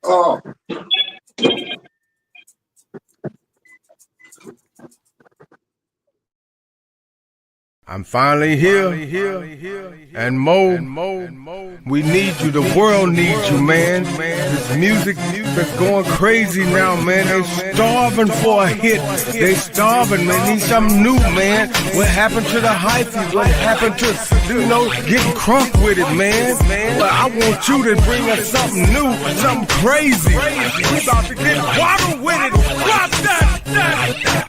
Oh. I'm finally here, and Mo, we need you, the world needs you, man. This music that's going crazy now, man. They're starving for a hit. They starving, man. Need something new, man. What happened to the hyphy? What happened to, getting crunk with it, man? But I want you to bring us something new, something crazy. We about to get wild with it. Drop that.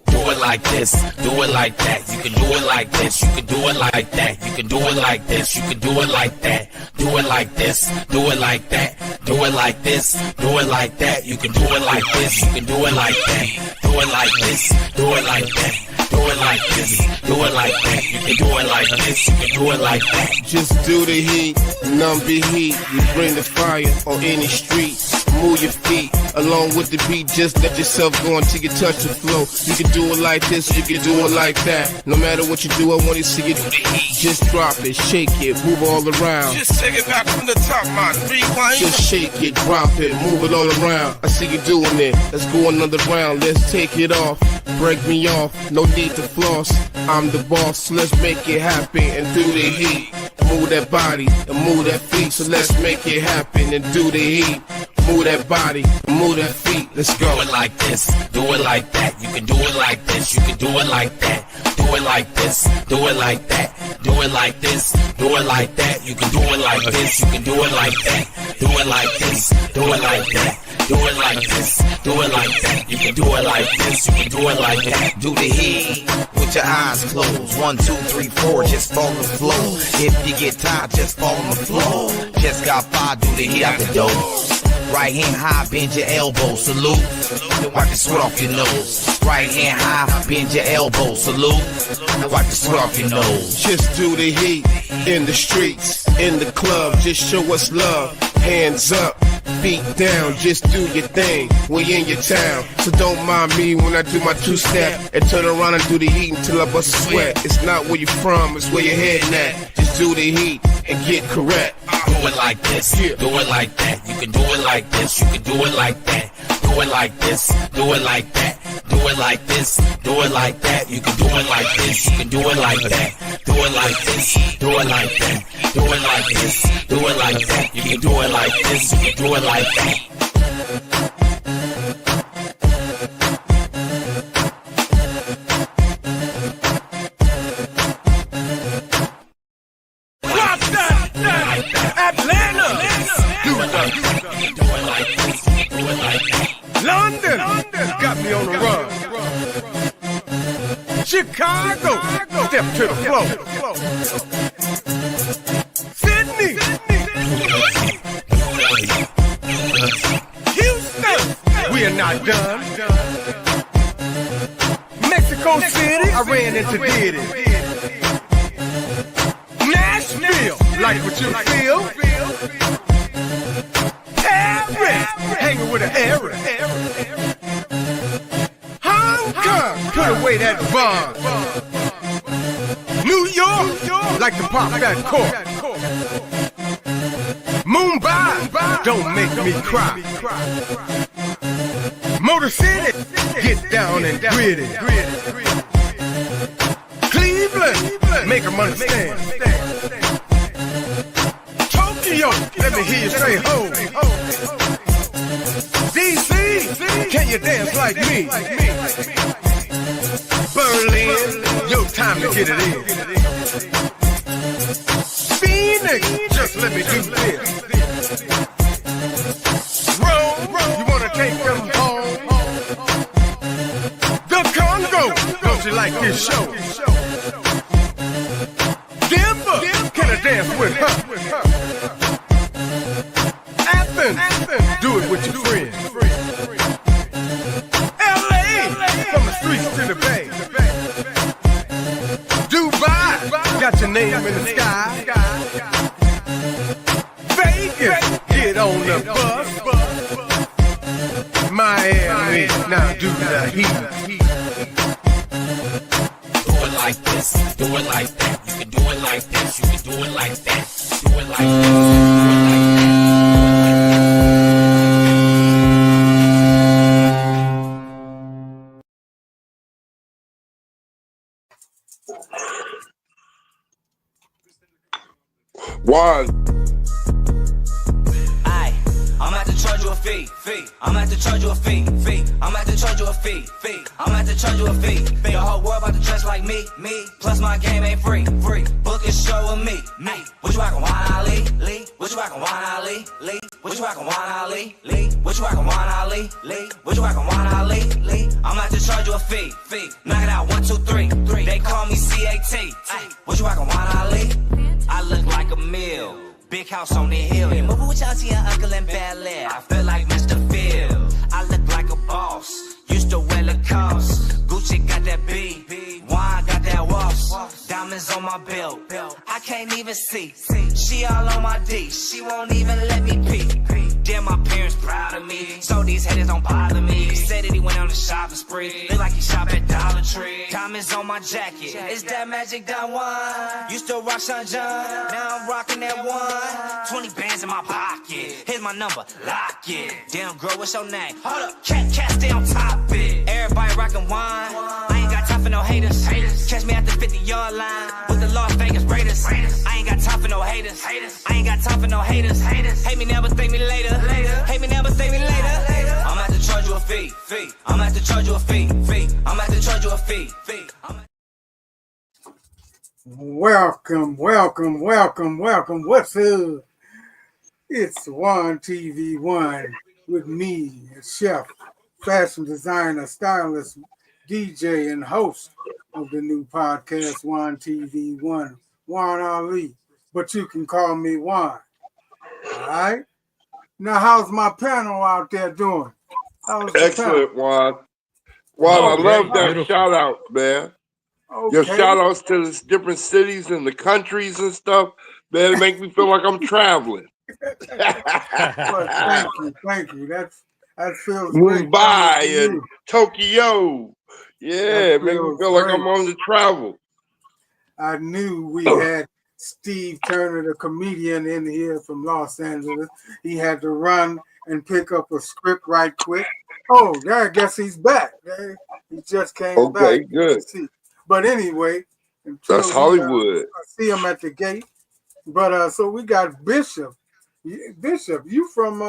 Do it like this, do it like that. You can do it like this, you can do it like that. You can do it like this, you can do it like that. Do it like this, do it like that. Do it like this, do it like that. You can do it like this, you can do it like that. Do it like this, do it like that. Do it like this, do it like that. You can do it like this, you can do it like that. Just do the heat, numb the heat. You bring the fire on any street. Move your feet along with the beat. Just let yourself go until you touch the flow. You can do it like this, you can do it like that. No matter what you do, I want to see you do the heat. Just drop it, shake it, move all around. Just take it back from the top, man. Rewind. Just shake it, drop it, move it all around. I see you doing it. Let's go another round. Let's take it off. Break me off. No need to floss. I'm the boss. Let's make it happen and do the heat. Move that body and move that feet. So let's make it happen and do the heat. Move that body, move that feet, let's go. Do it like this, do it like that. You can do it like this, you can do it like that. Do it like this, do it like that. Do it like this, do it like that. You can do it like this, you can do it like that. Do it like this, do it like that. Do it like this, do it like that. You can do it like this, you can do it like that. Do the heat with your eyes closed. 1, 2, 3, 4, just follow the flow. If you get tired, just fall on the floor. Just got fired, do the heat out the door. Right hand high, bend your elbow, salute. Wipe the sweat off your nose. Right hand high, bend your elbow, salute. Wipe the sweat off your nose. Just do the heat in the streets, in the club. Just show us love. Hands up, feet down, just do your thing. We in your town, so don't mind me when I do my two-step and turn around and do the heat until I bust a sweat. It's not where you're from, it's where you're heading at. Just do the heat and get correct. Do it like this, do it like that. You can do it like this, you can do it like that. Do it like this, do it like that. Do it like this, do it like that. You can do it like this, you can do it like that. Do it like this, do it like that. Do it like this, do it like that. You can do it like this, you can do it like that. London got me on the run. Chicago, step to the floor. Sydney, Houston, we are not done. Mexico City, I ran into Diddy. Nashville, like what you feel. Paris, hanging with an Arab. Hong Kong, put away that bomb. New York, like to pop that cork. Mumbai, don't make me cry. Motor City, get down and gritty. Cleveland, make them understand. Tokyo, let me hear you say ho. DC, can you dance like me? Berlin, your time to get it in. Phoenix, just let me do this. Rome, you wanna take them home? The Congo, don't you like this show? Denver, can I dance with her? Athens, do it with your friends. LA, from the streets to the bay. Dubai, got your name in the sky. the bus. Miami, now do the heat. Do it like this, do it like that. You can do it like this, you can do it like that. Do it like this, do it like One. I'm at to charge you a fee. I'm at to charge you a fee. I'm at to charge you a fee. I'm at to charge you a fee. The whole world about to dress like me. Plus my game ain't free. Book a show with me. What you rockin' Wine Ali? What you rockin' Wine Ali? What you rockin' Wine Ali? What you rockin' Wine Ali? What you rockin' Wine Ali? I'm at to charge you a fee. Knock it out 1, 2, 3. They call me CAT. What you rockin' Wine Ali? I look like a meal. Big house on the hill. Yeah, moving with y'all to your uncle in Bel Air. I feel like Mr. Phil. I look like a boss. Used to wear Lacoste. Gucci got that B. Wine got that wash. Diamonds on my belt. I can't even see. She all on my D. She won't even let me pee. Damn, my parents proud of me. So these haters don't bother me. He said that he went on a shopping spree. Look like he shop at Dollar Tree. Diamonds on my jacket. It's that magic done wine. Used to rock Sean John. Now I'm rocking that one. 20 bands in my pocket. Here's my number. Lock it. Damn, girl, what's your name? Hold up. Cat, stay on top it. Everybody rocking wine. I ain't got time for no haters. Catch me at the 50-yard line with the Las Vegas Raiders. I ain't got time for no haters. I ain't got time for no haters. Hate me now, but thank me later. Hate me now, but thank me later. I'm at to charge you a fee. I'm at to charge you a fee. I'm at to charge you a fee. Welcome. What's up? It's WanTV1 with me, chef, fashion designer, stylist, DJ, and host of the new podcast, WanTV1, Juan Ali. But you can call me Juan. All right? Now, how's my panel out there doing? Excellent, Juan. I love that shout out, man. Okay. Your shout outs to the different cities and the countries and stuff, man, it make me feel like I'm traveling. Well, thank you. That feels Mumbai great. and Tokyo. Yeah, make me feel like I'm on the travel. I knew we had Steve Turner, the comedian, in here from Los Angeles. He had to run and pick up a script right quick. Oh, yeah, I guess he's back. He just came back. Okay, good. But anyway, that's Hollywood. I see him at the gate. But so we got Bishop. Bishop, you from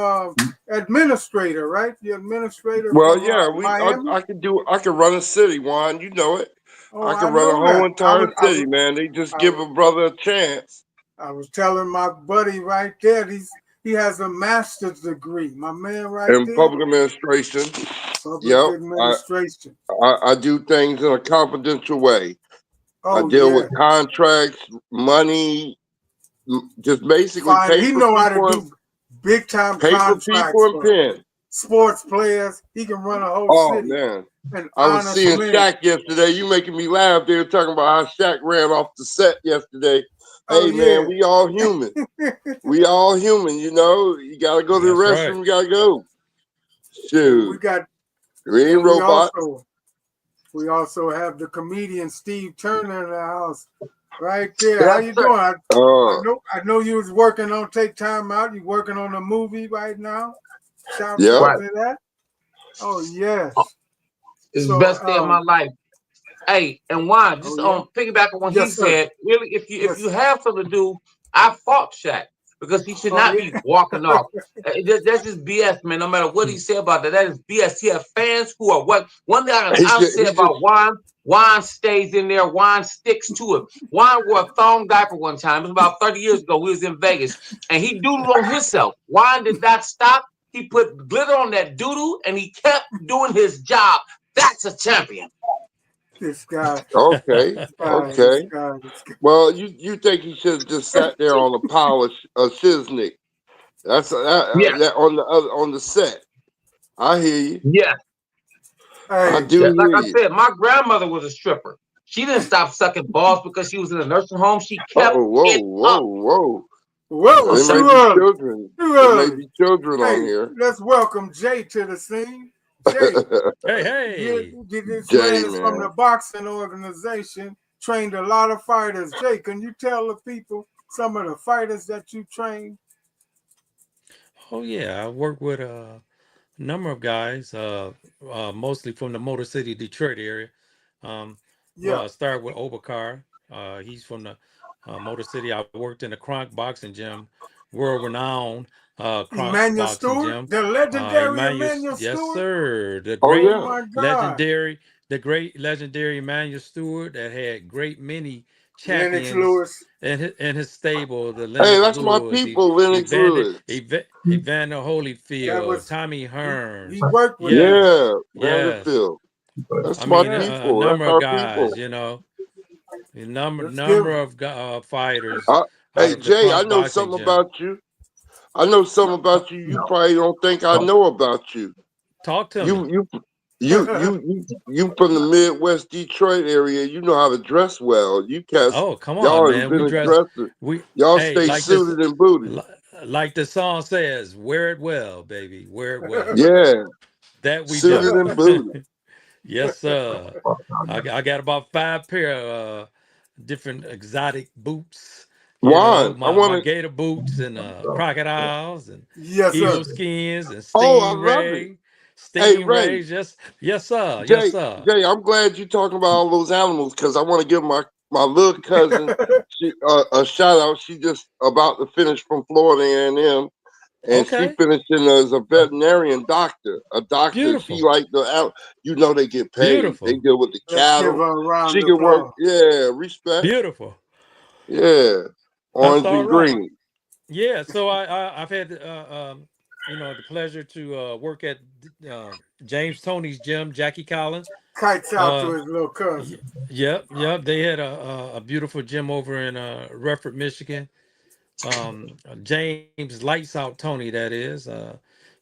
administrator, right? The administrator. Well, from, yeah, I could run a city, Juan. You know it. I could run a whole entire city, man. They just give a brother a chance. I was telling my buddy right there, he has a master's degree. My man right in there. Public administration. Administration. I do things in a confidential way. Oh, I deal with contracts, money, just basically pay he for know how people to do big time pay contracts for people and pen. Sports players. He can run a whole city. Oh man. And I was seeing Shaq yesterday. You making me laugh. They were talking about how Shaq ran off the set yesterday. Hey man, we all human. We all human, you know. You gotta go to the restroom, you gotta go. Shoot. We ain't robots. We also have the comedian Steve Turner in the house. Right there. How you doing? I know you was working on Take Time Out. You working on a movie right now? Shout out to that. Oh yes. It's the best day of my life. Hey, and Juan, just on piggyback on what he said, really, if you have something to do, I fought Shaq because he should not be walking off. That's just BS, man. No matter what he said about that is BS. He have fans who are what one thing I say about Juan stays in there. Juan sticks to it. Juan wore a thong diaper one time. It was about 30 years ago. We was in Vegas, and he doodled on himself. Juan did not stop. He put glitter on that doodle, and he kept doing his job. That's a champion. This guy. Okay. Well, you think he should have just sat there on a pile of shiznick? That's that on the set. I hear you. Yeah. I do. Like I said, my grandmother was a stripper. She didn't stop sucking balls because she was in a nursing home. She kept whoa. Whoa, There may too be early. children. Too There may early. be children on Hey, here. let's welcome Jay to the scene. Jay, Hey. this Jay, man is from the man. boxing organization, trained a lot of fighters. Jay, can you tell the people some of the fighters that you trained? Oh yeah, I work with a number of guys, mostly from the Motor City, Detroit area. Well, Yeah. I started with Obakar. He's from the Motor City. I worked in the Kronk Boxing Gym, world renowned Kronk Emmanuel Boxing Stewart, Gym. the legendary Emmanuel, Emmanuel yes Stewart. sir, Oh, Oh yeah. my God. the great legendary Emmanuel Stewart that had great many Lennox champions Lewis. in his stable, the Hey, Lennox that's my Lewis, people, Lennox Evander, Lewis. Evander That Holyfield, was Tommy he Hearns. worked with him. Yes, Yeah, yes. Vanderbilt. That's I my mean, Yeah. a people. That's number of our guys, people. you know, a Let's give number him. of fighters Uh, out hey, of the Jay, I Kronk know Boxing something Gym. about you. I know something about you. You probably don't think I know about you. Talk to You me. you you from the Midwest Detroit area. You know how to dress well. You cats, Oh, come on, y'all have man. We been dress, dressed. we, Y'all hey, stay suited and booted. li- like the song says, wear it well, baby, wear it well. Yeah, That we suited do. and booted. Yes, sir. I got about 5 pair of different exotic boots. You know, Juan, I my want to. gator boots and crocodiles and Yes, sir. eagle skins and Oh, I love it. Hey, Ray, stingrays. Yes, sir. Yes, Jay, sir. Jay, I'm glad you talking about all those animals because I want to give my little cousin a shout out. She just about to finish from Florida A&M, and she Okay. finishing as a veterinarian doctor. A doctor, she Beautiful. like they get paid. They Beautiful. deal with the Let's give cattle. her a round She of can work. applause. Yeah, respect. Beautiful. Yeah, That's orange all and right. green. Yeah. So I've had the pleasure to work at James Tony's gym, Jackie Collins. Kites out to Uh, his little cousin. y- yep. They had a beautiful gym over in Redford, Michigan. James Lights Out Tony, that is.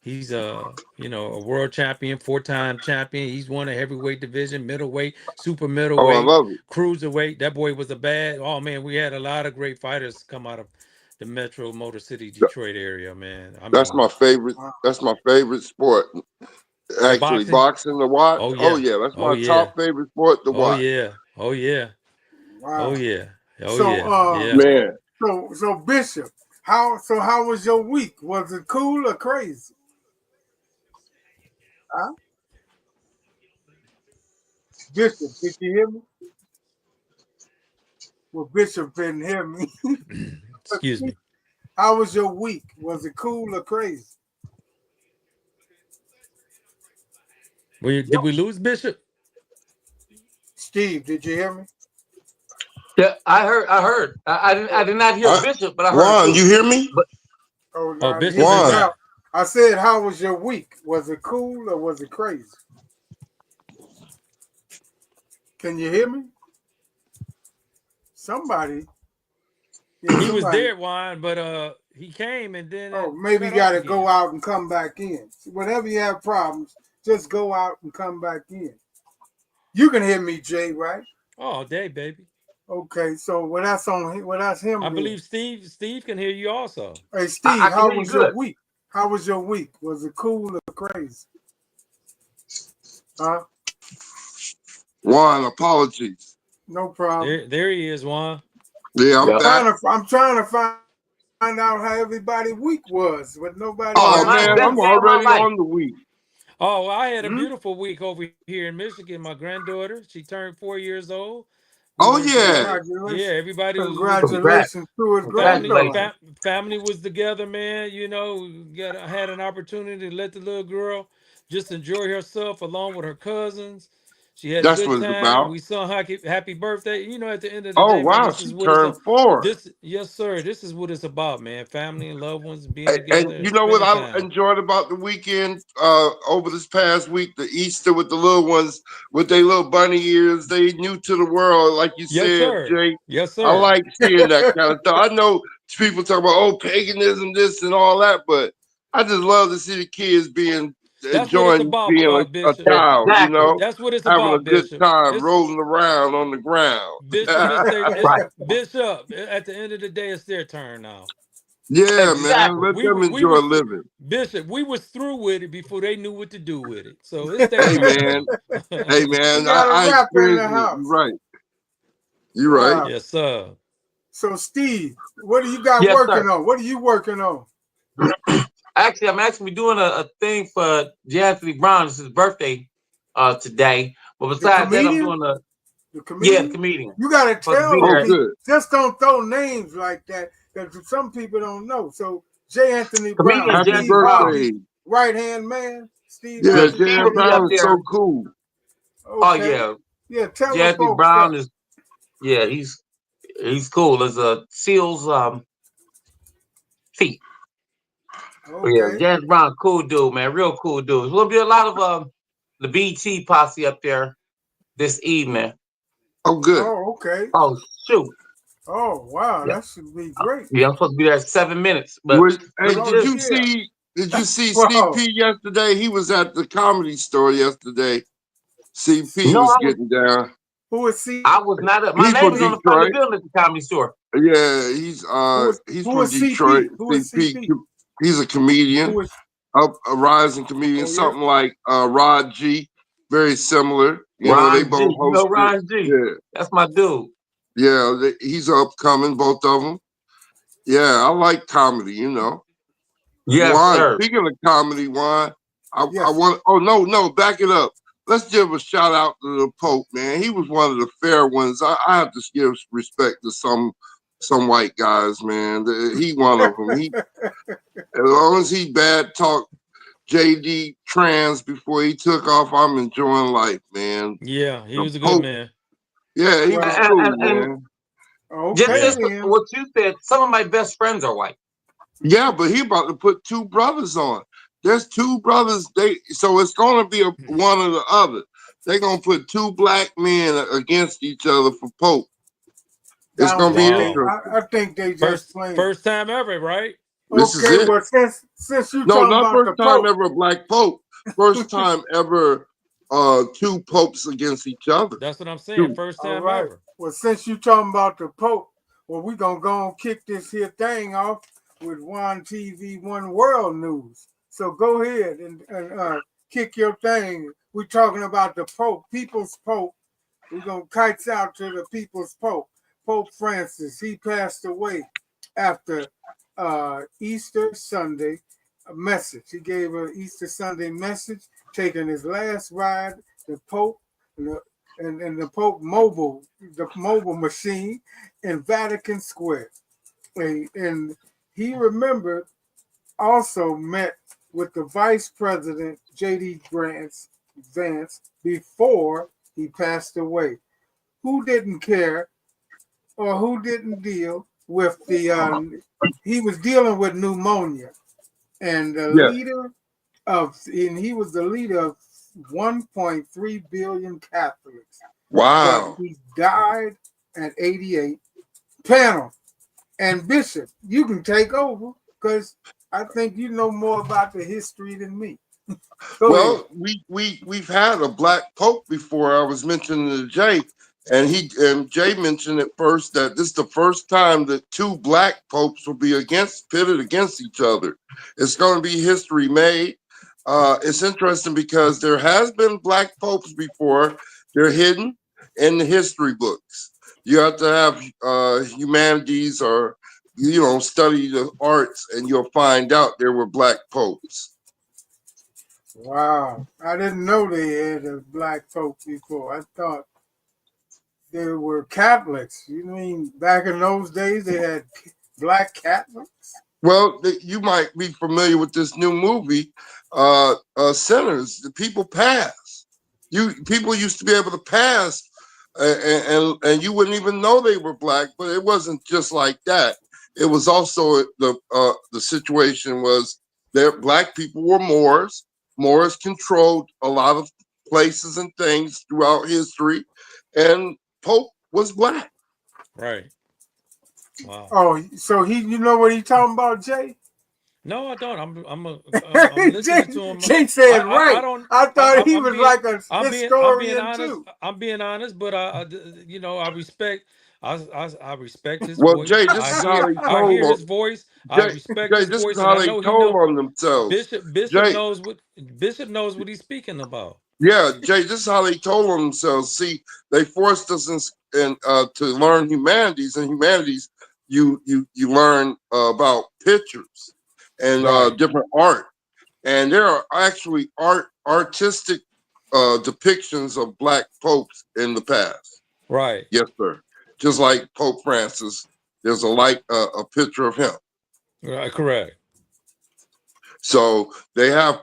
He's a world champion, 4-time champion. He's won a heavyweight division, middleweight, super Oh, I middleweight, love it. cruiserweight. That boy was a bad. Oh man, we had a lot of great fighters come out of the Metro Motor City, Detroit area. Man, I That's mean, my favorite. That's my favorite sport. the Actually, boxing. boxing to watch. Oh Oh yeah, yeah, that's oh my yeah, top favorite sport to oh watch. yeah, oh yeah, oh Wow. yeah, oh So yeah, yeah. Man, so Bishop, how was your week? Was it cool or crazy? Huh? Bishop, did you hear me? Well, Bishop didn't hear me. Excuse me. How was your week? Was it cool or crazy? Did we lose Bishop? Steve, did you hear me? Yeah, I heard. I did not hear Bishop, but I heard Juan, you too. hear me? But Oh, Oh, no, he Bishop is was Juan, out. back. I said, how was your week? Was it cool or was it crazy? Can you hear me? Somebody, yeah, He was somebody. there, Juan, but he came and then Oh, it maybe you cut got off to go again. out and come back in. Whenever you have problems, just go out and come back in. You can hear me, Jay, right? All day, baby. Okay, so well, that's I him then. believe Steve can hear you also. Hey, Steve, I can how hear you was your good. week? How was your week? Was it cool or crazy? Huh? Juan, apologies. No problem. There he is, Juan. Yeah, I'm Yeah. back. I'm trying to find out how everybody's week was, but nobody Oh, Oh got my man, best I'm day answers. of my already life. on the week. Oh, well, I had a Hmm? beautiful week over here in Michigan. My granddaughter, she turned 4 years old. We Oh went to yeah. yeah, Congratulations. everybody was Congrats. Congratulations to his family granddaughter. Congratulations. fa- family was together, man. I had an opportunity to let the little girl just enjoy herself along with her cousins. She had a That's good what it's time. about. We sung happy birthday. At the end of the Oh day, man, wow, this is she what it's turned 4. this yes, sir. This is what it's about, man. Family and loved ones being And together you and know what spending I time. enjoyed about the weekend over this past week, the Easter with the little ones with their little bunny ears. They new to the world, like you Yes, said, sir. Jay. Yes, I sir. like seeing that kind of stuff. I know people talk about paganism, this and all that, but I just love to see the kids being That's what it's enjoying about, being a Bishop. child, Exactly. That's what it's having a about, good Bishop. time It's rolling around on the ground. Bishop. Right. Bishop. At the end of the day, it's their turn now. Yeah, man. Exactly. Let them We enjoy was living. Bishop. We was through with it before they knew what to do with it. So it's their Hey, turn man. now. Hey, We man. got a I rapper in experienced the it. You're house. right. You're right. Yes, sir. So Steve, what do you got Yes, working sir. on? What are you working on? Actually, I'm actually doing a thing for Anthony Brown. It's his birthday today. But The besides that, I'm comedian? doing The the comedian? comedian. You gotta Supposed to tell be the Oh, there. people. good. Just don't throw names like that because some people don't know. So J. Anthony Brown, Comedian Happy Jesse Steve Brown. birthday. Harvey, right hand man, Steve Yeah, Yeah, Harvey. Steve J.M. will be up Brown is so there. cool. Oh Okay. yeah, Yeah, tell the Anthony folks Brown that. is he's cool. As a Seals feet. But yeah, Okay. James Brown, cool dude, man, real cool dude. There's gonna be a lot of the BT posse up there this evening. Oh, good. Oh, okay. Oh shoot, Oh, wow. yeah, That should be great. yeah. I'm supposed to be there 7 minutes, but Hey, Oh, did you yeah. see? Did you see Wow. CP yesterday? He was at the Comedy Store yesterday. CP no, was getting down. Who is C? I was not up. My He's name from is on the front of the Detroit. building at the Comedy Store. Yeah, he's Who from is Detroit. CP? Who is CP. CP? He's a comedian, Who is? a rising comedian, Oh, yeah. something like Rod G. Very similar. You know, they Ron G, both you know hosted. Ron G. Yeah, That's my dude. yeah. He's upcoming, both of them. Yeah, I like comedy. You know. Yes, Juan, sir. speaking of comedy, Juan, I Yes. want. Oh no, back it up. Let's give a shout out to the Pope, man. He was one of the fair ones. I have to give respect to some white guys, man. He one of them. He as long as he bad talk JD trans before he took off, I'm enjoying life, man. Yeah, he The was a good Pope, man. yeah, he was Well, cool, And man. okay just Yeah. then. what you said. Some of my best friends are white. Yeah, but he about to put two brothers on. There's two brothers. So it's gonna be one or the other. They're gonna put two black men against each other for Pope. I It's don't gonna be think they. Wow. interesting. I think they just playing. First time ever, right? This is Okay. it. Well, since you No, talking not about first the time Pope, ever a black Pope. First time ever two popes against each other. That's what I'm saying. Two. First all time right. ever. Well, since you talking about the Pope, well, we gonna go and kick this here thing off with WanTV1 World News. So go ahead and kick your thing. We're talking about the Pope, People's Pope. We're gonna kites out to the People's Pope, Pope Francis. He passed away after Easter Sunday. A message. He gave an Easter Sunday message, taking his last ride. The Pope and the Pope the mobile machine in Vatican Square. And he remembered also met with the Vice President J.D. Vance before he passed away. Who didn't care or who didn't deal with he was dealing with pneumonia, and he was the leader of 1.3 billion Catholics. But Wow. he died at 88. Panel and Bishop, you can take over because I think you know more about the history than me. Well, we've had a black pope before. I was mentioning to Jay, and Jay mentioned at first that this is the first time that two black popes will be pitted against each other. It's going to be history made. It's interesting because there has been black popes before. They're hidden in the history books. You have to have humanities or study the arts, and you'll find out there were black popes. Wow, I didn't know they had a black pope before. I thought they were Catholics. You mean back in those days they had black Catholics? Well, you might be familiar with this new movie, Sinners. The people pass. People used to be able to pass, and you wouldn't even know they were black. But it wasn't just like that. It was also the situation was that black people were Moors. Moors controlled a lot of places and things throughout history, and Pope was black. Right. Wow. Oh, so you know what he talking about, Jay? No, I don't. I'm listening to him. Jay said I right. don't. I thought he I'm was being, like a I'm being historian honest. too. I'm being honest, but I respect. I respect his Well, voice. Jay, this is how they I hear told his voice. I Jay. respect Jay, his this is voice, and how I they know he told know on themselves. Bishop Jay, knows what he's speaking about. yeah, Jay, this is how they told on themselves. See, they forced us to learn humanities, and humanities, you learn about pictures and Right, different art, and there are actually artistic depictions of black popes in the past. right, Yes, sir. Just like Pope Francis, there's a picture of him. right, correct. So they have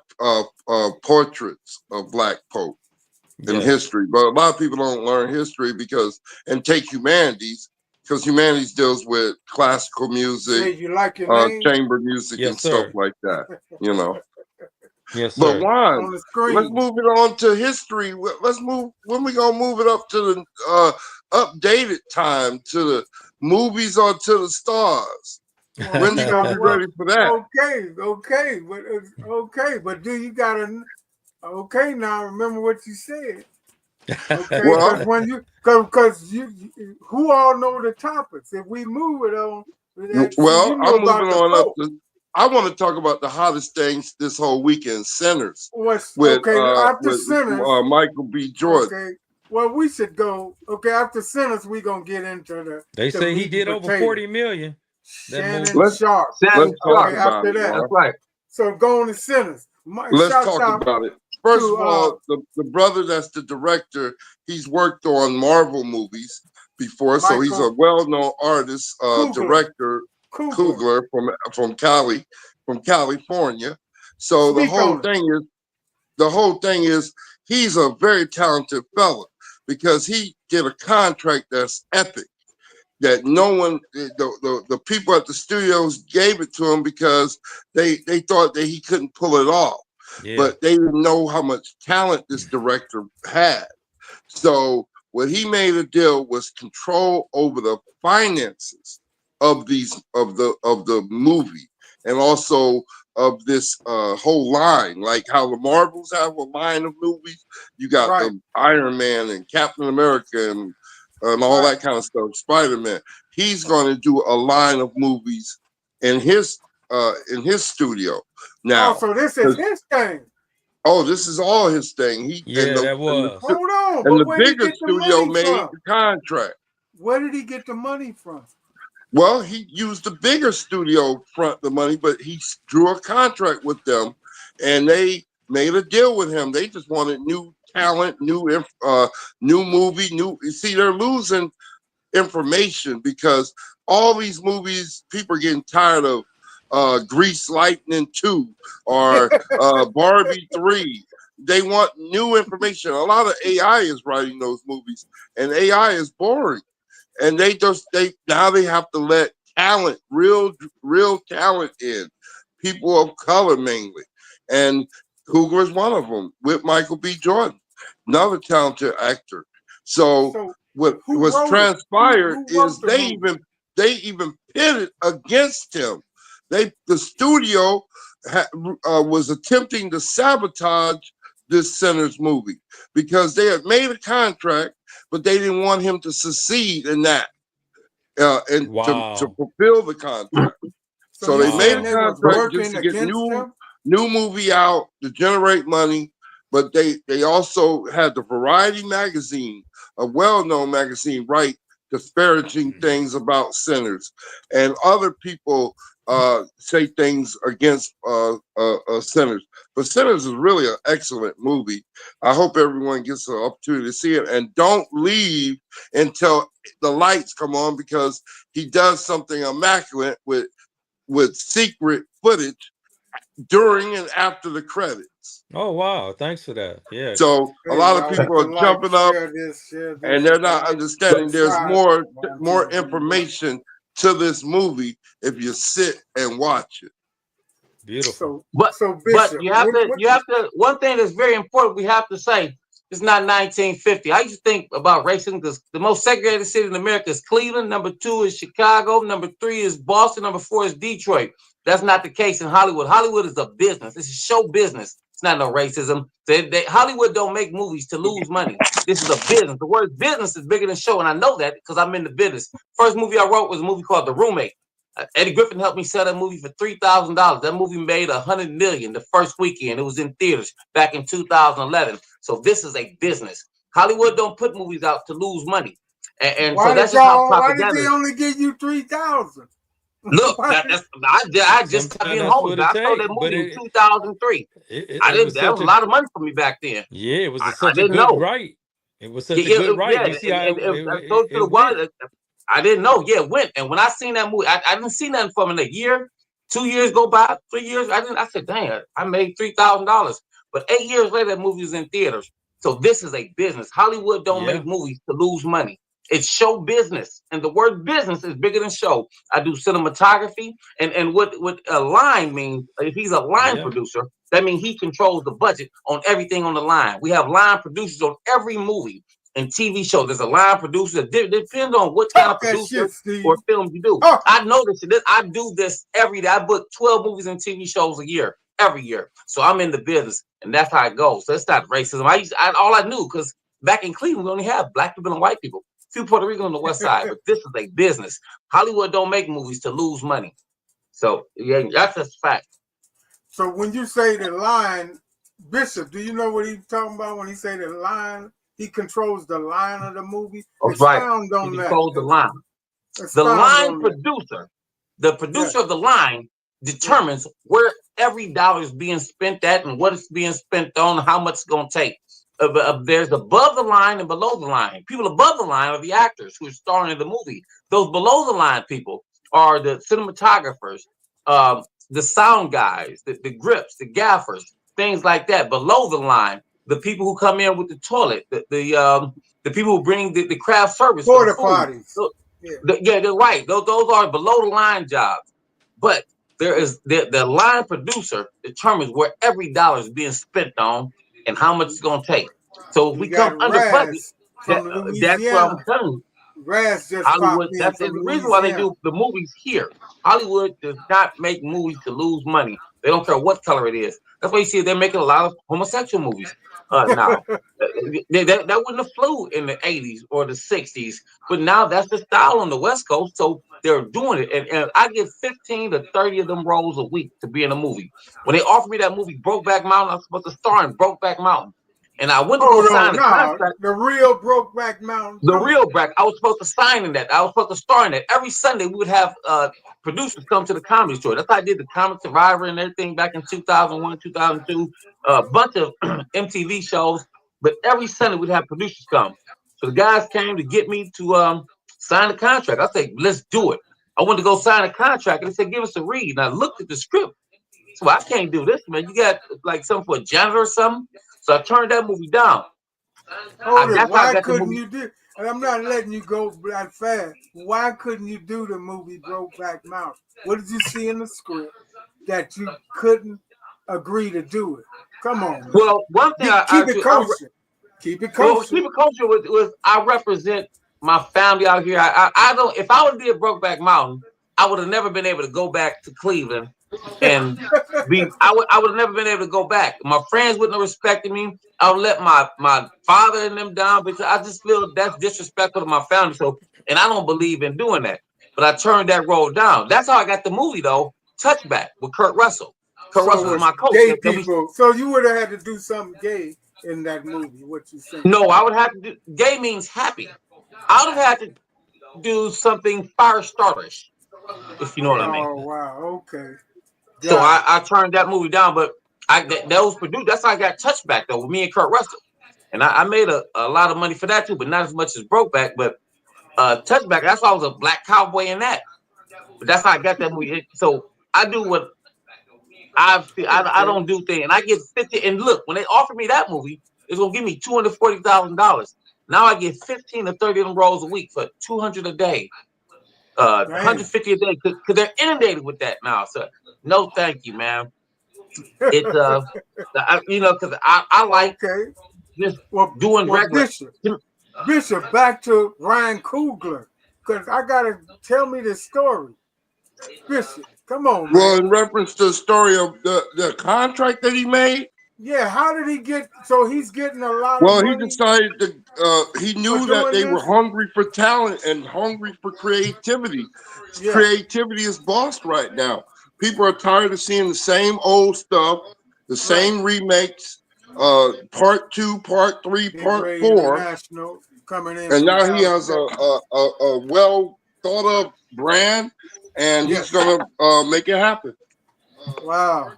portraits of black pope in Yes, history, but a lot of people don't learn history and take humanities because humanities deals with classical music, Jay, you like your name chamber music, and yes, stuff sir. like that. You know. Yes, But sir. Juan, on the let's screen? move it on to history. Let's move. When we gonna move it up to the updated time, to the movies or to the stars? Well, When you you gonna know, be well, ready for that? but you gotta. Okay, now remember what you said. Okay, Well, because who all know the topics? If we move it on, see, well, you know I'm about moving the on up Pope. to. I want to talk about the hottest things this whole weekend, Sinners, What's with okay after Sinners? Michael B. Jordan. Okay, well we should go. Okay, after Sinners, we gonna get into They the say he meat and did over potatoes. 40 million. That Shannon movie. Let's Sharp. let's Shannon talk Okay, Sharp. about after it, that, That's Juan. right. so go on to Sinners. Let's Shouts talk out about it. First to of all, the brother that's the director, he's worked on Marvel movies before, so he's a Michael well-known artist, Kugler. director, Kugler from California. So Speak on it. the whole thing is he's a very talented fella because he did a contract that's epic that no one, the people at the studios gave it to him because they thought that he couldn't pull it off, Yeah. but they didn't know how much talent this director had. So what he made a deal was control over the finances of the movie, and also of this whole line, like how the Marvels have a line of movies. You got Right, the Iron Man and Captain America and all right. that kind of stuff. Spider-Man. He's going to do a line of movies in his studio Oh, now. so this is his thing. Oh, this is all his thing. Yeah, that was. Hold on, And but the where did he bigger get the studio money made from? the contract. Where did he get the money from? Well, he used the bigger studio front the money, but he drew a contract with them, and they made a deal with him. They just wanted new talent, new movie, new. You see, they're losing information because all these movies, people are getting tired of Grease Lightning 2 or Barbie 3. They want new information. A lot of AI is writing those movies, and AI is boring. And they now they have to let talent, real talent in, people of color mainly. And Cougar is one of them with Michael B. Jordan, another talented actor. So So what who was wrote it? transpired Who is wrote the movie? they even pitted against him. The studio was attempting to sabotage this Sinners movie because they had made a contract, but they didn't want him to succeed in that and to Wow. fulfill the contract. So So you they made saying a they was contract just working to get against him? new movie out to generate money, but they also had the Variety magazine, a well-known magazine, write disparaging things about Sinners, and other people say things against Sinners. But Sinners is really an excellent movie. I hope everyone gets an opportunity to see it, and don't leave until the lights come on, because he does something immaculate with secret footage during and after the credits. Oh wow, thanks for that. Yeah. So a Hey, lot of y'all hit people the are like, jumping up, share this, and they're not like, understanding there's subscribe. more WanTV1. information to this movie if you sit and watch it. Beautiful. But Bishop, you have to one thing that's very important we have to say, it's not 1950. I used to think about racism because the most segregated city in America is Cleveland, number 2 is Chicago, number 3 is Boston, number 4 is Detroit. That's not the case in Hollywood. Hollywood is a business. It's a show business. It's not no racism. Hollywood don't make movies to lose money. This is a business. The word business is bigger than show, and I know that because I'm in the business. First movie I wrote was a movie called The Roommate. Eddie Griffin helped me sell that movie for $3,000. That movie made $100 million the first weekend. It was in theaters back in 2011. So this is a business. Hollywood don't put movies out to lose money, and so that's just how propaganda. Why did they only give you 3,000? Look, I just stopped being homeless. I saw that movie in 2003. That was a lot of money for me back then. Yeah, it was such a good right. It was such a good right. You see how it went. I didn't know. Yeah, it went. And when I seen that movie, I didn't see nothing from it. A year, 2 years go by, 3 years. I said, dang, I made $3,000. But 8 years later, that movie was in theaters. So this is a business. Hollywood don't make movies to lose money. It's show business. And the word business is bigger than show. I do cinematography. And what a line means, if he's a line producer, that means he controls the budget on everything on the line. We have line producers on every movie and TV show. There's a line producer. It depends on what kind of producer or film you do. I know this. I do this every day. I book 12 movies and TV shows a year, every year. So I'm in the business, and that's how it goes. So it's not racism. All I knew, because back in Cleveland, we only have black people and white people. Few Puerto Ricans on the west side, but this is a business. Hollywood don't make movies to lose money. So yeah, that's a fact. So when you say the line, Bishop, do you know what he's talking about when he say the line? He controls the line of the movie. That's right. He controls the line. The line producer, the producer of the line determines where every dollar is being spent at and what it's being spent on, and how much it's going to take. There's above the line and below the line. People above the line are the actors who are starring in the movie. Those below the line people are the cinematographers, the sound guys, the grips, the gaffers, things like that. Below the line, the people who come in with the toilet, the people who bring the craft service, porta potties. They're right. Those are below the line jobs. But there is the line producer determines where every dollar is being spent on and how much it's going to take. So if we come under budget, that's what I'm telling you. Hollywood, that's the reason why they do the movies here. Hollywood does not make movies to lose money. They don't care what color it is. That's why you see they're making a lot of homosexual movies now. That wouldn't have flew in the 80s or the 60s, but now that's the style on the West Coast, so they're doing it. And I get 15 to 30 of them roles a week to be in a movie. When they offered me that movie, Brokeback Mountain, I was supposed to star in Brokeback Mountain. And I went to go sign the contract. The real Brokeback Mountain. The real Brokeback. I was supposed to sign in that. I was supposed to star in that. Every Sunday, we would have producers come to the Comedy Store. That's how I did the Comic Survivor and everything back in 2001, 2002. A bunch of MTV shows. But every Sunday, we'd have producers come. So the guys came to get me to sign the contract. I said, let's do it. I went to go sign a contract, and they said, give us a read. And I looked at the script. So I can't do this, man. You got like something for a janitor or something? So I turned that movie down. Why couldn't you do? And I'm not letting you go that fast. Why couldn't you do the movie Brokeback Mountain? What did you see in the script that you couldn't agree to do it? Come on, man. Well, one thing keep it kosher. Keep it kosher was I represent my family out here. I don't. If I would have did Brokeback Mountain, I would have never been able to go back to Cleveland. And I would have never been able to go back. My friends wouldn't have respected me. I would let my father and them down because I just feel that's disrespectful to my family. So, and I don't believe in doing that. But I turned that role down. That's how I got the movie though. Touchback with Kurt Russell. Kurt Russell was my coach. Gay people. So you would have had to do something gay in that movie. What you saying? No, I would have to do. Gay means happy. I would have had to do something fire starterish, if you know what I mean. Oh wow. Okay. So I turned that movie down, but that was produced. That's how I got Touchback though with me and Kurt Russell, and I made a lot of money for that too, but not as much as Brokeback. But Touchback, that's why I was a black cowboy in that. But that's how I got that movie. So I do what I don't do things, and I get 50. And look, when they offered me that movie, it's gonna give me $240,000. Now I get 15 to 30 of them roles a week for $200 a day. 150 a day because they're inundated with that now. So no, thank you, man. It's because I like just doing regular. Bishop, back to Ryan Coogler, because I gotta tell me this story. Bishop, come on, man. Well, in reference to the story of the contract that he made. Yeah, how did he get? So he's getting a lot of Well, he money decided to. He knew that doing they were this? hungry for talent and hungry for creativity. Yeah. Creativity is lost right now. People are tired of seeing the same old stuff, the same remakes. Part 2, Part 3, Big Part Ray 4, International coming in and from now he has Dallas. a well thought of brand, and he's gonna make it happen. Wow.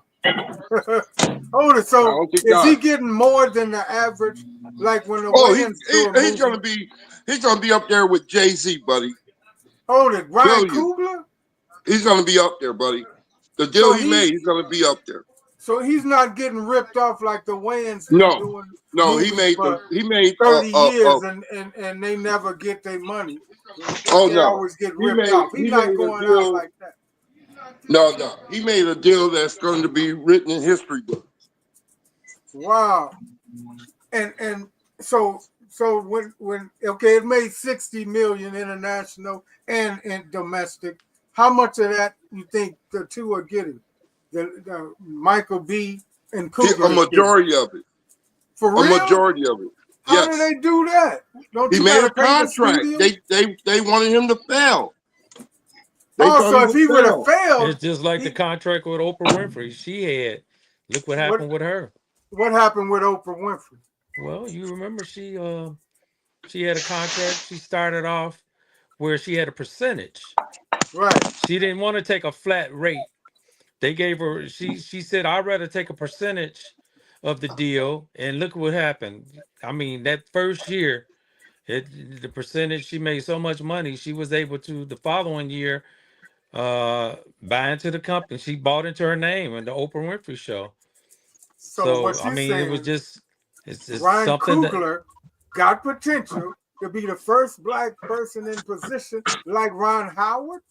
Hold it. So is he getting more than the average? Like when the Wayans do a movie? He's gonna be up there with Jay-Z, buddy. Hold it, Ryan Coogler? He's gonna be up there, buddy. The deal he made, he's gonna be up there. So he's not getting ripped off like the Wayans been doing. No, he made 30 years and they never get their money. They always get ripped off. He's not going out like that. No. He made a deal that's going to be written in history books. Wow. And so when it made 60 million international and domestic. How much of that you think the two are getting? The Michael B. and Coogler. A majority of it. For real? A majority of it. How do they do that? He made a contract. They wanted him to fail. So if he would have failed, it's just like the contract with Oprah Winfrey. She had. Look what happened with her. What happened with Oprah Winfrey? Well, you remember she had a contract. She started off where she had a percentage. Right. She didn't want to take a flat rate. They gave her. She said, "I'd rather take a percentage of the deal." And look what happened. I mean, that first year, the percentage, she made so much money. She was able to the following year buy into the company. She bought into her name and the Oprah Winfrey Show. So I mean, it was just it's Ryan something Coogler got potential to be the first black person in position like Ron Howard.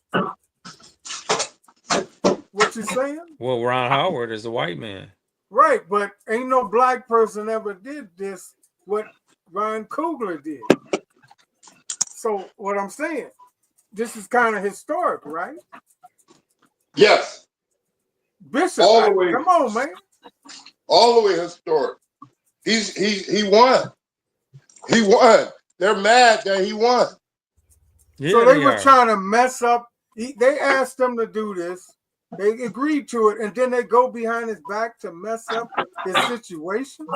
What you saying? Well, Ron Howard is a white man. Right, but ain't no black person ever did this, what Ryan Coogler did. So what I'm saying, this is kind of historic, right? Yes. Bishop, all the way, come on, man. All the way historic. He won. He won. They're mad that he won. Yeah, so they were trying to mess up. They asked them to do this. They agreed to it, and then they go behind his back to mess up his situation.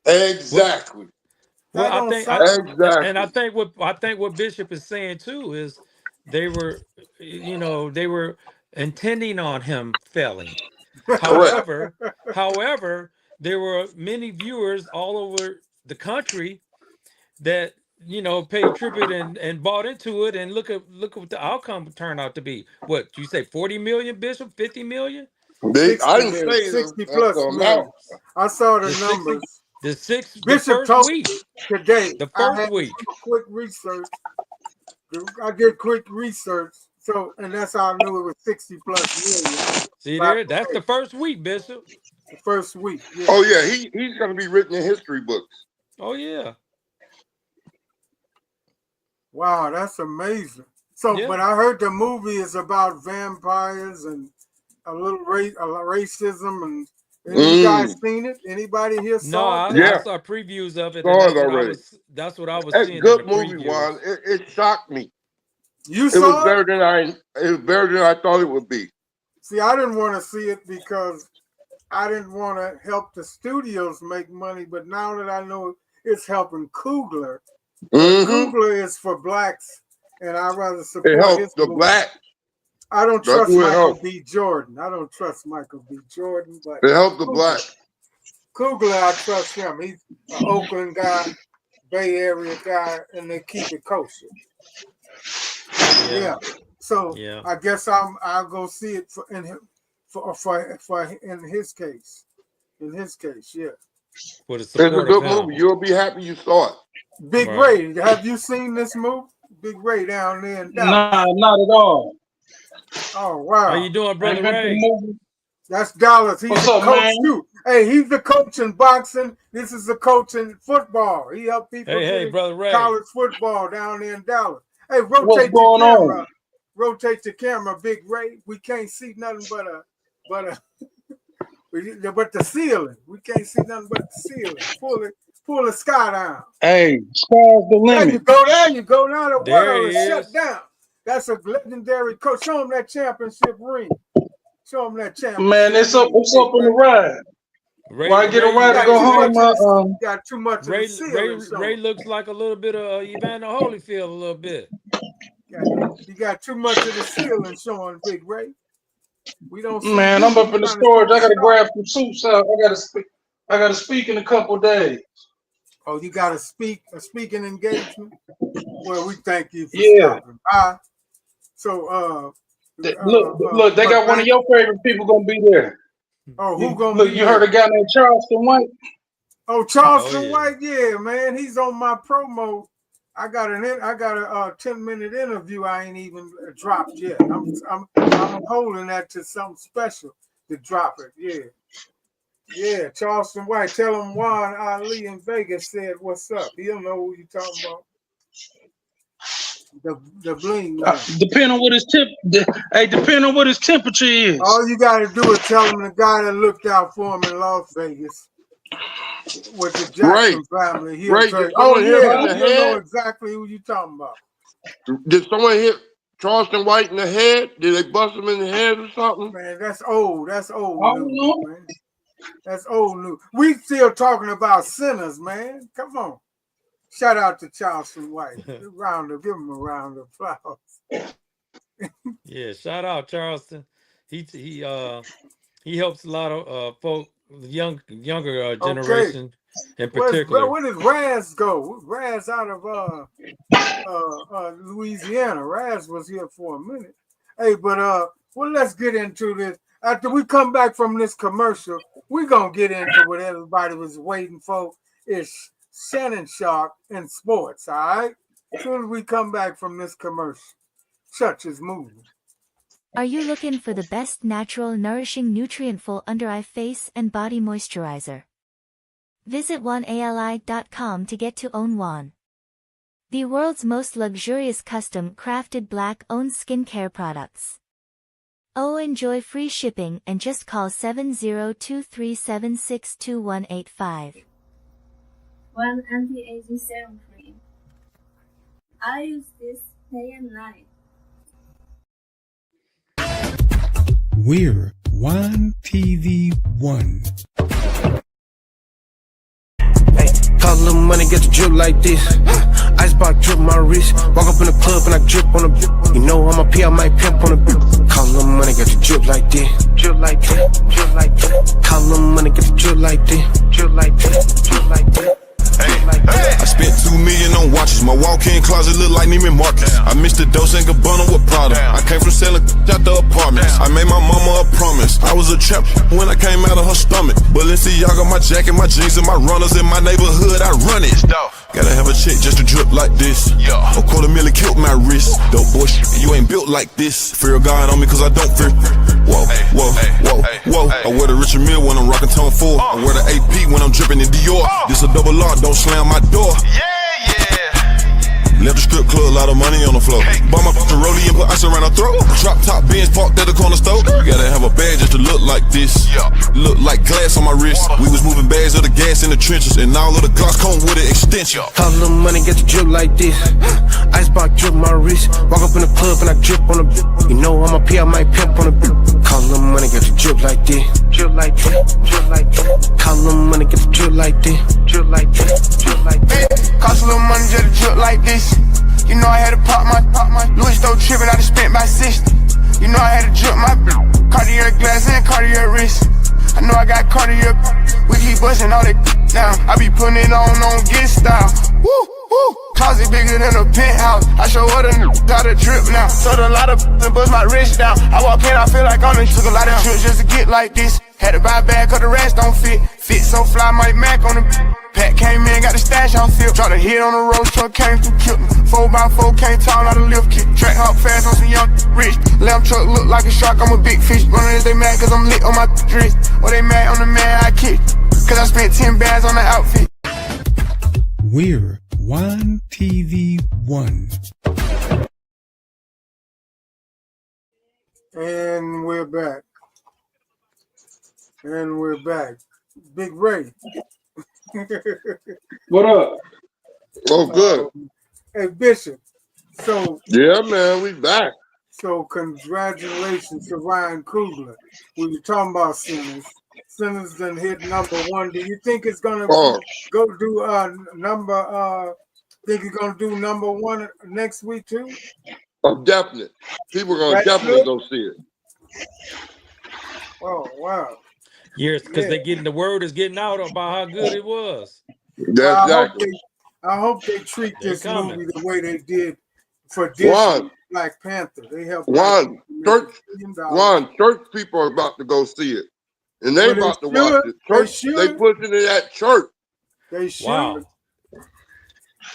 Exactly. Well, I think what Bishop is saying too is they were intending on him failing. However, there were many viewers all over the country that paid tribute and bought into it, and look at what the outcome turned out to be. What you say, 40 million, Bishop? 50 million? I didn't say 60 plus million. I saw the numbers. Bishop told me today. The first week. Quick research. I did quick research. So, and that's how I knew it was 60 plus million. See there, that's the first week, Bishop. The first week. Yeah. Oh yeah, he's going to be written in history books. Oh yeah. Wow, that's amazing. So, but I heard the movie is about vampires and a little racism. And you guys seen it? Anybody here saw it? I saw previews of it. That's what I was seeing. Good movie, Juan. It shocked me. You saw it? Was better than I thought it would be. See, I didn't want to see it because I didn't want to help the studios make money. But now that I know it's helping Coogler, Coogler is for blacks, and I'd rather support it helps the black. I don't trust Michael B. Jordan. I don't trust Michael B. Jordan, but it helps the black. Coogler, I trust him. He's an Oakland guy, Bay Area guy, and they keep it kosher. Yeah. So I guess I'll go see it in his case. In his case, yeah. It's a good movie. You'll be happy you saw it. Big Ray, have you seen this movie? Big Ray down there in Dallas. Nah, not at all. Oh wow. How you doing, brother Ray? That's Dallas. He's the coach too. Hey, he's the coach in boxing. This is the coach in football. He helped people hey, brother Ray. College football down there in Dallas. Hey, rotate the camera. On? Rotate the camera, Big Ray. We can't see nothing but But the ceiling, we can't see nothing but the ceiling. Pull the sky down. Hey, sky's the limit. There you go. Now the There world he is shut is. down. That's a legendary coach. Show him that championship ring. Show him that championship. Man, it's up in the ride. Ray, When I get a ride to go home, got too much of the ceiling. Ray looks like a little bit of Evander Holyfield a little bit. You got too much of the ceiling showing, Big Ray. We don't see man, I'm up in the storage. I gotta grab some suits out. I gotta speak in a couple days. Oh, you got a speaking engagement? Well, we thank you for stopping by. So look, they got one of your favorite people gonna be there. Oh, who gonna be you heard a guy named Charleston White? Oh, Charleston White, yeah, man. He's on my promo. I got a 10-minute interview I ain't even dropped yet. I'm holding that to something special to drop it. Yeah. Yeah, Charleston White. Tell him Juan Ali in Vegas said what's up. He'll know who you talking about. The bling man. Depending on what his temperature is. All you gotta do is tell him the guy that looked out for him in Las Vegas with the Jackson family. He'll know exactly who you talking about. Did someone hit Charleston White in the head? Did they bust him in the head or something? Man, that's old. That's old news, man. That's old news. We still talking about sinners, man. Come on. Shout out to Charleston White. Give him a round of applause. Yeah, shout out Charleston. He helps a lot of folk, younger generation in particular. Where did Raz go? Raz out of Louisiana. Raz was here for a minute. Hey, but well, let's get into this. After we come back from this commercial, we're gonna get into what everybody was waiting for. It's Shannon Sharp in sports, all right? As soon as we come back from this commercial, Church is moving. Are you looking for the best natural, nourishing, nutrient-full under-eye face and body moisturizer? Visit WanAli.com to get to own Wan. The world's most luxurious custom-crafted black-owned skincare products. Oh, enjoy free shipping and just call 7023762185. One anti-aging serum cream. I use this day and night. We're WanTV1. Hey, call a little money, get the drip like this. Icebox drip my wrist. Walk up in the club and I drip on a bit. You know I'm a P, I might pimp on a bit. Call a little money, get the drip like this. Drip like that, drip like that. Call a little money, get the drip like this. Drip like that, drip like that. I spent $2 million on watches. My walk-in closet look like Neiman Marcus. I mixed the Dolce & Gabbana with Prada. I came from selling out the apartments. I made my mama a promise. I was a trap when I came out of her stomach. Balenciaga, my jacket, my jeans, and my runners in my neighborhood. I run it. Gotta have a chick just to drip like this. A $250,000 killed my wrist. Dope boy, you ain't built like this. Fear of God on me cause I don't fear. Whoa, whoa, whoa, whoa. I wear the Richard Mille when I'm rockin' Tone 4. I wear the AP when I'm drippin' in Dior. This a double R, don't slam my door. Left the strip club, a lot of money on the floor. Bought my fucking rollie and put ice around her throat. Drop top Benz parked at the corner store. Gotta have a bag just to look like this. Look like glass on my wrist. We was moving bags of the gas in the trenches, and all of the Glocks come with an extension. Call a little money, get the drip like this. Icebox drip my wrist. Walk up in the club and I drip on a bit. You know I'm a P, I might pimp on a bit. Call a little money, get the drip like this. Drip like that, drip like that. Call a little money, get the drip like this. Drip like that, drip like that. Cost a little money just to drip like this. You know I had to pop my Louis stole trippin', I just spent by 60. You know I had to drip my Cartier glass and Cartier wrist. I know I got Cartier, we keep bustin' all that down. I be putting it on get style. Woo, woo. Closet bigger than a penthouse. I show other how to drip now. Sold a lot of and bust my wrist down. I walk in, I feel like I'm in. Took a lot of trips just to get like this. Had to buy a bag cause the rest don't fit. Fit so fly, Mike Mac on the Pat came in, got the stash on flip. Dropped a hit on the road, truck came through, killed me. 4x4 came tall, not a lift kit. Track hop fast on some young rich. Lamb truck look like a shark, I'm a big fish. Wondering if they mad cause I'm lit on my wrist. Or they mad on the man I kicked. Cause I spent 10 bags on the outfit. We're WanTV1. And we're back. And we're back. Big Ray. What up? Oh, good. Hey, Bishop. So Yeah, man, we back. So congratulations to Ryan Coogler. We were talking about Sinners. Sinners done hit #1. Do you think it's gonna go do think it's gonna do #1 next week too? I'm definite. People are gonna definitely go see it. Oh wow. Yes, because the word is getting out about how good it was. That's exactly. I hope they treat this movie the way they did for Disney Black Panther. They helped church people are about to go see it. And they about to watch it. Church, they pushing it at church. They should. Wow.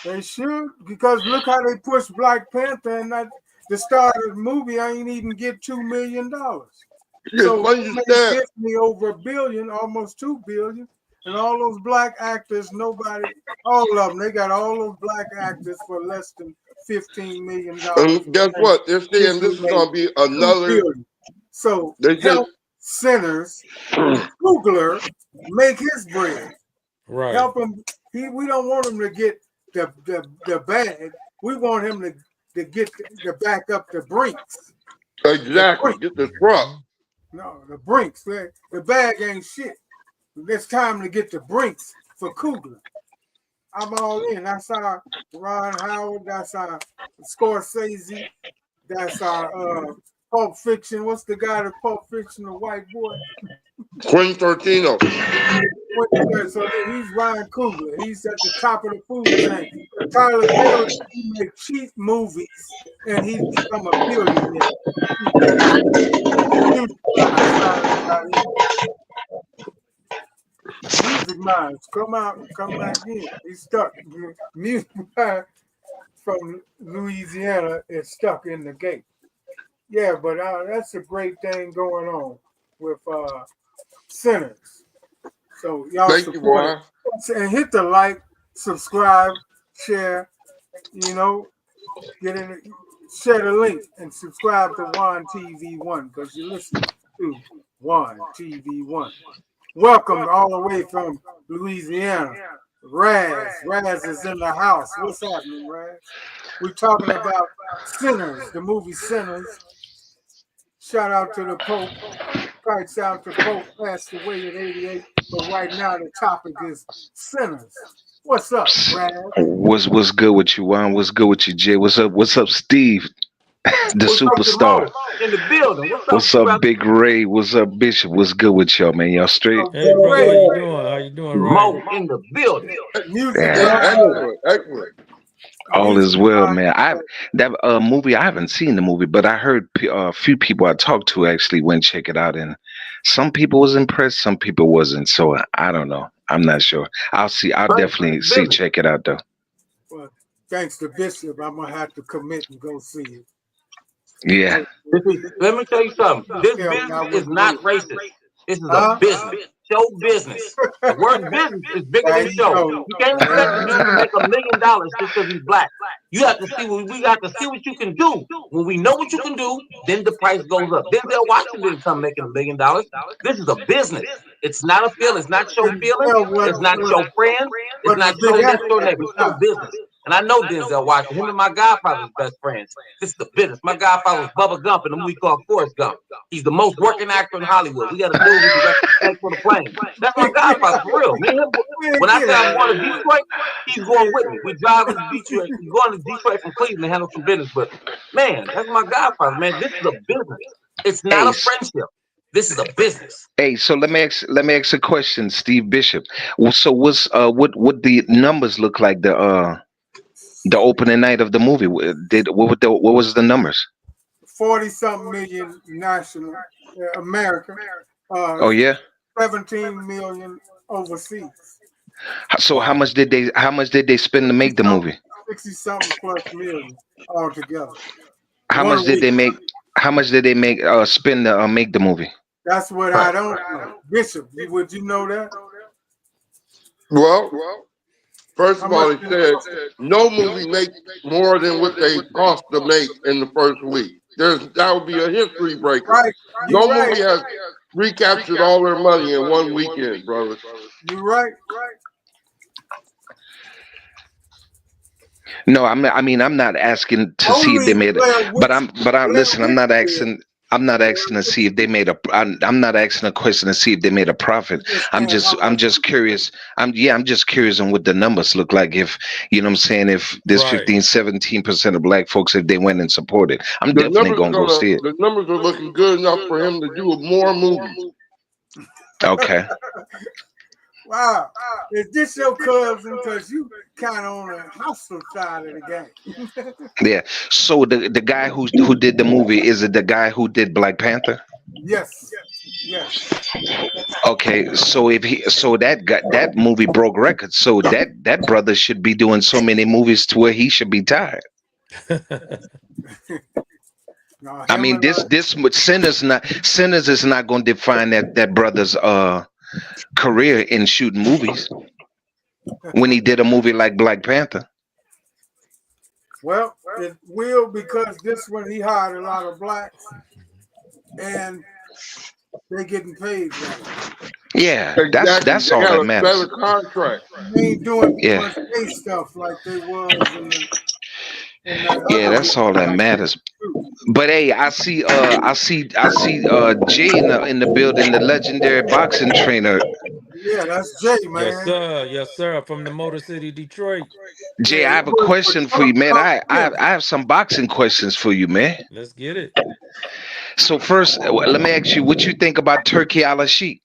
They should, because look how they pushed Black Panther, and the start of the movie I ain't even get $2 million. So they made Disney over $1 billion, almost $2 billion, and all those black actors, all of them, they got all those black actors for less than $15 million. And guess what? They're saying this is going to be another. So help Sinners, Coogler, make his bread. Right. Help him. We don't want him to get the bag. We want him to get to back up the Brinks. Exactly. Get the truck. No, the Brinks. The bag ain't shit. It's time to get the Brinks for Coogler. I'm all in. That's our Ron Howard. That's our Scorsese. That's our Pulp Fiction. What's the guy that Pulp Fiction, the white boy? Quentin Tarantino. So he's Ryan Coogler. He's at the top of the food chain. Tyler Perry, he made cheap movies, and he's become a billionaire. Music Minds, come back in. He's stuck. Music Minds from Louisiana is stuck in the gate. Yeah, but that's a great thing going on with Sinners. So y'all support it. And hit the like, subscribe, share, get in, share the link and subscribe to WanTV1 because you're listening to WanTV1. Welcome all the way from Louisiana. Raz is in the house. What's happening, Raz? We're talking about Sinners, the movie Sinners. Shout out to the Pope. Christ out to Pope, passed away at 88. But right now the topic is Sinners. What's up, Raz? What's good with you, Juan? What's good with you, Jay? What's up, Steve? The superstar. In the building. What's up, Big Ray? What's up, Bishop? What's good with y'all, man? Y'all straight? Hey, brother, how you doing? How you doing, Ray? Mo in the building. Excellent. All is well, man. That movie, I haven't seen the movie, but I heard a few people I talked to actually went check it out, and some people was impressed, some people wasn't. So I don't know. I'm not sure. I'll definitely check it out though. Well, thanks to Bishop, I'm gonna have to commit and go see it. Yeah. Let me tell you something. This business is not racist. This is a business. Show business. The word business is bigger than show. You can't expect me to make $1 million just because he's black. You have to see we got to see what you can do. When we know what you can do, then the price goes up. Denzel Washington didn't come making $1 million. This is a business. It's not a feeling. It's not show feeling. It's not show friends. It's not show next door neighbor. It's show business. And I know Denzel Washington. Him and my godfather's best friends. This is the business. My godfather was Bubba Gump in a movie called Forrest Gump. He's the most working actor in Hollywood. We got to do it with respect for the plane. That's my godfather for real. When I say I'm going to Detroit, he's going with me. We driving to Detroit. We're going to Detroit from Cleveland to handle some business. But man, that's my godfather, man. This is a business. It's not a friendship. This is a business. Hey, so let me ask a question, Steve Bishop. So what the numbers look like the opening night of the movie? What was the numbers? 40-something million national America. Oh yeah. 17 million overseas. So how much did they spend to make the movie? 60-something plus million altogether. How much did they make? How much did they spend to make the movie? That's what I don't know. Bishop, would you know that? Well, first of all, it said no movie makes more than what they cost to make in the first week. That would be a history breaker. Right. No movie has recaptured all their money in one weekend, brother. You're right. No, I mean, I'm not asking to see if Only they made it, Blair but Witch. Blair listen. Witch did. I'm not asking to see if they made a. I'm not asking a question to see if they made a profit. You just saying how I'm much. just curious. I'm just curious on what the numbers look like. If you know what I'm saying, if this Right. 15-17% of black folks, if they went and supported, I'm definitely gonna go see it. The numbers are looking good enough for him to do more movies. Okay. Wow. Is this your cousin? Because you kind of on the hostile side of the game. Yeah. So the guy who did the movie, is it the guy who did Black Panther? Yes. Yes. Okay, so if he so that got that movie broke records, so that brother should be doing so many movies to where he should be tired. No, I him mean, and Sinners is not going to define that brother's career in shooting movies when he did a movie like Black Panther. well, it will because this one he hired a lot of blacks and they're getting paid right. Yeah, Exactly. that's They all got that a better matters. contract. They ain't doing too Yeah, much gay stuff like they was in that yeah, other that's all that movie. matters. But hey, I see Jay in the building, the legendary boxing trainer. Yeah, that's Jay, Yes, man. sir. Yes, sir. From the Motor City, Detroit. Jay, Yeah, I he have a worked for question for you, Trump man. Trump Jr. I have some boxing questions for you, man. Let's get it. So first, let me ask you what you think about Turkey a la Sheik.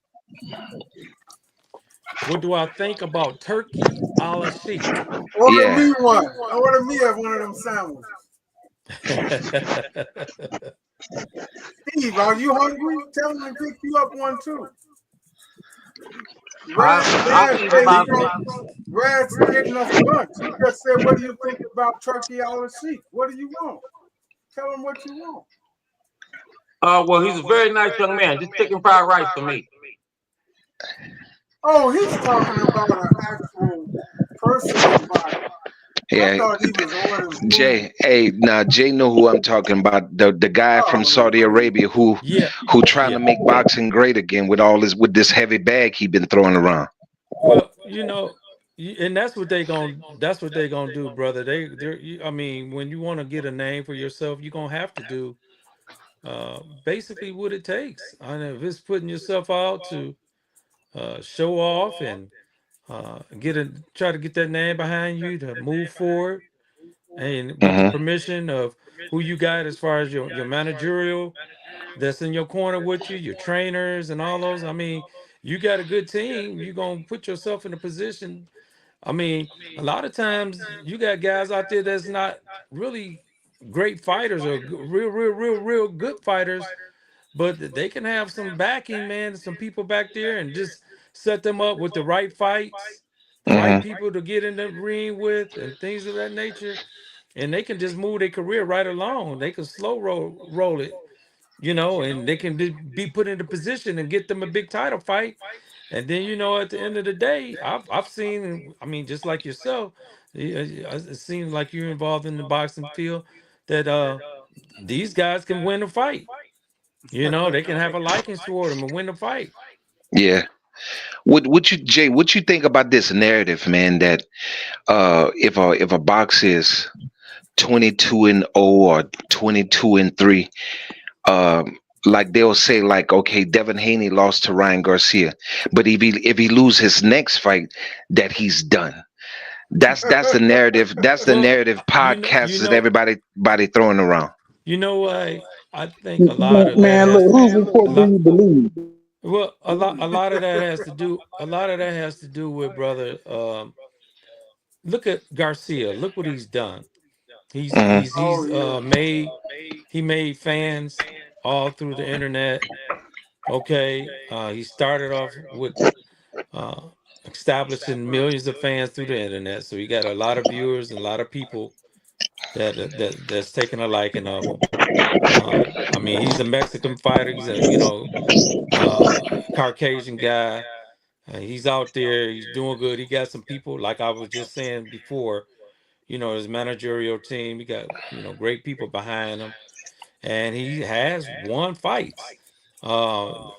What do I think about turkey a la chic? Order Yeah. me one. Order me one of them sandwiches. Steve, are you hungry? Tell him to pick you up one too. I'll Raz think said he about going that. Raz getting us lunch. He just said, "What do you think about turkey a la sheep? What do you want? Tell him what you want." Well, he's a very nice young man. Just chicken fried rice for me. Oh, he's talking about an actual person invited. I Yeah, thought he was ordering food. Jay. Hey, now Jay know who I'm talking about. The guy from Oh Saudi Lord. Arabia Yeah, who trying to yeah. make boxing great again with all this with this heavy bag he been throwing around. Well, and that's what they gonna do, brother. I mean, when you want to get a name for yourself, you're gonna have to do basically what it takes. And if it's putting yourself out to show off and try to get that name behind you to move forward, and with the Hmm. permission of who you got as far as your managerial that's in your corner with you, your trainers and all those. I mean, you got a good team, you're gonna put yourself in a position. I mean, a lot of times you got guys out there that's not really great fighters or real good fighters, but they can have some backing, man, some people back there, and just set them up with the right fights, the right Hmm. people to get in the ring with, and things of that nature, and they can just move their career right along. They can slow roll it, and they can be put into position and get them a big title fight. And then, at the end of the day, I've seen, I mean, just like yourself, it seems like you're involved in the boxing field, that these guys can win a fight. They can have a liking toward them and win the fight. Yeah. What you Jay? What you think about this narrative, man? That if a box is 22-0 or 22-3, like they'll say, like, okay, Devin Haney lost to Ryan Garcia, but if he lose his next fight, that he's done. That's the narrative. That's the Well, narrative you know, you podcast that know, everybody throwing around. I think a lot of that Man, has look, whose a report do lot. you believe? A lot of that has to do. A lot of that has to do with, brother. Look at Garcia. Look what he's done. He's Hmm. he's Oh he's yeah. he made fans all through the internet. Okay, he started off with uh, establishing millions of fans through the internet. So he got a lot of viewers and a lot of people that's taking a liking of him. I mean, he's a Mexican fighter. He's a Caucasian guy. He's out there. He's doing good. He got some people, like I was just saying before. His managerial team. He got great people behind him, and he has won fights. Uh,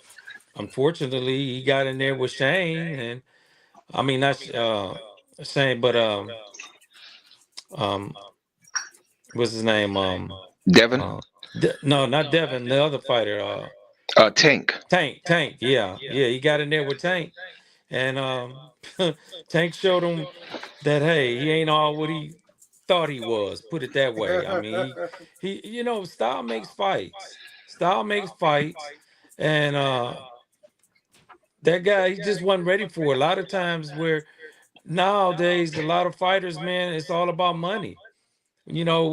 unfortunately, he got in there with Shane, and I mean not Shane, but um, what's his name? Devin, No, not Devin, the other fighter. Tank. Tank. Yeah, yeah, he got in there with Tank, and Tank showed him that hey, he ain't all what he thought he was. Put it that way. I mean, style makes fights. Style makes fights, and that guy he just wasn't ready for it. A lot of times where nowadays a lot of fighters, man, it's all about money.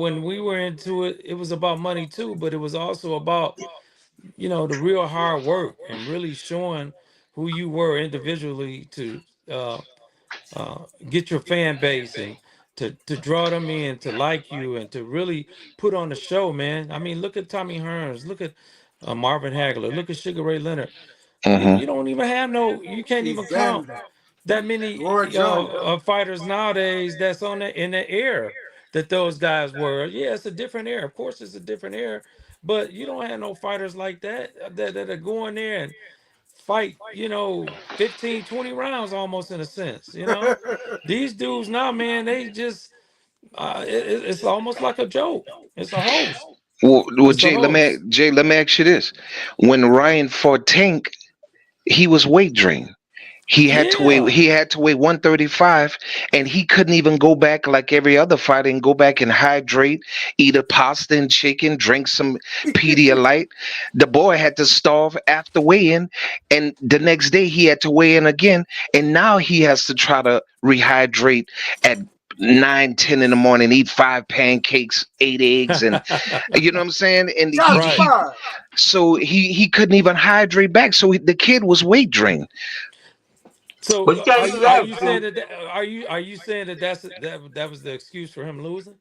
When we were into it, it was about money too, but it was also about the real hard work and really showing who you were individually to uh, get your fan base and to draw them in to like you and to really put on the show, man. I mean, look at Tommy Hearns, look at Marvin Hagler, look at Sugar Ray Leonard. You don't even have you can't even count Exactly. that many Roy Jones. fighters nowadays that's in the air that those guys were. Yeah, it's a different era. Of course, it's a different era, but you don't have no fighters like that are going there and fight, 15, 20 rounds almost in a sense. These dudes now, man, they just it's almost like a joke. It's a host. Well, It's a host. Jay, let me ask you this: when Ryan fought Tank, he was weight drained. He had to weigh Yeah. he had to weigh 135, and he couldn't even go back like every other fighter and go back and hydrate, eat a pasta and chicken, drink some Pedialyte. The boy had to starve after weigh-in, and the next day he had to weigh in again, and now he has to try to rehydrate at 9, 10 in the morning, eat 5 pancakes, 8 eggs, and you know what I'm saying? And Shots Right. fired. so he couldn't even hydrate back. So the kid was weight drained. So But you can't use are that you saying excuse. are you saying that was the excuse for him losing?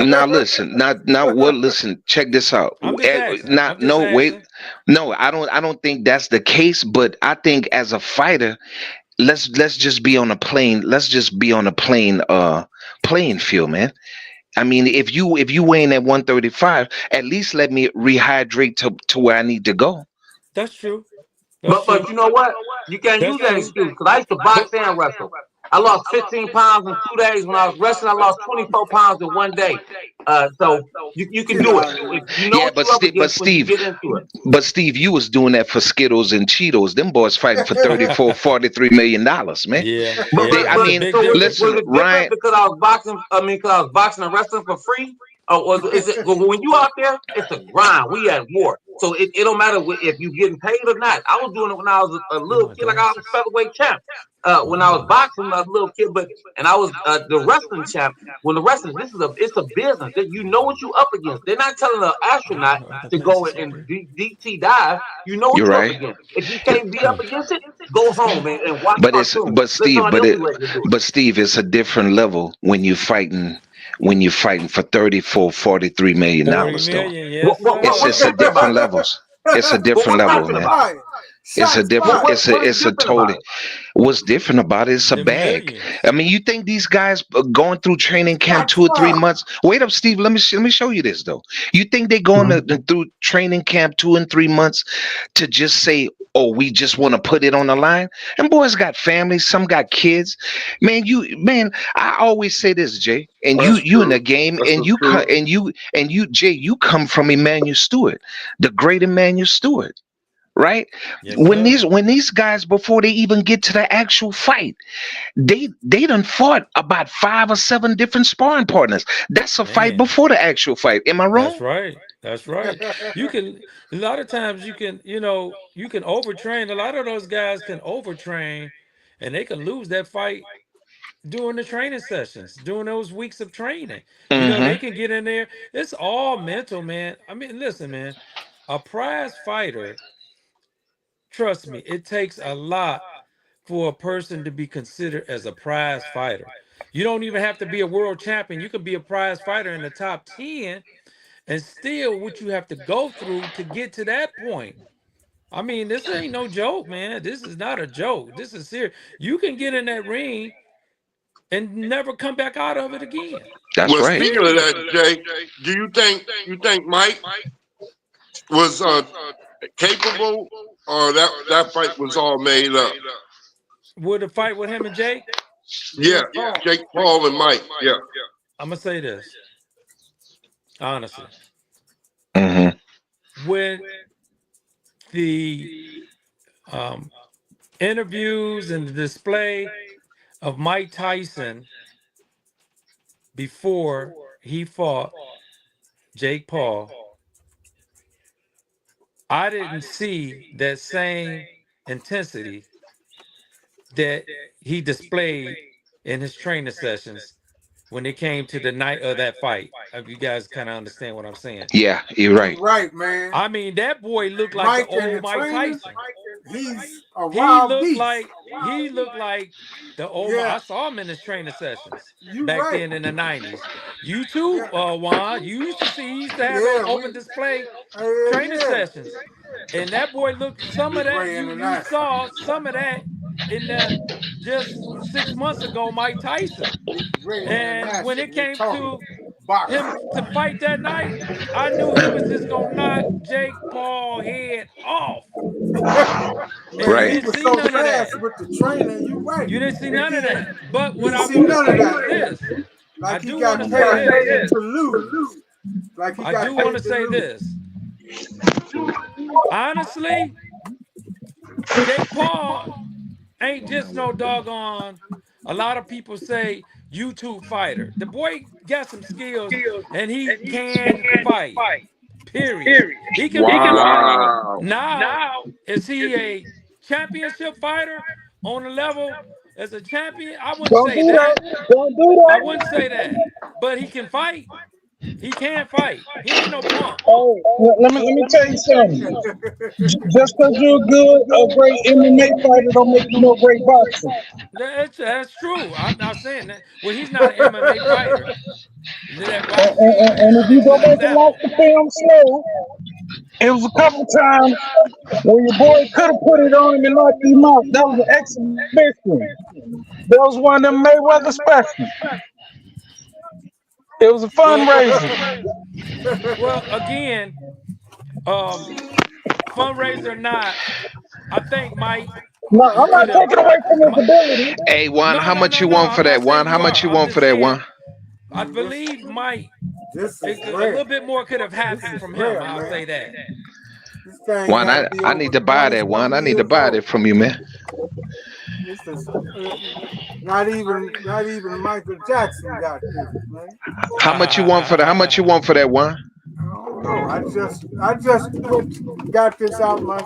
Now listen, now what? Listen, check this out. I'm just asking. Not I'm just no wait, asking. no. I don't think that's the case. But I think as a fighter, let's just be on a plane. Let's just be on a plane playing field, man. I mean, if you weighing at 135, at least let me rehydrate to where I need to go. That's true. That's But true. you know what? You can't That's use that true. excuse because I used to But box and wrestle. I lost 15 pounds in 2 days. When I was wrestling, I lost 24 pounds in one day. So you can Get do it. out of If here. you know Yeah, what but you're up Steve, against when you get into it. You was doing that for Skittles and Cheetos. Them boys fighting for 34, $43 million, man. yeah, But yeah, but it's but a I mean, big so was difference. listen, it different Ryan. because I was boxing? I mean, because I was boxing and wrestling for free, or is it when you out there? It's a grind. We at war, so it don't matter if you getting paid or not. I was doing it when I was a Where are little my kid, like I was a glasses? featherweight champ. Oh, When I I got was them. boxing, when I was a little kid, and I was the wrestling champ. When the wrestling, it's a business. That you know what you up against. They're not telling an astronaut Are my to go glasses up and here? DT dive. You know what You're you up right. against. If you can't be up against it, go home and watch But it's cartoons. but Let Steve, somebody else be ready to do it. but Steve, it's a different level when you're fighting for 34, 43 million 40 dollars though. million, yes, What's It's sir. a that different about? levels. It's a Well, different what's level, different Shots man. about it? fired. It's a Shots different. fired. What is It's a different about totally. it? What's different about it? It's a The bag. millions. I mean, you think these guys going through training camp Shots 2 or 3 fired. months? Wait up, Steve. Let me show you this though. You think they going through training camp 2 and 3 months to just say, "Oh, we just want to put it on the line"? And boys got families. Some got kids. Man, I always say this, Jay. And you, That's you in the true. game, That's and the you come, truth. and you, Jay. You come from Emmanuel Stewart, the great Emmanuel Stewart, right? Yes, when sir. these when these guys, before they even get to the actual fight, they done fought about 5 or 7 different sparring partners. That's a fight Man, before the actual fight. Am I that's wrong? right. That's right. You can a lot of times you can overtrain. A lot of those guys can overtrain and they can lose that fight during the training sessions, during those weeks of training. They Mm-hmm. can get in there. It's all mental, man. I mean, listen, man. A prize fighter, trust me, it takes a lot for a person to be considered as a prize fighter. You don't even have to be a world champion. You can be a prize fighter in the top 10 and still what you have to go through to get to that point. I mean, this ain't no joke, man. This is not a joke. This is serious. You can get in that ring and never come back out of it again. That's Well, right. speaking of Period. that, Jay, do you think Mike was capable or that fight was all made up. Would the fight with him and Jake? Yeah, Jake Paul and Mike. Yeah. I'm gonna say this honestly. Mm-hmm. With the interviews and the display of Mike Tyson before he fought Jake Paul, I didn't see that same intensity that he displayed in his training sessions when it came to the night of that fight. If you guys kind of understand what I'm saying. Yeah, you're right. Right, man. I mean, that boy looked like the old Mike Tyson. He's a wild beast. He looked like the old. I saw him in his training sessions back then in the 90s. You too, Juan. You used to see. He used to have those open display training sessions, and that boy looked. Some of that you saw some of that in the just 6 months ago, Mike Tyson. And when it came to him to fight that night, I knew he was just gonna knock Jake Paul head off. Man, right. He was so fast with the training. You right. You didn't see none of that. But what I want to say is this. Like I do want to say this. To lose. Like I do want to say this. Honestly, Jake Paul ain't just no doggone. A lot of people say YouTube fighter. The boy got some skills and he can fight. Period. He can fight. Now, is he a championship fighter on the level as a champion? I wouldn't say that. I wouldn't say that. But he can fight. He can fight. He ain't no punk. Oh, let me tell you something. Just because you're a great MMA fighter, don't make you no great boxer. That's true. I'm not saying that. Well, he's not an MMA fighter. And if you go back and watch the film slow, it was a couple times where your boy could have put it on him and knocked him out. That was an exhibition. That was one of them Mayweather specials. It was a fundraiser. Well, again, fundraiser or not, I think Mike. No, I'm not taking away from his ability. Hey, Juan, how much you want for that? Juan, how much you want for that, Juan? I believe Mike. A little bit more could have happened from him. I'll say that. Juan, I need to buy that, Juan. I need to buy that from you, man. Not even Michael Jackson got this, man. How much you want for that? How much you want for that, Juan? I don't know. I just got this out my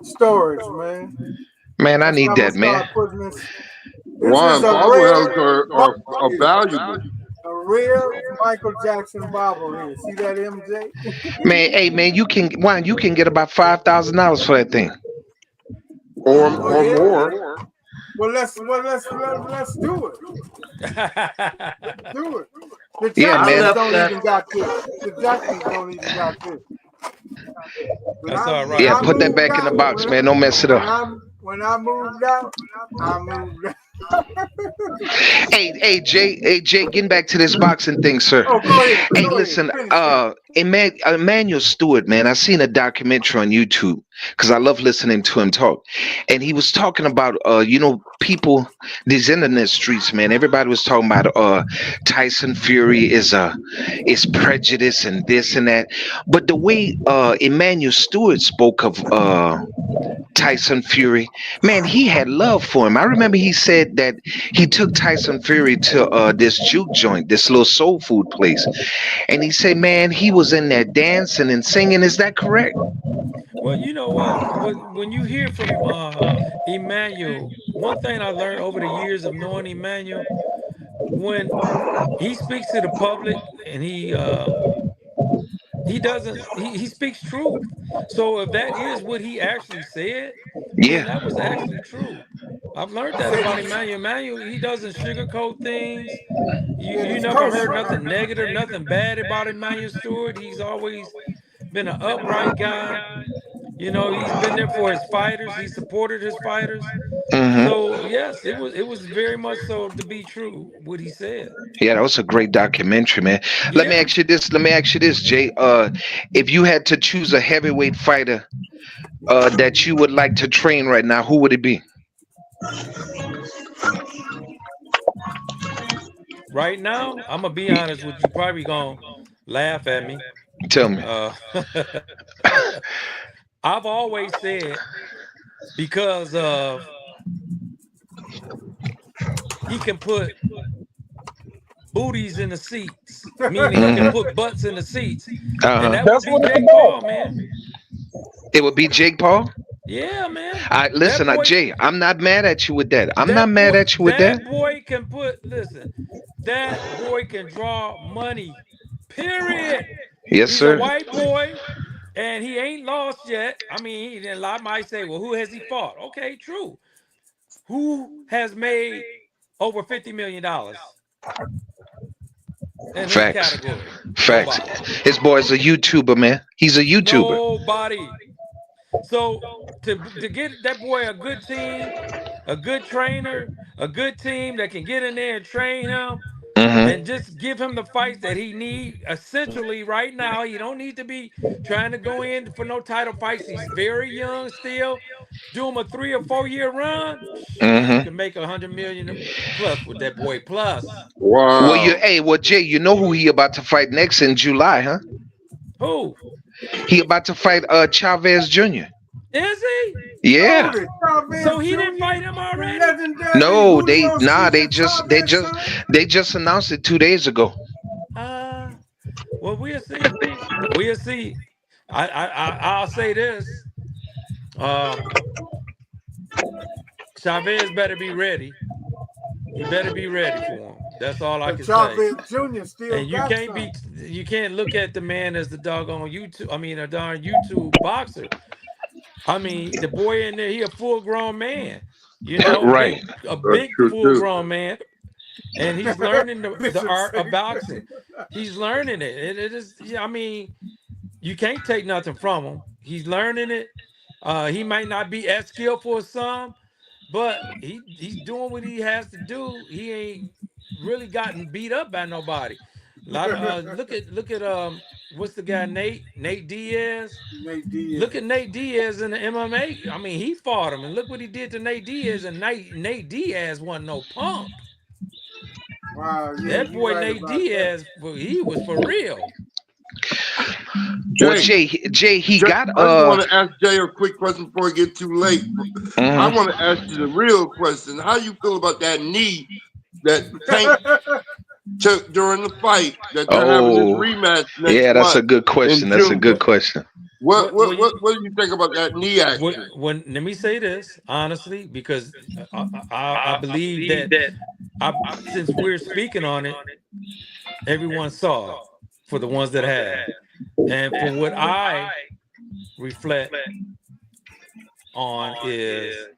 storage, man. Man, I need that, man. Juan, bobbleheads are valuable. A real Michael Jackson bobblehead. See that, MJ? Man, hey, man, you can get about $5,000 for that thing, or more. Well, let's do it. Do it. The Jacksons don't even got this. The Jacksons don't even got this. That's all right. Yeah, put that back in the box, man. Don't mess it up. When I moved out, I moved out. Hey, Jay, getting back to this boxing thing, sir. Oh, go ahead. Hey, listen, Emmanuel Stewart, man, I seen a documentary on YouTube because I love listening to him talk, and he was talking about, people, these internet streets, man. Everybody was talking about Tyson Fury is prejudice and this and that, but the way Emmanuel Stewart spoke of Tyson Fury, man, he had love for him. I remember he said that he took Tyson Fury to this juke joint, this little soul food place, and he said, man, he was in there dancing and singing. Is that correct? Well, you know what? When you hear from Emmanuel, one thing I learned over the years of knowing Emmanuel, when he speaks to the public and he speaks truth. So if that is what he actually said, then that was actually true. I've learned that about Emmanuel. Emmanuel, he doesn't sugarcoat things. You never heard nothing negative, nothing bad about Emmanuel Stewart. He's always been an upright guy. You know, he's been there for his fighters. He supported his fighters. Mm-hmm. So yes, it was very much so to be true what he said. Yeah, that was a great documentary, man. Let me Yeah. ask you this. Let me ask you this, Jay. If you had to choose a heavyweight fighter that you would like to train right now, who would it be? Right now, I'm gonna be honest with you. Probably gonna laugh at me. Tell me. Uh, I've always said because of he can put booties in the seats, meaning he can Mm-hmm. put butts in the seats, and Uh-huh. that would That's be what it's Jake about. Paul, man. It would be Jake Paul. Yeah, man. I That listen, boy, Jay. I'm not mad at you with that. I'm not that mad boy, at you with that. that boy can put. Listen, that boy can draw money. Period. Yes, He's a sir. white boy, and he ain't lost yet. I mean, a lot might say, "Well, who has he fought?" Okay, true. Who has made over $50 million in his Facts. category? Facts. Nobody. His boy's a YouTuber, man. He's a YouTuber. Nobody. So to get that boy a good team, a good trainer, a good team that can get in there and train him Mm-hmm. and just give him the fights that he need essentially right now. He don't need to be trying to go in for no title fights. He's very young still. Do him a 3 or 4 year run. You Mm-hmm. can make 100 million plus with that boy. Plus Wow. Well, Jay, you know who he about to fight next in July, huh? who He about to fight Chavez Jr. is he? Oh, Yeah. the Chavez So he didn't Jr., fight him the already? legendary No, Julio they Cesar just they Chavez just son? they just announced it 2 days ago. Uh well, we'll see. We'll see. I'll say this. Um, Chavez better be ready. He better be ready for him. That's all I But can say. Chavez Jr. still And got some. you can't look at the man as the doggone YouTube. I mean, a darn YouTube boxer. I mean, the boy in there, he a full grown man. You know, Right. a That's big true full too. grown man, and he's learning the Bishop art of said. boxing. He's learning it. It is. Yeah, I mean, you can't take nothing from him. He's learning it. He might not be as skillful as some, but he's doing what he has to do. He ain't really gotten beat up by nobody. Look at what's the guy Nate Diaz. Nate Look at Diaz. Nate Diaz in the MMA. I mean, he fought him, and look what he did to Nate Diaz. And Nate Diaz wasn't no punk. Wow, yeah, That you're boy right Nate about that. Diaz, well, he was for real. Well, Jay, Jay, he Jay, got I just want to ask Jay a quick question before it get too late. I mhm. want to ask you the real question. How you feel about that knee that Tank took during the fight that they're having this Oh, rematch next yeah, that's a month good in question. That's a June? good question. What Well, what what what do you think about that knee action? let me say this honestly, because I believe that since we're speaking on it, everyone saw it for the ones that have, and for what I reflect on is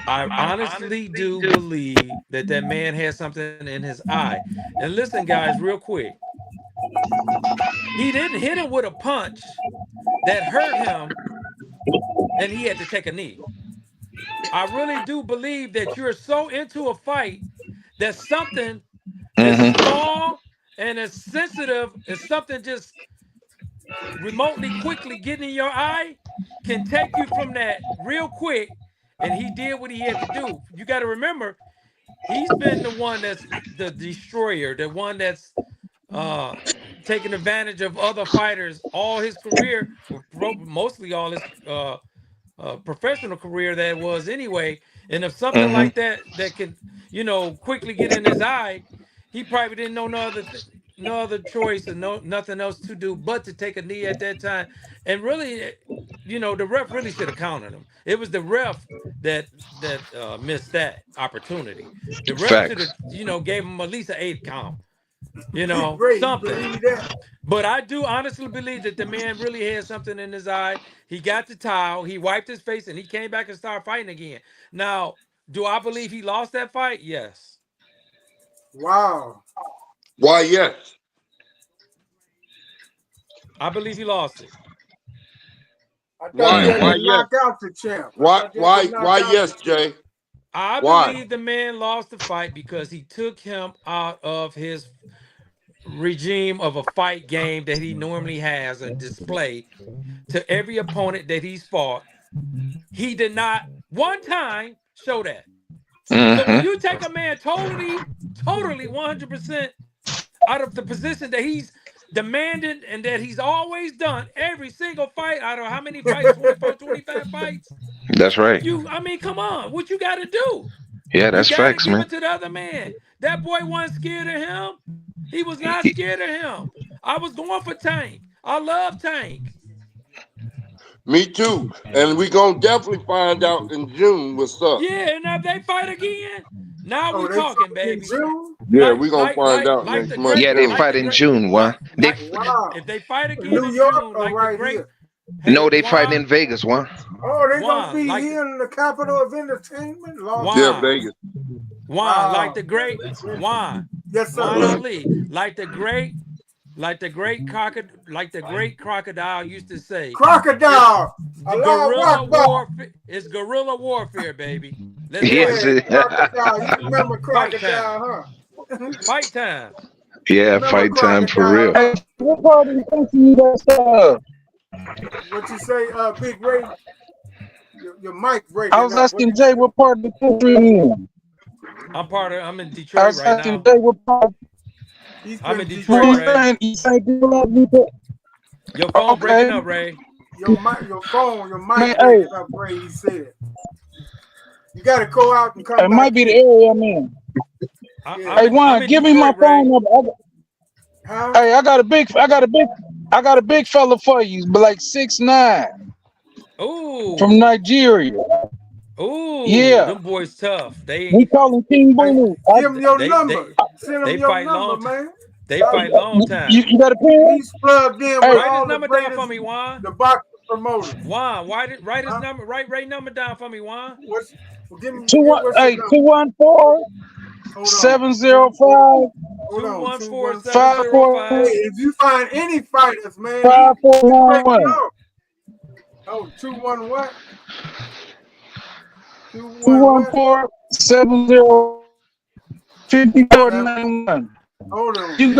I honestly do believe that that man has something in his eye. And listen, guys, real quick, he didn't hit him with a punch that hurt him, and he had to take a knee. I really do believe that you're so into a fight that something as Hmm. small and as sensitive as something just remotely quickly getting in your eye can take you from that real quick. And he did what he had to do. You got to remember, he's been the one that's the destroyer, the one that's uh taking advantage of other fighters all his career, mostly all his professional career that was anyway. And if something Hmm. like that can, quickly get in his eye, he probably didn't know no other choice and nothing else to do but to take a knee at that time. And really, the ref really should have counted him. It was the ref that missed that opportunity. The ref should have, Facts. gave him at least an 8 count, Ray, you something. believe that? But I do honestly believe that the man really had something in his eye. He got the towel, he wiped his face, and he came back and started fighting again. Now, do I believe he lost that fight? Yes. Wow. Why yes? I believe he lost it. I thought he had to knock out the champ. Why yes, Jay? I believe the man lost the fight because he took him out of his regime of a fight game that he normally has and display to every opponent that he's fought. He did not one time show that. So when you take a man totally 100% out of the position that he's demanded and that he's always done every single fight out of how many fights, 24, 25 fights? That's right. I mean, come on, what you got to do? Yeah, that's you gotta facts, give man. it to the other man. That boy wasn't scared of him. He was not scared of him. I was going for Tank. I love Tank. Me too. And we gonna definitely find out in June what's up. Yeah, and if they fight again, now we talking, baby. Yeah, we gonna find out next month. Yeah, they fight in June, one. If they fight again New in York June, or like right the great. here? No, they fighting in Vegas, one. Oh, they gonna be here in the capital of entertainment? Yeah, Vegas. Like the great Yes, sir. Juan Ali, like the great crocodile used to say. Crocodile. It's guerrilla warfare, baby. Let's crocodile. You remember crocodile, huh? Fight time. Yeah, fight time for real. Hey, what part of the country you guys What you say, Big Ray? Your mic breaking. I was asking Jay what part of the country you in. I'm in Detroit I was right asking now. Jay what part. I'm in Detroit, Ray. Your phone breaking up, Ray. Your mic breaking up, Ray. He said. You got to go out and come back. It might be the area I'm in. Hey, Juan, give me my phone number. Hey, I got a big fella for you, but like 6'9". Ooh. From Nigeria. Ooh. Yeah. Them boys tough. We call him King Boo. Give him your number. Send him your number, man. They fight long time. You got a pen? He's plugged in with Write all his the number greatest, down for me, Juan. the boxing promoters. Juan, write his number. Write number down for me, Juan. What's 214 705 54. If you find any fighters, man, 5491. Oh, 21 what? 214 5491. Hold on. You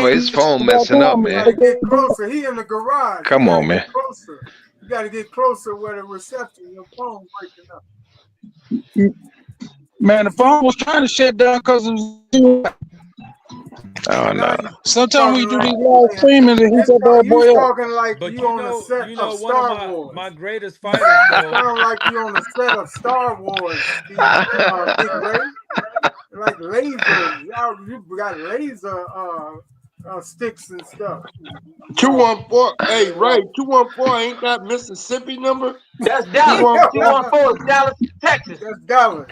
his phone messing up, man. Get closer. He in the garage. Come on, man. Closer. You got to get closer where the reception, your phone breaking up. Man, the phone was trying to shut down because it was. Oh no! Sometimes we do these live streaming and he's a bad boy. You talking like but you on the set of Star Wars. My greatest fighters, though. Sound like you on the set of Star Wars. Big Ray. Like lasers. Y'all, you got laser sticks and stuff. 214. Hey, Ray, 214 ain't that Mississippi number? That's Dallas. 214 is Dallas, Texas. That's Dallas.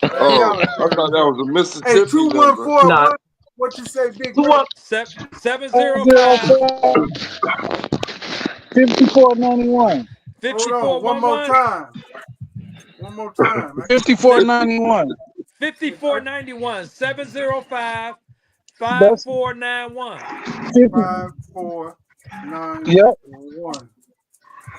Oh, I thought that was a Mississippi. Hey, 214. Nah. What you say, Big? 705 5491. 54. One more time. 5491. 5491. 705 5491. 5491. Yep.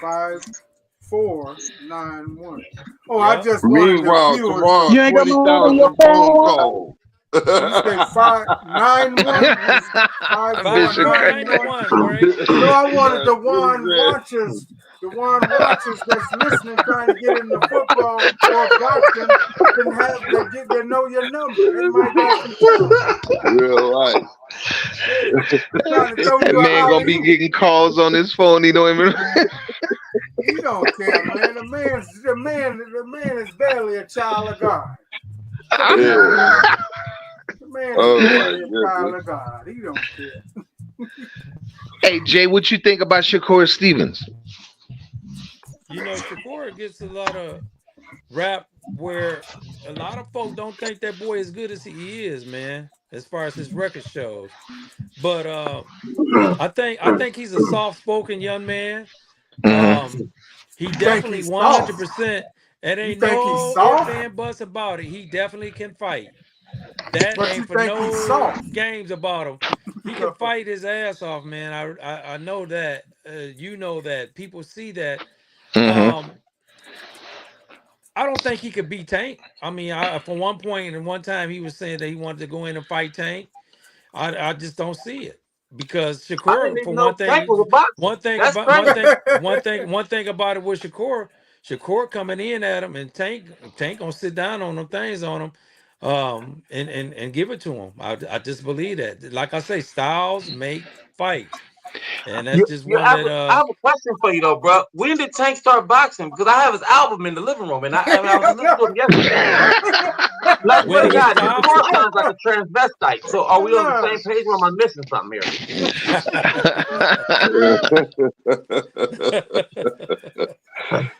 5491. Oh, I just wanted meanwhile, the tomorrow, You ain't got no number on your 20,000 phone phone? calls. You say 591. No, I wanted the one watchers that's listening, trying to get into football or boxing, they know your number. It might go Real life. That man gonna be getting calls on his phone. He don't even. You don't care, man. The man is barely a child of God. Yeah. The man is barely a child of God. He don't care. Hey Jay, what you think about Shakur Stevens? You know, Shakur gets a lot of rap where a lot of folks don't think that boy as good as he is, man, as far as his record shows. But I think he's a soft-spoken young man. He definitely 100%. It ain't no ifs and buts about it. He definitely can fight. That ain't for no games about him. He can fight his ass off, man. I know that. You know that. People see that. Mm-hmm. I don't think he could beat Tank. I mean, for one point and one time he was saying that he wanted to go in and fight Tank. I just don't see it because I didn't Shakur, for even know one Tank thing, was a boxer. That's crazy. one thing about it with Shakur coming in at him and Tank gonna sit down on them things on him, and give it to him. I just believe that. Like I say, styles make fights, and that's just one that I have a question for you though, bro. When did Tank start boxing? Because I have his album in the living room, and I was listening to him yesterday. Like, when but he guys, stopped. Shakur sounds like a transvestite. So, are we on the same page, or am I missing something here?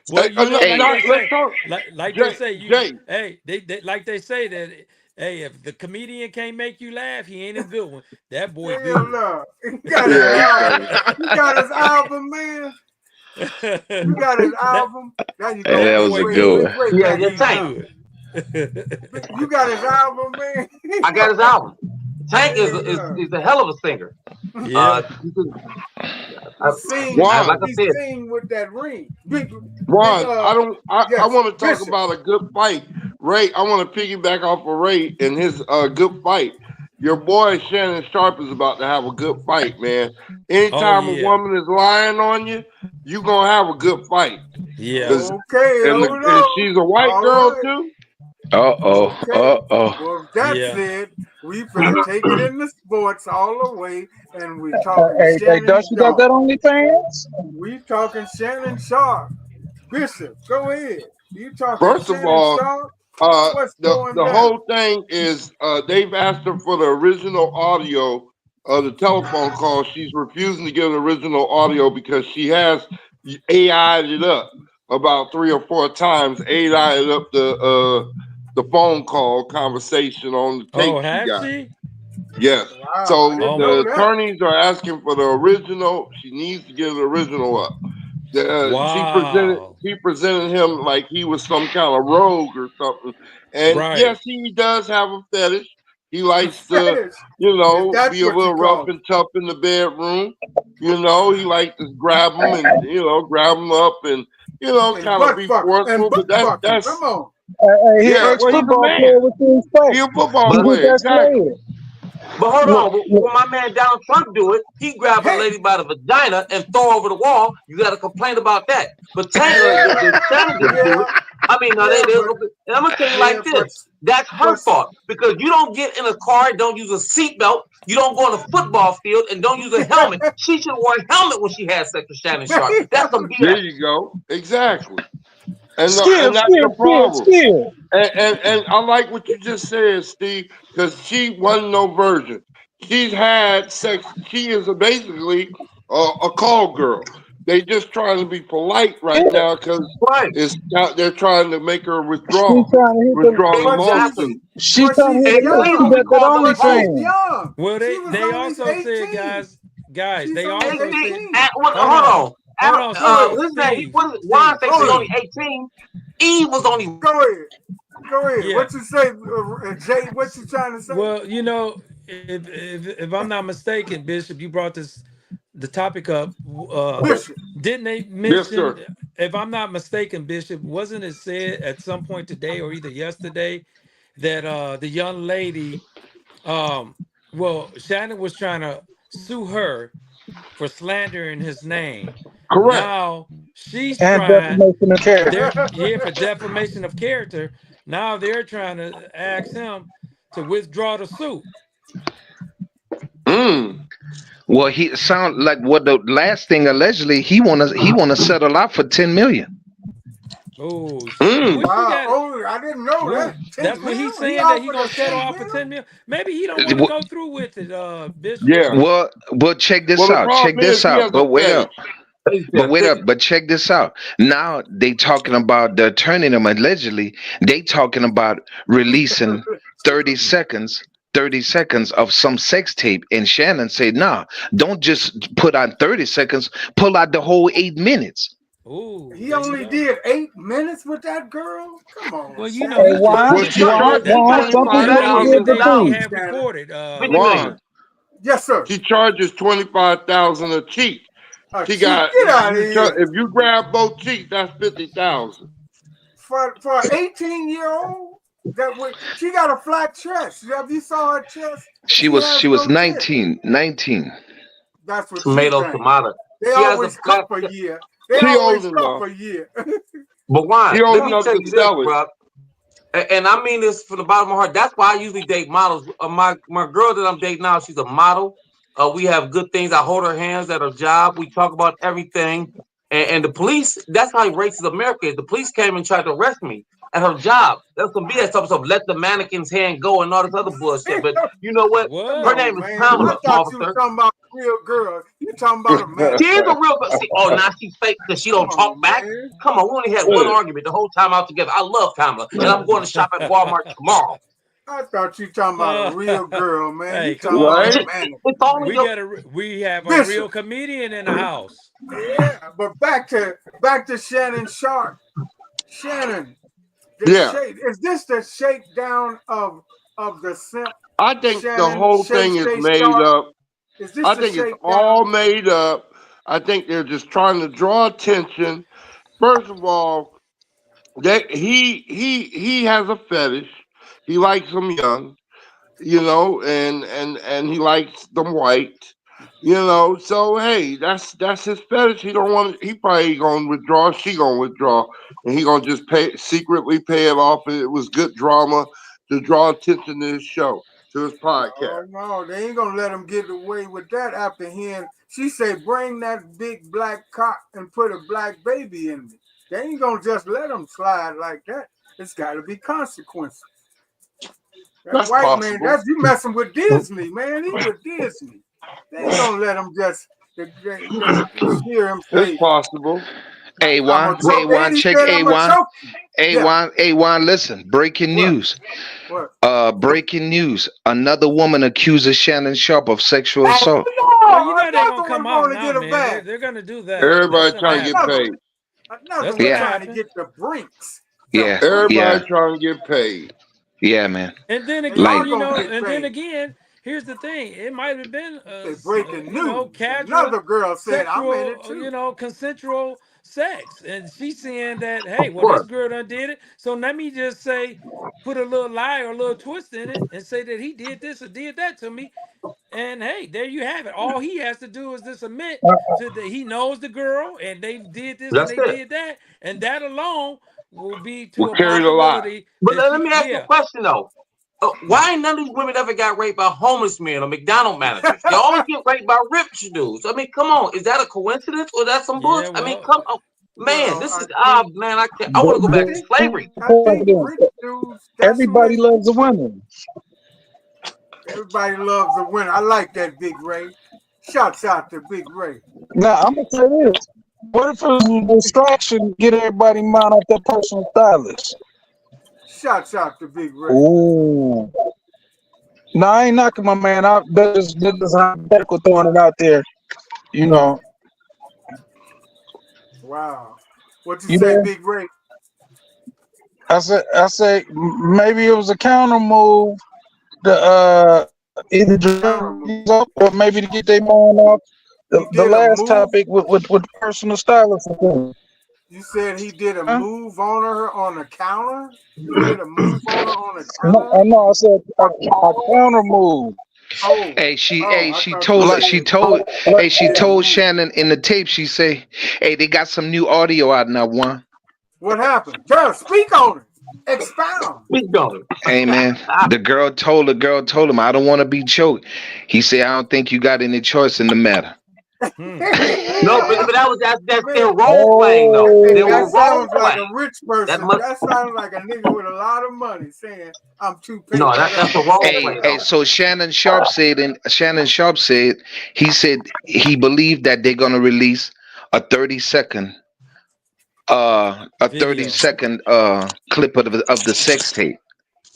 Well, you know, let's talk. like they Jay, say, Jay, they like they say that, hey, if the comedian can't make you laugh, he ain't a good one. That boy Hell good. no. He got his album. You got his album, man. You got his album. Now you gonna That be was a wait, good one. Yeah, back Tank. good. You got his album, man. I got his album. Tank is Yeah. a hell of a singer. Yeah. He sing with that ring. Juan, I Yes, want to talk Bishop. about a good fight. Ray, I want to piggyback off of Ray and his good fight. Your boy Shannon Sharp is about to have a good fight, man. Anytime a woman is lying on you, you gonna have a good fight. Yeah. Okay, And she's a white girl too. Well, that's it. We finna take it in the sports all the way, and we talking Shannon does she got Sharp. that OnlyFans? We talking Shannon Sharp. Bishop, go ahead. You talking First of Shannon all, Sharp? What's the going the down? whole thing is they've asked her for the original audio of the telephone call. She's refusing to give the original audio because she has AI'd it up about 3 or 4 times. AI'd up the phone call conversation on the tape she Has got. she? Yes. Wow, So I didn't the know that. attorneys are asking for the original. She needs to give the original up. Wow. She presented him like he was some kind of rogue or something. And Right. yes, he does have a fetish. He likes to, Fetish. be a little rough and tough in the bedroom. He likes to grab him and grab him up and kind of be forceful. But that's come on. He yeah. ex Well, he's a football man. player with his face. He's a football He's player. best Exactly. player. But hold on, when my man Donald Trump do it, he grab a lady by the vagina and throw over the wall. You got to complain about that. But Tank, the Shannon didn't do it. I mean, no, and I'm gonna tell you like this: that's her fault because you don't get in a car, don't use a seatbelt, you don't go on a football field, and don't use a helmet. She should have worn a helmet when she had sex with Shannon Sharp. That's some BS. There you go. Exactly. And that's Skill. the problem. And I like what you just said, Steve, because she wasn't no virgin. She's had sex. She is basically a call girl. They just trying to be polite right now because they're trying to make her withdraw the lawsuit. She's trying to hit that OnlyFans. Well, they also said, guys, they also said, hold on. Steve, Juan thinks she's only 18. Eve was only. Go ahead. Yeah. What you say, Jay? What you trying to say? Well, if I'm not mistaken, Bishop, you brought the topic up. Didn't they mention? Yes, if I'm not mistaken, Bishop, wasn't it said at some point today or either yesterday that the young lady, Shannon was trying to sue her for slandering his name. Correct. Now she's and trying defamation of character. for defamation of character. Now they're trying to ask him to withdraw the suit. Well, he sound like what the last thing allegedly he wanna settle out for 10 million. Oh, I didn't know that. That's what he's saying, that he gonna settle out for 10 million. Maybe he don't want to go through with it, Bishop. Yeah. Well, check this out. Check this out. But wait up. But check this out. Now they talking about the attorney them allegedly. They talking about releasing 30 seconds of some sex tape, and Shannon said, "Nah, don't just put out 30 seconds. Pull out the whole 8 minutes." Ooh, he only did 8 minutes with that girl. Come on. Well, Yes, sir. She charges $25,000 a cheek. She got. Get out of here. If you grab both cheeks, that's 50,000. For an 18-year-old, she got a flat chest. Have you saw her chest? She was 19. That's what you Tomato, think. tomato. They She has always a cup flat a chest. year. They She always old cup enough. a year. But why? She old Let me enough tell to you this, sell it. bro. And I mean this from the bottom of my heart. That's why I usually date models. My girl that I'm dating now, she's a model. We have good things. I hold her hands at her job. We talk about everything. And the police, that's how racist America is. The police came and tried to arrest me at her job. That's some BS stuff. So let the mannequin's hand go and all this other bullshit. But you know what? Her name is Pamela, I thought you were officer. talking about a real girl. You talking about a man. She is a real girl. Now she's fake because she don't talk back. Man. Come on, we only had one argument the whole time out together. I love Pamela, and I'm going to shop at Walmart tomorrow. I thought you talking about a real girl, man. Hey, You come talking on. about a man. It's only We have a Bishop. real comedian in the house. Yeah, but back to Shannon Sharp. Shannon, is this the shakedown of the simp? I think Shannon, the whole thing is made up. I think it's all made up. I think they're just trying to draw attention. First of all, that he has a fetish. He likes them young, and he likes them white, So hey, that's his fetish. He don't want. He probably gonna withdraw. She gonna withdraw, and he gonna just secretly pay it off. And it was good drama to draw attention to his show, to his podcast. No, they ain't gonna let him get away with that after hearing. She said, "Bring that big black cock and put a black baby in me." They ain't gonna just let him slide like that. It's got to be consequences. That white possible. man, you messing with Disney, man. He with Disney. They ain't gonna let him just hear him say. It's possible. A1, check A1. A1, listen. Breaking news. What? Breaking news. Another woman accuses Shannon Sharp of sexual assault. Oh, you know they're gonna come out now, man. They're gonna do that. Everybody trying to get paid. Another one trying to get the Brinks. Yeah. Everybody trying to get paid. Yeah, man. And then again, then again, here's the thing. It might have been breaking news. Casual, another girl said, sexual, I'm in it too. Consensual sex. And she's saying that, hey, well, this girl done did it. So let me just say, put a little lie or a little twist in it and say that he did this or did that to me. And hey, there you have it. All he has to do is just admit to that he knows the girl and they did this and they did that. And that alone will be to a possibility. But let me ask you a question though. Why none of these women ever got raped by homeless men or McDonald's managers? They always get raped by rich dudes. I mean, come on, is that a coincidence or that's some bullshit? I mean, come on, man, this is man. I can't. I want to go back to slavery. Everybody loves a winner. Everybody loves a winner. I like that, Big Ray. Shouts out to Big Ray. Now I'm gonna say this. What if it was a distraction? Get everybody mind off their personal stylist. Shouts out to Big Ray. Ooh. No, I ain't knocking my man out. This is hypothetical, throwing it out there. Wow. What you say, Big Ray? I say maybe it was a counter move to either to or maybe to get their mind off the last topic with personal stylist. You said he did a move on her on the counter? He did a move on her on the counter? No, I said a counter move. She told Shannon in the tape. She say, "Hey, they got some new audio out now, one." What happened? Girl, speak on it. Expound. Speak on it. Hey man, the girl told him, "I don't want to be choked." He said, "I don't think you got any choice in the matter." No, but that's their role playing though. They were sounds like a rich person. That sounds like a nigga with a lot of money saying, "I'm too paid." No, that's a role play. Hey, so Shannon Sharp said he said he believed that they're gonna release a 30-second clip of the sex tape.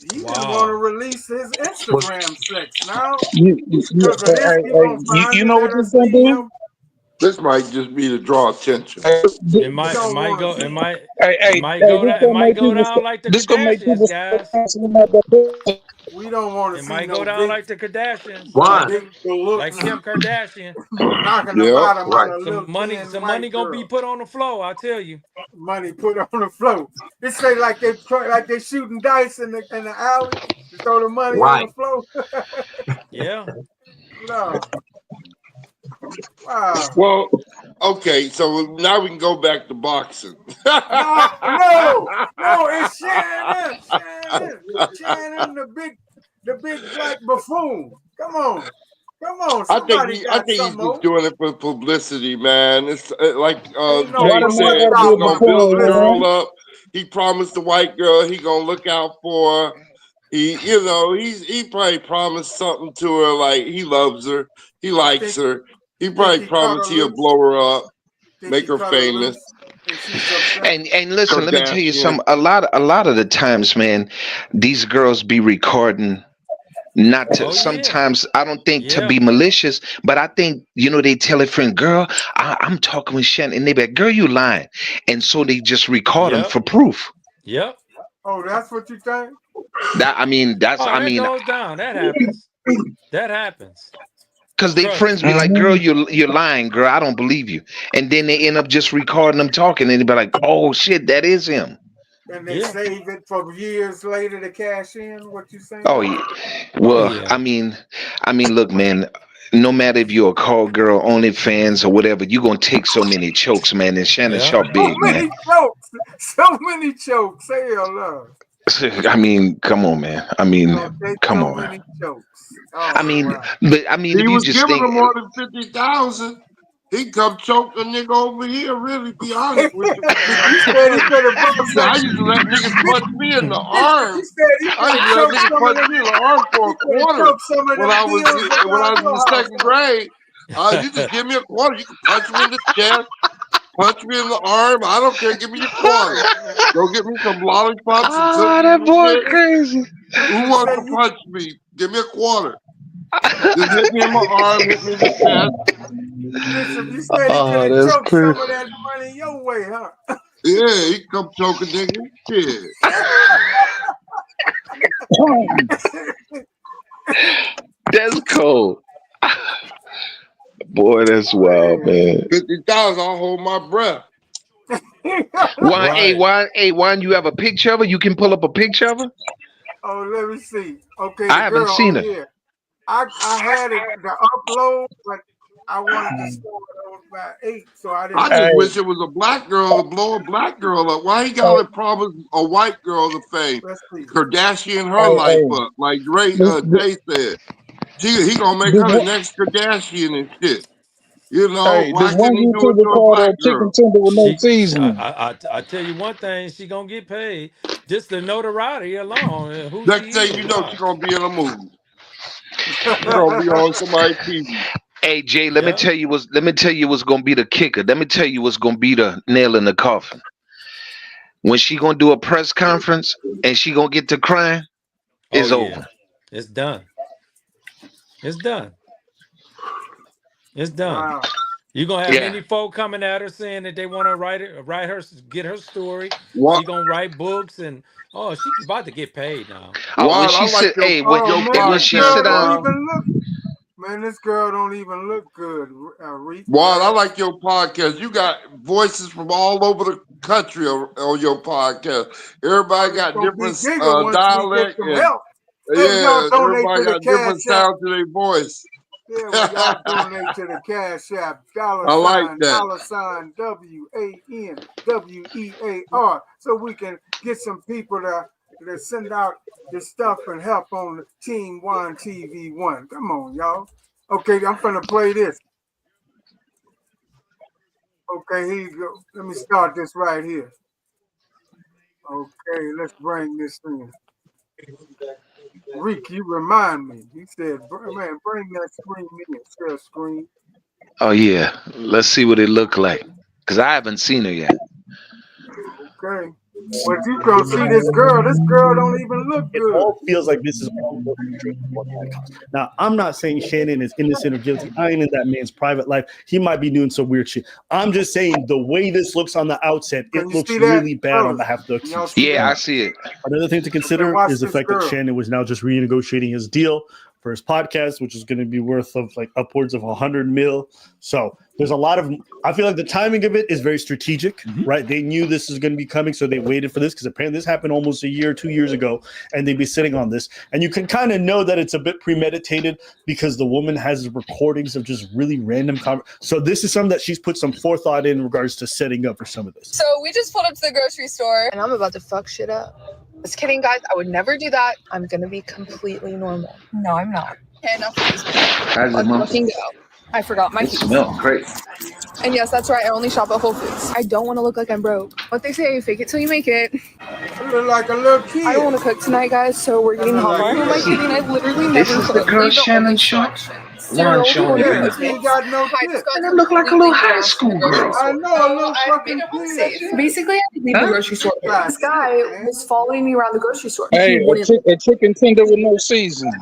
He didn't want to release his Instagram sex now. You know what this gonna do? This might just be to draw attention. It might go down like the Kardashians, guys. We don't want to It see might go no down big, like the Kardashians, Why? big looks like Kim Kardashian. knocking the Yep. bottom out Right. of little thin Some money white gonna be girl. put on the floor. I tell you. Money put on the floor. It say like they shooting dice in the alley to throw the money on the Right. floor. Yeah. No. Wow. Well, okay, so now we can go back to boxing. No, no, no, it's Shannon. Shannon, the big black buffoon. Come on. Come on. Somebody I got think he's some just more. doing it for publicity, man. It's like Ain't no Why Jay the man said, publicity gotta be he's a about gonna my build the buffoon, publicity. girl man? up. He promised the white girl he gonna look out for her. He probably promised something to her, like he loves her, he likes Think her. He think probably he cut her promised he'll loose? blow her up, Think make he her cut her famous. loose? And she's upset. And listen, let me tell you Kardashian. something. A lot of the times, man, these girls be recording not to Oh yeah. sometimes I don't think to Yeah. be malicious, but I think, they tell a friend, girl, I'm talking with Shannon, and they be like, girl, you lying. And so they just record them Yep. for proof. Yep. Oh, that's what you think? Oh, that goes down. That happens. That happens. because they Trust friends me. be like, girl, you're lying, girl, I don't believe you. And then they end up just recording them talking, and they be like, oh shit, that is him. And they Yeah. save it for years later to cash in. What you Oh saying? yeah. Oh Well, yeah. look, man, no matter if you're a call girl, OnlyFans, or whatever, you're gonna take so many chokes, man. And Shannon Yeah. Sharp So big, man. many jokes. So many jokes. Hell no. Come on, man. Gonna take Come so on. many jokes. Oh wow. If He you was just giving think, her more than 50,000. He come choke a nigga over here. Really, be honest with you. You said he could have He brought said, I some. used to let niggas punch me in the You arm. said he I could used have to let choked niggas some of punch them. me in the arm for He a could have quarter choked some of when them I was bills when I around was in your the house. second grade. You just give me a quarter. You can punch me in the chest, punch me in the arm. I don't care. Give me your quarter. Go get me some lollipops and cookies that and boy shit. crazy. Who You wants said to you. punch me? Give me a quarter. Just hit me in my arm, hit me in the chest. Bishop, you said he could Oh, have that's choked some crazy. of that money your way, huh? Yeah, he come choke a nigga. Shit. That's cold. Boy, that's wild, Man. man. 50,000, I'll hold my breath. Right. Why, you have a picture of her? You can pull up a picture of her? Oh, let me see. Okay, I the haven't girl. seen Oh her. yeah, I had it the upload, but I wanted to start on by 8, so I I didn't just do Hey, wish it was a black girl to blow a black girl up. Why he hey, gotta promise a white girl the fame? it. Let's see. Kardashian her hey, life hey. up, like Ray This, this, Jay said. He gonna make this her the one, next Kardashian and shit. hey, Why this one couldn't he do it YouTuber to a called black Chicken girl? Tender with no seasoning. I tell you one thing, she gonna get paid. Just the notoriety alone, who Next she thing is. you know, she's Watch. gonna be in a movie. She's gonna be on somebody's TV. Hey Jay, Yep. let me tell you what's gonna be the kicker. Let me tell you what's gonna be the nail in the coffin. When she gonna do a press conference and she gonna get to crying, Oh it's yeah. over. It's done. It's done. It's done. Wow. You're gonna have Yeah. many folk coming at her saying that they want to write her, get her story. What? She gonna write books and she about to get paid now. Oh, when Wild, I she like said, hey, Oh your hey, man, when this she podcast, girl sit don't down, Wild. even look. Man, this girl don't even look good. Reek Wild, I last. like your podcast. You got voices from all over the country on your podcast. Oh, Everybody it's got gonna be different bigger once we get dialect some and help. Hey, y'all yeah, donate everybody to the got different Cash App. sound to their voice. Yeah, well, y'all I donate to the Cash App, like that. $WANWEAR, so we can get some people to send out this stuff and help on Team WanTV1. Come on, y'all. Okay, I'm gonna play this. Okay, here you go. Let me start this right here. Okay, let's bring this in. Reek, you remind me. He said, man, bring that screen in. Share screen. oh yeah, let's see what it look like. Cause I haven't seen her yet. Okay. But you gonna see this girl. This girl don't even look It good. all feels like this is all icons. Now, I'm not saying Shannon is innocent or guilty. I ain't in that man's private life. He might be doing some weird shit. I'm just saying the way this looks on the outset, it looks really bad on behalf of the accused. Yeah, I see it. Another thing to consider is the fact that Shannon was now just renegotiating his deal for his podcast, which is going to be worth of like upwards of 100 mil. So there's a lot of, I feel like the timing of it is very strategic, right? They knew this is going to be coming, so they waited for this because apparently this happened almost a year, 2 years ago, and they'd be sitting on this. And you can kind of know that it's a bit premeditated because the woman has recordings of just really random So this is something that she's put some forethought in regards to setting up for some of this. So we just pulled up to the grocery store and I'm about to fuck shit up. Just kidding, guys. I would never do that. I'm going to be completely normal. No, I'm not. Okay, enough of this. How's it, Mom? Looking go. I forgot my It keys. smells great. And yes, that's right. I only shop at Whole Foods. I don't want to look like I'm broke. What they say, fake it till you make it. You look like a little kid. I don't want to cook tonight, guys, so we're getting Hallmark. Who am I kidding? I've literally This never is the cooked. girl Leave the Shannon only Sharp. Zero. One showing Yeah, you. She ain't got no tip. That look like a little high school girl. I know a little fucking safe. kid. Basically, I had to leave the grocery store. This guy was following me around the grocery store. Hey, a chicken tender with no seasoning.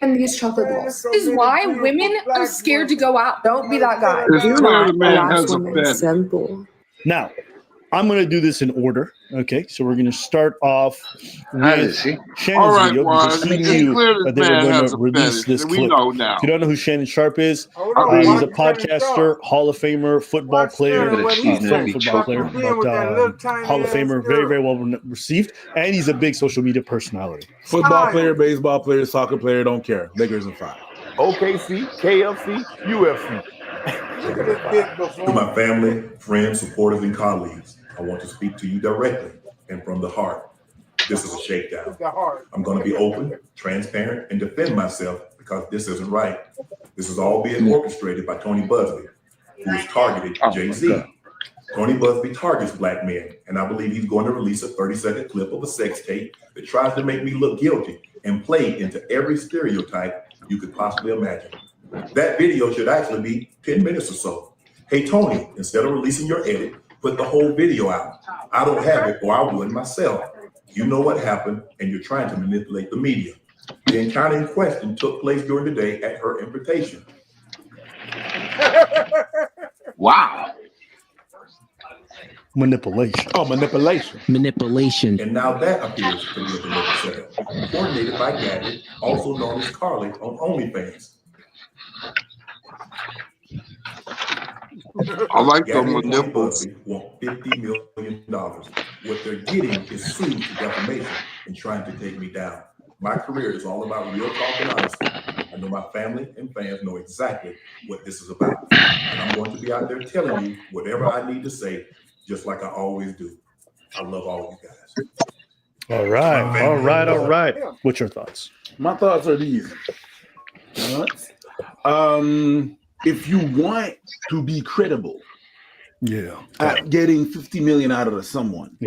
And these chocolate balls. This is why women are scared to go out. Don't be that guy. It's Do clear not the man harass has a women. bed. Simple. Now, I'm going to do this in order. Okay, so we're going to start off with Shannon's All right, video Juan. because he It's knew clear that this they were man going has to a release fetish. this We clip. know now. If you don't know who Shannon Sharp is, on. he's a Watch Shannon podcaster, Hall of Famer, football player, Shannon, what he former said. football player, With that but little tiny Hall of ass Famer, girl. very, very well received, and he's a big social media personality. Football player, baseball player, soccer player, don't care. Lakers and 5. OKC, KFC, UFC. Look at this big before. To my family, friends, supporters, and colleagues, I want to speak to you directly and from the heart. This is a shakedown. The heart. I'm going to be open, transparent, and defend myself because this isn't right. This is all being orchestrated by Tony Busby, who has targeted Jay-Z. Tony Busby targets black men, and I believe he's going to release a 30-second clip of a sex tape that tries to make me look guilty and play into every stereotype you could possibly imagine. That video should actually be 10 minutes or so. Hey, Tony, instead of releasing your edit, put the whole video out. I don't have it, or I would myself. You know what happened, and you're trying to manipulate the media. The encounter in question took place during the day at her invitation. Wow. Manipulation. Oh, manipulation. Manipulation. And now that appears to be a deliberate setup, coordinated by Gabby, also known as Carly on OnlyFans. I like the Gabby and Tony nipples. Busby want $50 million. What they're getting is sued for defamation and trying to take me down. My career is all about real talk and honesty. I know my family and fans know exactly what this is about. And I'm going to be out there telling you whatever I need to say, just like I always do. I love all of you guys. All right. What's your thoughts? My thoughts are these. If you want to be credible, at getting 50 million out of someone,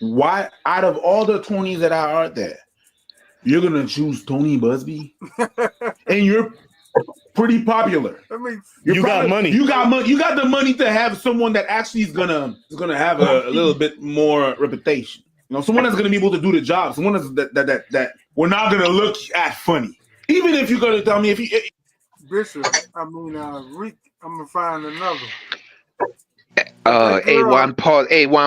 why out of all the Tonys that are out there, you're gonna choose Tony Busby, and you're pretty popular. You got money. You got money. You got the money to have someone that actually is gonna have a little bit more reputation. You know, someone that's gonna be able to do the job. Someone that's that we're not gonna look at funny. Even if you're gonna tell me if you. Bishop, Rick, I'm gonna find another. Juan,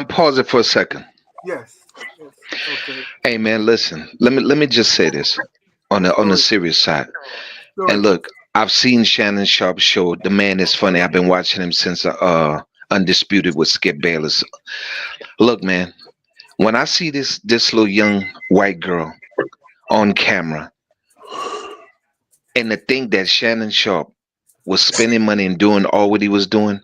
pause it for a second. Yes. Okay. Hey man, listen. Let me just say this on the serious side. And look, I've seen Shannon Sharp's show. The man is funny. I've been watching him since Undisputed with Skip Bayless. Look, man, when I see this little young white girl on camera, and to think that Shannon Sharp was spending money and doing all what he was doing,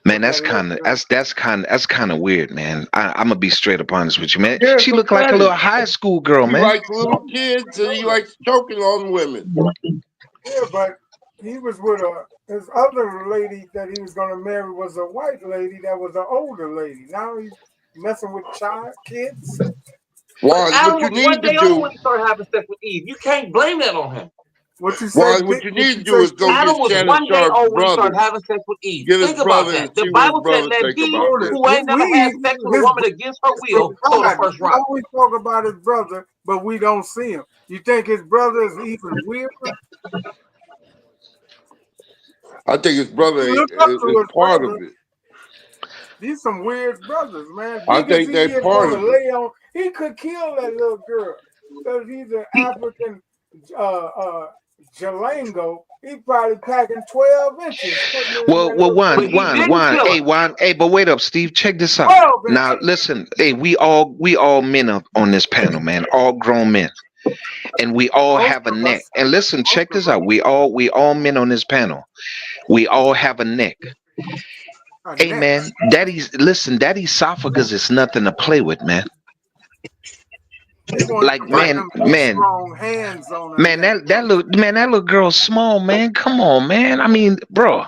man, that's kind of weird, man. I'm gonna be straight up honest with you, man. Yeah, She looked like a little high school girl, He man. likes little kids and he likes choking on women. Yeah, but he was with his other lady that he was gonna marry was a white lady that was an older lady. Now he's messing with kids. Adam was one day old when he started having sex with Eve. You can't blame that on him. What you Why? say? What you need to You do say? is go Adam get was Shannon one day Sharp's old when he brother. started having sex with Eve. Get his Think about brother and that. The see what his Bible said, brother let think thee about this. who ain't never had sex with a His, woman against her will throw the first we rock. always talk about his brother, but we don't see him. You think his brother is even weirder? I think his brother Look up is to his part of brother. it. These some weird brothers, man. I Big as think he they is part gonna of it. lay on, he could kill that little girl because he's an African Jalango. He probably packing 12 inches. Putting it in Well, that well, little But he didn't kill her. Juan, hey, but wait up, Steve. Check this out. 12 Now, inches. listen, hey, we all men up on this panel, man. All grown men, and we all Most have a of neck. us. And listen, check Most this of us. out. We all men on this panel. We all have a neck. A Hey, neck. man, that esophagus is nothing to play with, man. He wants Like, to put them big, man, strong hands on her neck. that little girl's small, man. Come on, man. I mean, bro,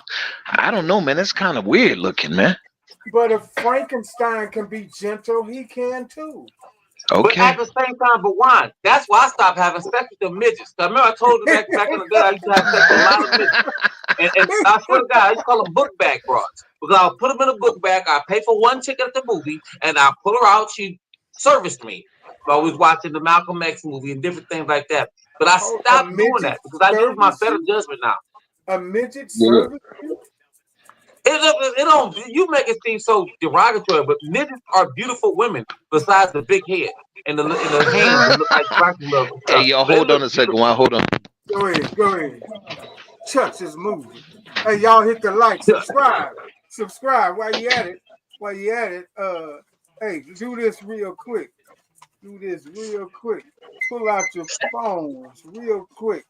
I don't know, man. That's kind of weird looking, man. But if Frankenstein can be gentle, he can too. But Okay. at the same time, but why? That's why I stopped having sex with the midgets. I remember I told you back in the day I used to have sex with a lot of midgets. And I swear to God, I used to call them book bag broads. Because I'll put them in a book bag, I pay for one ticket at the movie, and I pull her out, she serviced me. I was watching the Malcolm X movie and different things like that. But I stopped doing that because I use my better judgment now. A midget service you? It don't. You make it seem so derogatory, but midgets are beautiful women. Besides the big head and the hands that look like Dracula and Hey, stuff. y'all, They hold look on a second. Juan, hold on. Go ahead. Chuck's is moving. Hey, y'all hit the like, subscribe while you at it. Hey, do this real quick. Pull out your phones real quick.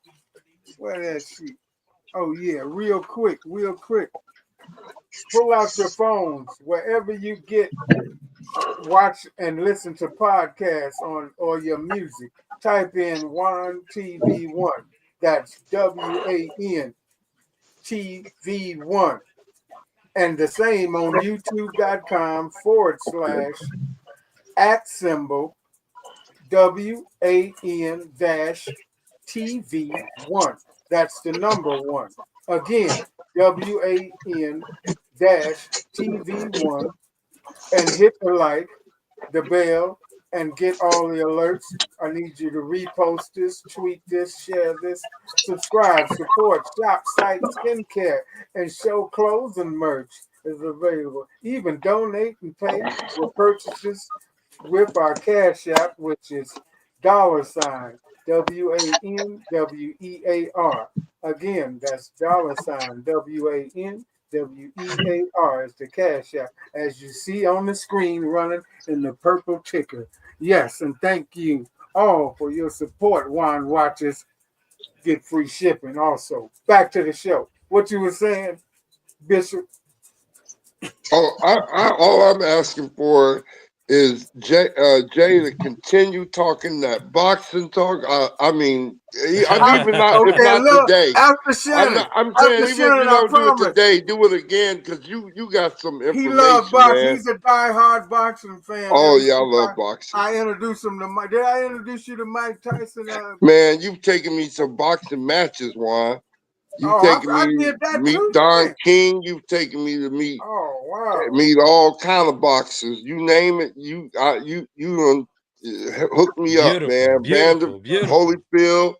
Where that shit? Oh yeah, real quick. Pull out your phones wherever you get watch and listen to podcasts on or your music. Type in WanTV1. That's WanTV1. And the same on youtube.com/@ WAN-TV1. That's the number one. Again, WAN-TV1. And hit the like, the bell, and get all the alerts. I need you to repost this, tweet this, share this, subscribe, support, shop, site, skincare, and show clothes and merch is available. Even donate and pay your purchases with our Cash App, which is $WANWEAR. Again, that's $WANWEAR is the Cash App, as you see on the screen running in the purple ticker. Yes, and thank you all for your support. Wine Watchers get free shipping also. Back to the show. What you were saying, Bishop? Oh, all I'm asking for is Jay to continue talking that boxing talk. I mean, even not if Okay, not look, today. after Shannon, I'm saying even if you I don't do it promise. today, do it again because you got some He information, loves boxing. man. He's a diehard boxing fan. Oh yeah, I love boxing. I introduced him to Mike. Did I introduce you to Mike Tyson? Man, you've taken me to boxing matches, Juan. You've taken I me did that to meet too, Don man. King. You've taken me to meet wow. all kind of boxers. You name it. You hook me up, man. Beautiful. Holyfield,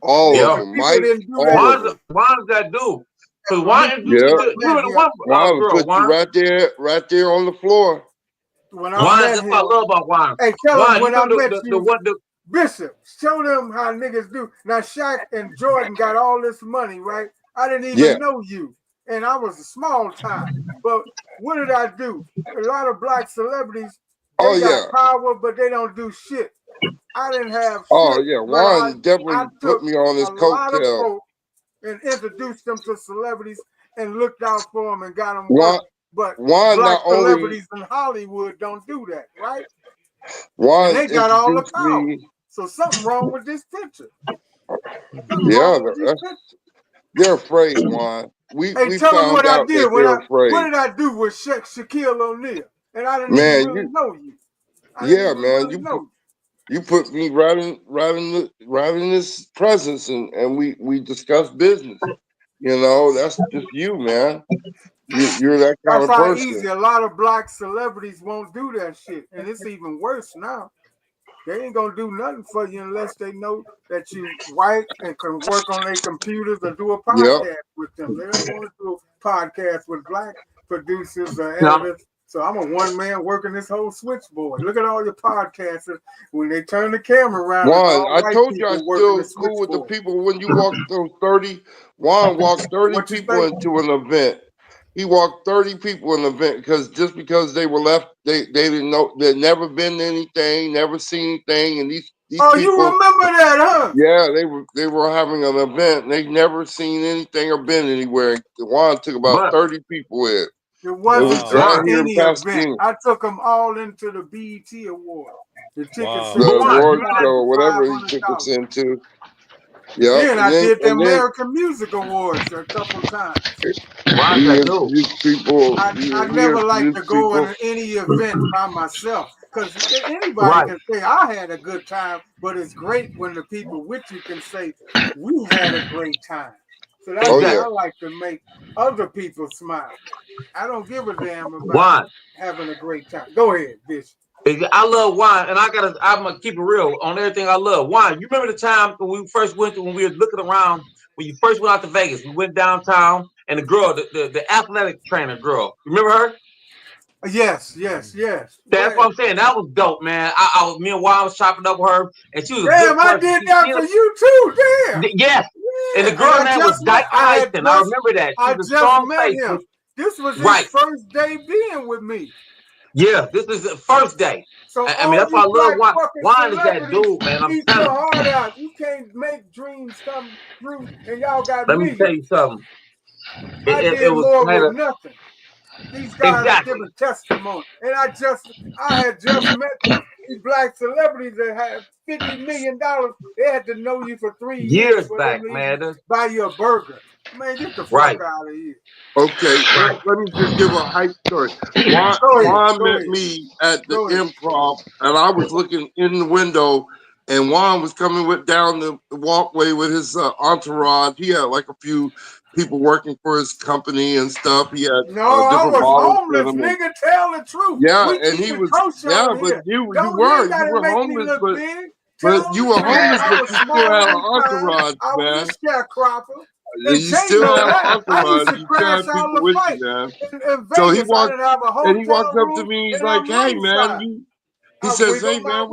all of them. Mike, all of them. Why does that do? Because why introduce you to you the one Juan girl? Put you right there on the floor. When I met him, I love about Juan. Hey, tell him when I met the one. Bishop, show them how niggas do. Now, Shaq and Jordan got all this money, right? I didn't even know you, and I was a small time. But what did I do? A lot of black celebrities, they got power, but they don't do shit. I didn't have shit. Oh yeah, Juan definitely put me on his coattail and introduced them to celebrities and looked out for them and got them Juan, But Juan black not only celebrities in Hollywood don't do that, right? Juan and they got all the power. me. So something wrong with this picture. They're afraid, Juan. We tell them found what I out did that they're afraid. What did I do with Shaquille O'Neal? And I didn't even really know you. You put me right in this presence, and we discuss business. You know, that's just you, man. You're that kind That's of how person. easy. A lot of black celebrities won't do that shit, and it's even worse now. They ain't gonna do nothing for you unless they know that you white and can work on their computers or do a Yep. podcast with them. They don't want to do a podcast with black producers or No. editors. So I'm a one man working this whole switchboard. Look at all your podcasters. When they turn the camera around, it's Juan, all I white told you I people working the still cool with the switchboard. people when you walk those 30. Juan walked 30 What you people think? into an event. He walked 30 people in an event because they were left, they didn't know, they'd never been to anything, never seen anything, and these Oh, people. you remember that, huh? Yeah, they were having an event. And they'd never seen anything or been anywhere. Juan took about 30 people in. It wasn't was right just here in any event. Pasadena. I took them all into the BET Award. The tickets The award show, whatever he took us into. Yeah, Then I did the and then American Music Awards a couple times. he introduced people. I never like to go in any event by myself because anybody can say I had a good time, but it's great when the people with you can say we had a great time. So that's why I like to make other people smile. I don't give a damn about having a great time. Go ahead, bitch. I love wine, and I'm gonna keep it real on everything I love. Wine. You remember the time when we first went to, when we were looking around, when you first went out to Vegas? We went downtown, and the girl, the athletic trainer girl, remember her? Yes. That's what I'm saying. That was dope, man. Me and Wine was chopping up with her, and she was damn. I did that for you too. Damn. Yes. And the girl name was Dyke Tyson. I remember that. I just met him. This was his first day being with me. Yeah, this is the first day. So I mean, that's why I love Wine. Wine is that dude, man. I'm telling you. Hard out. You can't make dreams come true, and y'all got Let me tell you something. I did more with nothing. These guys are giving testimony, and I had just met these black celebrities that had $50 million. They had to know you for 3 years back, man. Buy you a burger. Man, get the fuck out of here. Okay, let me just give a hype story. Juan met me at the Improv, and I was looking in the window, and Juan was coming down the walkway with his entourage. He had like a few people working for his company and stuff. He had I was homeless, nigga. Tell the truth. Yeah, and he was. Yeah, but you were homeless, but you were homeless, but you still had an entourage, man. You still have an entourage. You still have people with you, man. So he walked up to me. He's like, "Hey, man," he says, "Hey, man,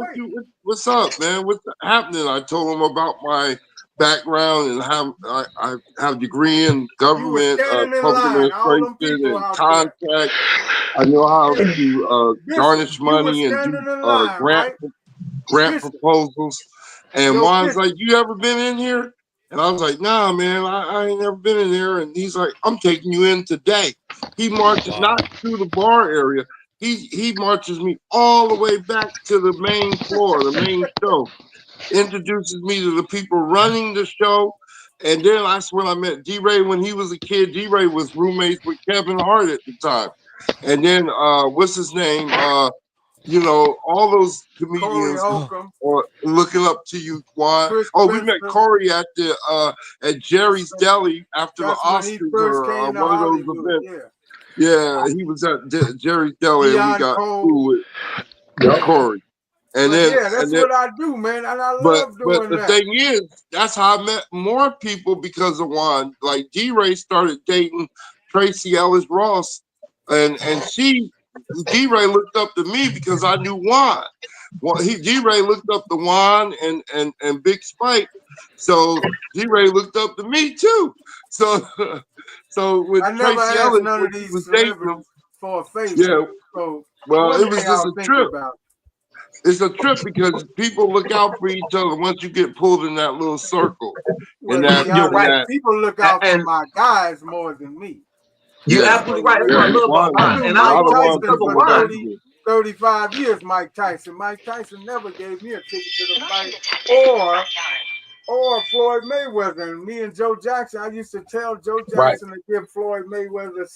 what's up, man? What's happening?" I told him about my background and how I have a degree in government, public administration, and contract. I know how to garnish money and do grant proposals. And Juan's like, "You ever been in here?" And I was like, "Nah, man, I ain't never been in there." And he's like, "I'm taking you in today." He marches not through the bar area. He marches me all the way back to the main floor, the main show. Introduces me to the people running the show. And then that's when I met D-Ray when he was a kid. D-Ray was roommates with Kevin Hart at the time. And then what's his name? All those comedians are looking up to you, Juan. We met Corey at Jerry's Deli after the Oscars or one of those events. Yeah, he was at Jerry's Deli and we got cool with Corey. And that's what I do, man. And I love doing that. But the thing is, that's how I met more people because of Juan. Like D-Ray started dating Tracy Ellis Ross, and D-Ray looked up to me because I knew Juan. D-Ray looked up to Juan and Big Spike. So D-Ray looked up to me too. So with I never Tracy asked Ellis, none of these was dating him, for a favor. Yeah. So well, it was just a trip. It's a trip because people look out for each other once you get pulled in that little circle. Well, you're right. People look out for my guys more than me. You're absolutely right. That's what I love about and Mike Tyson for 35 years. Mike Tyson never gave me a ticket to the fight or Floyd Mayweather. And me and Joe Jackson, I used to tell Joe Jackson to give Floyd Mayweather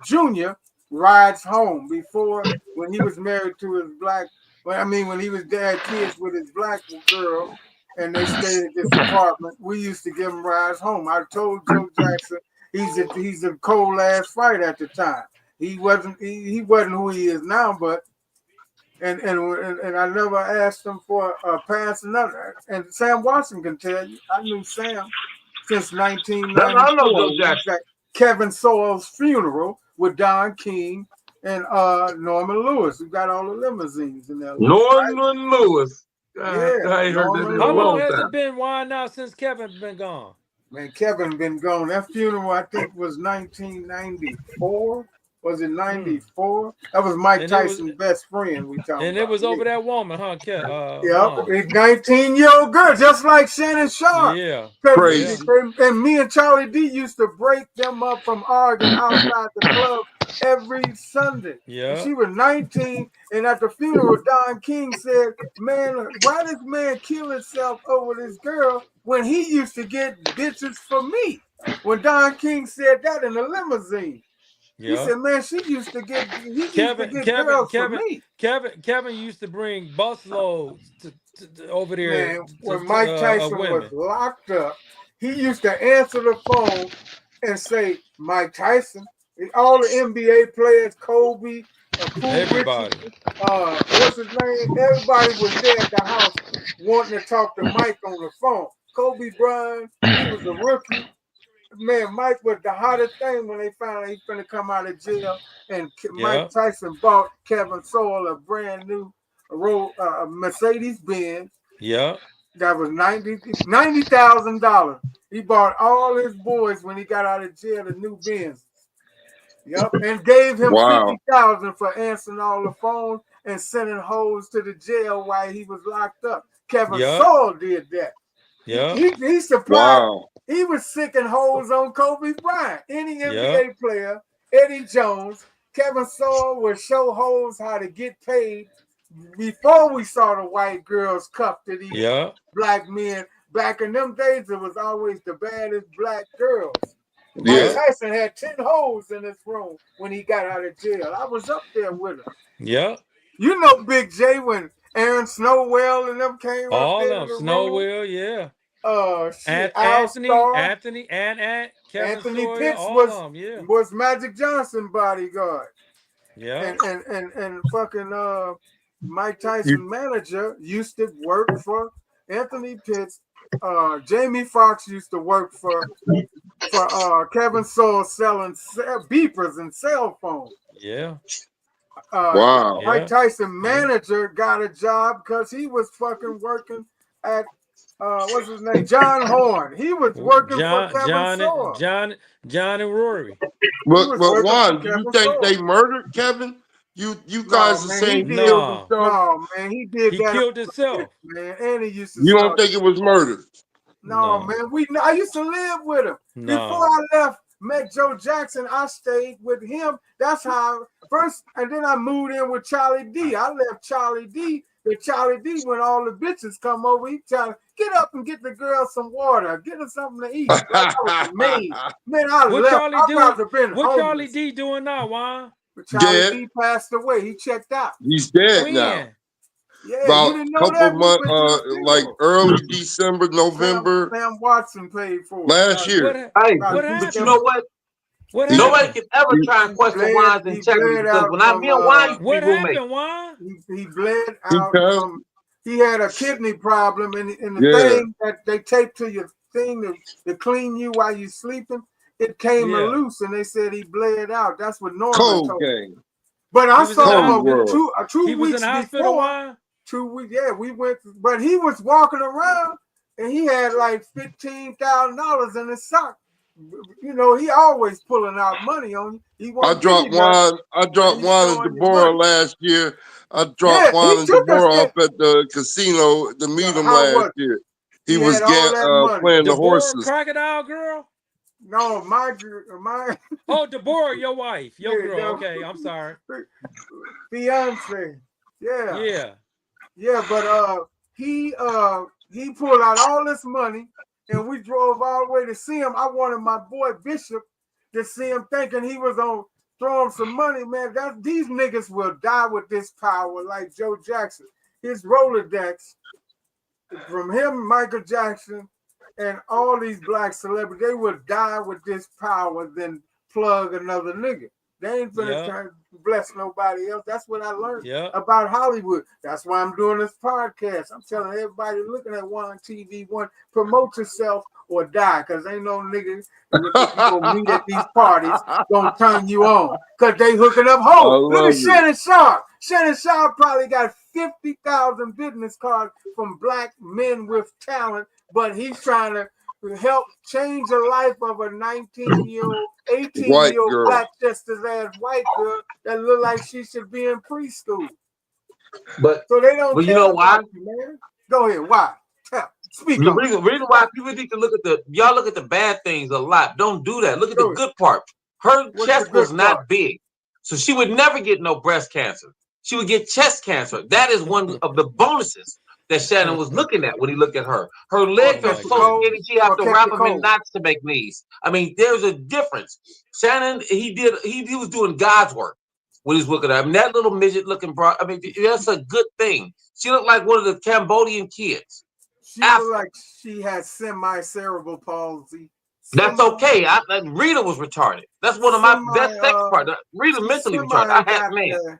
Jr. rides home before when he was married to his black Well, I mean, when he was had kids with his black girl, and they stayed at this apartment, we used to give him rides home. I told Joe Jackson he's a cold ass fight at the time. He wasn't who he is now, but and I never asked him for a pass. Another, and Sam Watson can tell you, I knew Sam since I know 1994. Joe We was Jackson. at Kevin Sorrell's funeral with Don King and Norman Lewis. We got all the limousines in there. Norman Lewis. Yeah, I ain't heard that in a How long long has time. it been? Why now since Kevin been gone? Man, Kevin been gone. That funeral, I think, was 1994. Was it 94? That was Mike Tyson's best friend we talking And about. it was over that woman, huh? Yep, 19-year-old girl, just like Shannon Sharp. Yeah. Crazy. And me and Charlie D used to break them up from arguing outside the club every Sunday. Yeah. And she was 19, and at the funeral, Don King said, man, why this man kill himself over this girl when he used to get bitches for me? When Don King said that in the limousine. Yeah. He said, man, he used to get girls for me. Kevin used to bring busloads to over there. Man, when Mike Tyson was locked up, he used to answer the phone and say, Mike Tyson, all the NBA players, Kobe, everybody. What's his name? Everybody was there at the house wanting to talk to Mike on the phone. Kobe Bryant, he was a rookie. Man, Mike was the hottest thing when they found out he finna come out of jail. And Mike Tyson bought Kevin Sorrell a brand new Mercedes Benz. Yeah. That was $90,000. He bought all his boys when he got out of jail the new Benz. Yep, and gave him $50,000 for answering all the phones and sending hoes to the jail while he was locked up. Kevin Sorrell did that. Yeah, he supplied. He was sicking hoes on Kobe Bryant. Any NBA player, Eddie Jones, Kevin Sorrell would show hoes how to get paid before we saw the white girls cuff to these black men. Back in them days, it was always the baddest black girls. Mike Tyson had 10 hoes in his room when he got out of jail. I was up there with him. Yeah. You know Big J when Aaron Snowell and them came all up there. All of them. Snowell, yeah. Anthony Pitts was Magic Johnson bodyguard. Yeah. And fucking Mike Tyson manager used to work for Anthony Pitts. Jamie Foxx used to work for Kevin Sorrell selling beepers and cell phones. Yeah. Mike Tyson manager got a job because he was fucking working at what's his name? John Horn. He was working for Kevin Sorrell. John and Rory. But Juan, do you think they murdered Kevin? You guys are saying he killed himself? No, man, he did that. He killed himself. Man, and he used to. You don't think it was murder? No, man. I used to live with him. Before I left, met Joe Jackson, I stayed with him. That's how first, and then I moved in with Charlie D. I left Charlie D. With Charlie D, when all the bitches come over, he tell her, get up and get the girl some water, get her something to eat. That was amazing. Man, I what left. Charlie D doing now, Juan? Charlie D passed away. He checked out. He's dead now. Yeah, about you didn't know couple that? months, like early December, November. Sam Watson paid for it. Last year. What happened? But you know what? Nobody can ever try and question Juan's integrity because when I me and Juan used to be roommates. He bled out from. He had a kidney problem, and the thing that they tape to your thing to clean you while you're sleeping, it came loose, and they said he bled out. That's what Norman told me. But I saw him 2 weeks before. 2 weeks, we went, but he was walking around, and he had like $15,000 in his sock. You know, he always pulling out money on you. I dropped Juan and Deborah last year. I dropped Juan and Deborah off at the casino to meet him last year. He was playing the horses. Crocodile girl? No, my. Oh, Deborah, your wife, your girl. Okay, I'm sorry. Fiance. Yeah. But he pulled out all this money. And we drove all the way to see him. I wanted my boy Bishop to see him, thinking he was on throw them some money, man. These niggas will die with this power, like Joe Jackson. His Rolodex, from him, Michael Jackson, and all these black celebrities, they will die with this power than plug another nigga. They ain't finna try to bless nobody else. That's what I learned about Hollywood. That's why I'm doing this podcast. I'm telling everybody looking at WanTV1, promote yourself or die, because ain't no niggas you gonna meet at these parties gonna turn you on, because they hooking up hoes. Look at Shannon Sharp. Shannon Sharp probably got 50,000 business cards from black men with talent, but he's trying to help change the life of a 19-year-old, 18-year-old black just-as-ass white girl that look like she should be in preschool. But so they don't. But you know why? You, man. Go ahead. Why? Speak the on reason why people need to look at y'all look at the bad things a lot. Don't do that. Look at the good part. Her chest was not big, so she would never get no breast cancer. She would get chest cancer. That is one of the bonuses that Shannon was looking at when he looked at her. Her legs are so skinny, she have to wrap them in knots to make knees. I mean, there's a difference. Shannon, he was doing God's work when he's looking at her. I mean, that little midget looking bro. I mean, that's a good thing. She looked like one of the Cambodian kids. She looked like she had semi-cerebral palsy. That's okay. Rita was retarded. That's one of my best sex parts. Rita mentally retarded. I had man.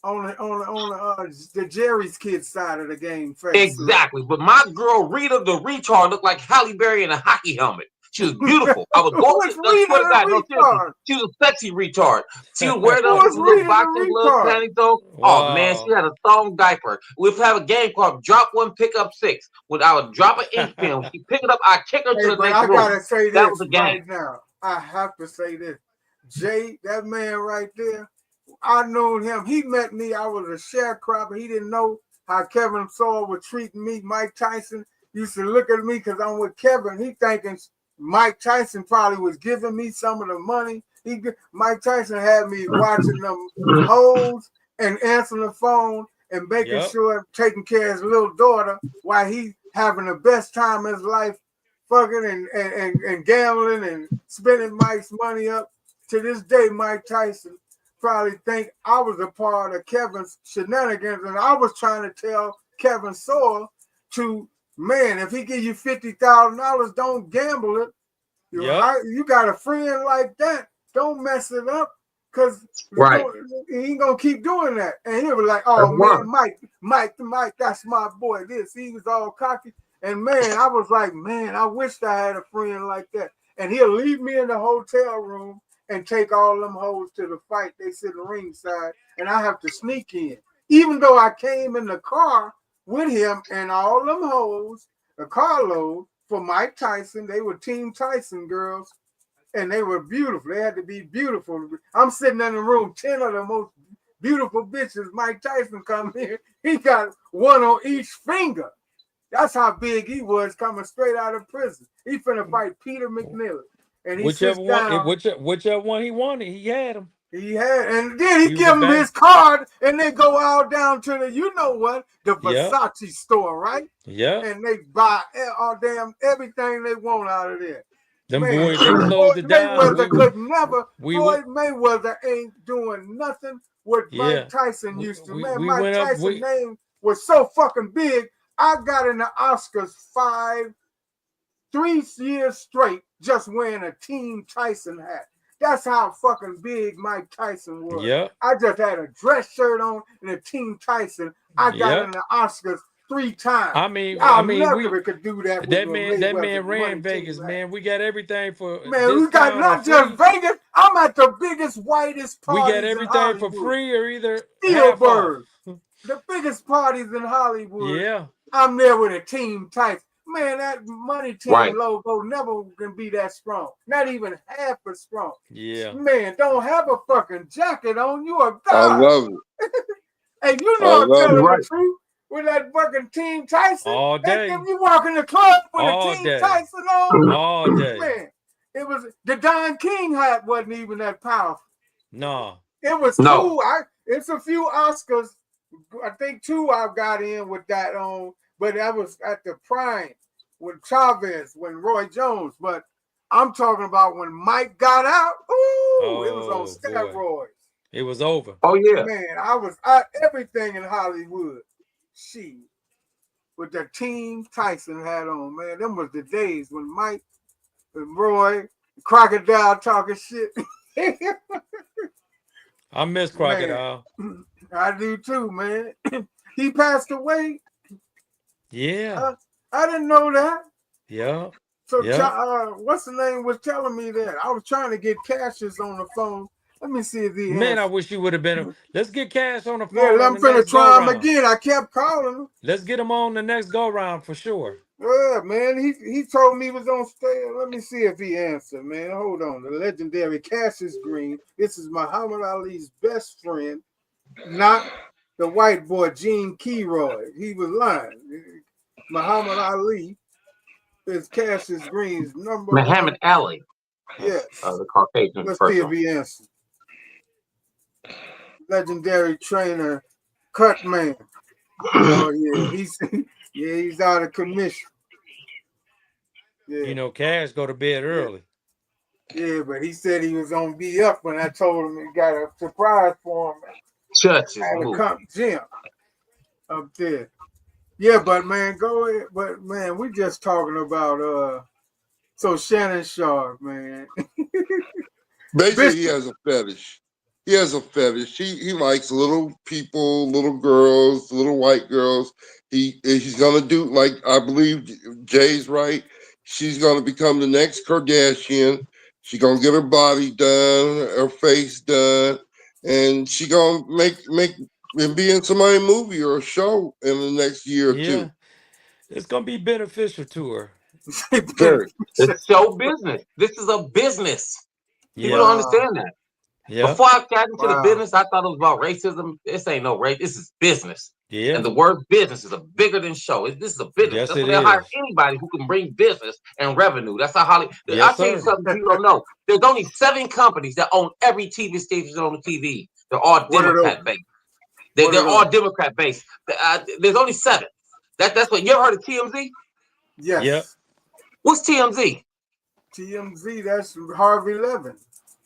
On the Jerry's Kids side of the game. Exactly. But my girl Rita the retard looked like Halle Berry in a hockey helmet. She was beautiful. I was going to she was a sexy retard. She would wear those little boxing gloves, panties though. Wow. Oh man, she had a thong diaper. We'd have a game called Drop One, Pick Up Six. When I would drop an ink pen, she pick it up, I kick her to the next room. I gotta say that this was a game. Right now. I have to say this. Jay, that man right there, I known him. He met me. I was a sharecropper. He didn't know how Kevin Saul was treating me. Mike Tyson used to look at me because I'm with Kevin. He thinking Mike Tyson probably was giving me some of the money. Mike Tyson had me watching them hoes and answering the phone and making sure taking care of his little daughter while he having the best time in his life, fucking and gambling and spending Mike's money up. To this day, Mike Tyson probably think I was a part of Kevin's shenanigans, and I was trying to tell Kevin Saul to, man, if he give you $50,000, don't gamble it. You got a friend like that, don't mess it up, because he ain't gonna keep doing that. And he was like, oh man, Mike, that's my boy. He was all cocky. And man, I was like, man, I wished I had a friend like that. And he'll leave me in the hotel room and take all them hoes to the fight. They sit ringside, and I have to sneak in. Even though I came in the car with him and all them hoes, a carload for Mike Tyson. They were Team Tyson girls, and they were beautiful. They had to be beautiful. I'm sitting in the room, 10 of the most beautiful bitches. Mike Tyson come here. He got one on each finger. That's how big he was coming straight out of prison. He finna fight Peter McNeely. And he whichever one he wanted, he had him. He had, and then he give him his card, and they go out down to the, you know what, the Versace store, right? Yeah. And they buy everything they want out of there. Them boys, they closed it down. Mayweather could never. Floyd Mayweather ain't doing nothing what Mike Tyson used to. Mike Tyson's name was so fucking big. I got in the Oscars 3 years straight just wearing a Team Tyson hat. That's how fucking big Mike Tyson was. Yeah. I just had a dress shirt on and a Team Tyson. I got in the Oscars 3 times. I mean, never could do that. That man ran Vegas, man. We got everything for. Man, we got not just Vegas. I'm at the biggest, whitest parties. We got everything for free or either Spielberg. The biggest parties in Hollywood. Yeah. I'm there with a Team Tyson. Man, that money team logo never can be that strong. Not even half as strong. Yeah. Man, don't have a fucking jacket on. You a god. I love it. Hey, you know I'm telling the truth with that fucking Team Tyson. All day. If you walk in the club with a Team Tyson on. All day. Man, it was the Don King hat wasn't even that powerful. No. It was 2. It's a few Oscars. I think 2 I've got in with that on. But that was at the prime with Chavez, when Roy Jones. But I'm talking about when Mike got out. Ooh, it was on steroids. Boy. It was over. Oh yeah, man. I was at everything in Hollywood. With the team Tyson had on, man. Them was the days when Mike and Roy, Crocodile talking shit. I miss Crocodile. Man, I do too, man. He passed away. Yeah. I didn't know that. Yeah. So what's the name was telling me that. I was trying to get Cassius on the phone. Let me see if he Man, answered. I wish you would have been. Let's get Cash on the phone. Yeah, I'm finna try him again. I kept calling him. Let's get him on the next go round for sure. Yeah, man. He told me he was on stage. Let me see if he answered, man. Hold on. The legendary Cassius Green. This is Muhammad Ali's best friend, not the white boy Gene Keroy. He was lying. Muhammad Ali is Cassius Green's number Muhammad one. Ali. Yes. The Caucasian Let's person. see if he answered. Legendary trainer, Cutman. Oh yeah, he's out of commission. Yeah. You know, Cash go to bed early. Yeah, but he said he was gonna be up when I told him he got a surprise for him. Churches at a gym up there. Yeah, but man, go ahead. But man, we just talking about so Shannon Sharp, man. Basically, he has a fetish. He has a fetish. He likes little people, little girls, little white girls. He's gonna do, like, I believe Jay's right. She's gonna become the next Kardashian. She's gonna get her body done, her face done, and she gonna make and be in somebody's movie or a show in the next year or two. It's gonna be beneficial to her. It's show business. This is a business. People don't understand that. Yeah. Before I got into the business, I thought it was about racism. This ain't no race. This is business. Yeah. And the word business is a bigger than show. This is a business. Yes, That's why they hire anybody who can bring business and revenue. That's how Hollywood. I'll tell you something you don't know. There's only 7 companies that own every TV station on the TV. They're all Democrat based. They're all Democrat based. There's only 7. That's what you ever heard of TMZ? Yes. Yep. What's TMZ? TMZ, that's Harvey Levin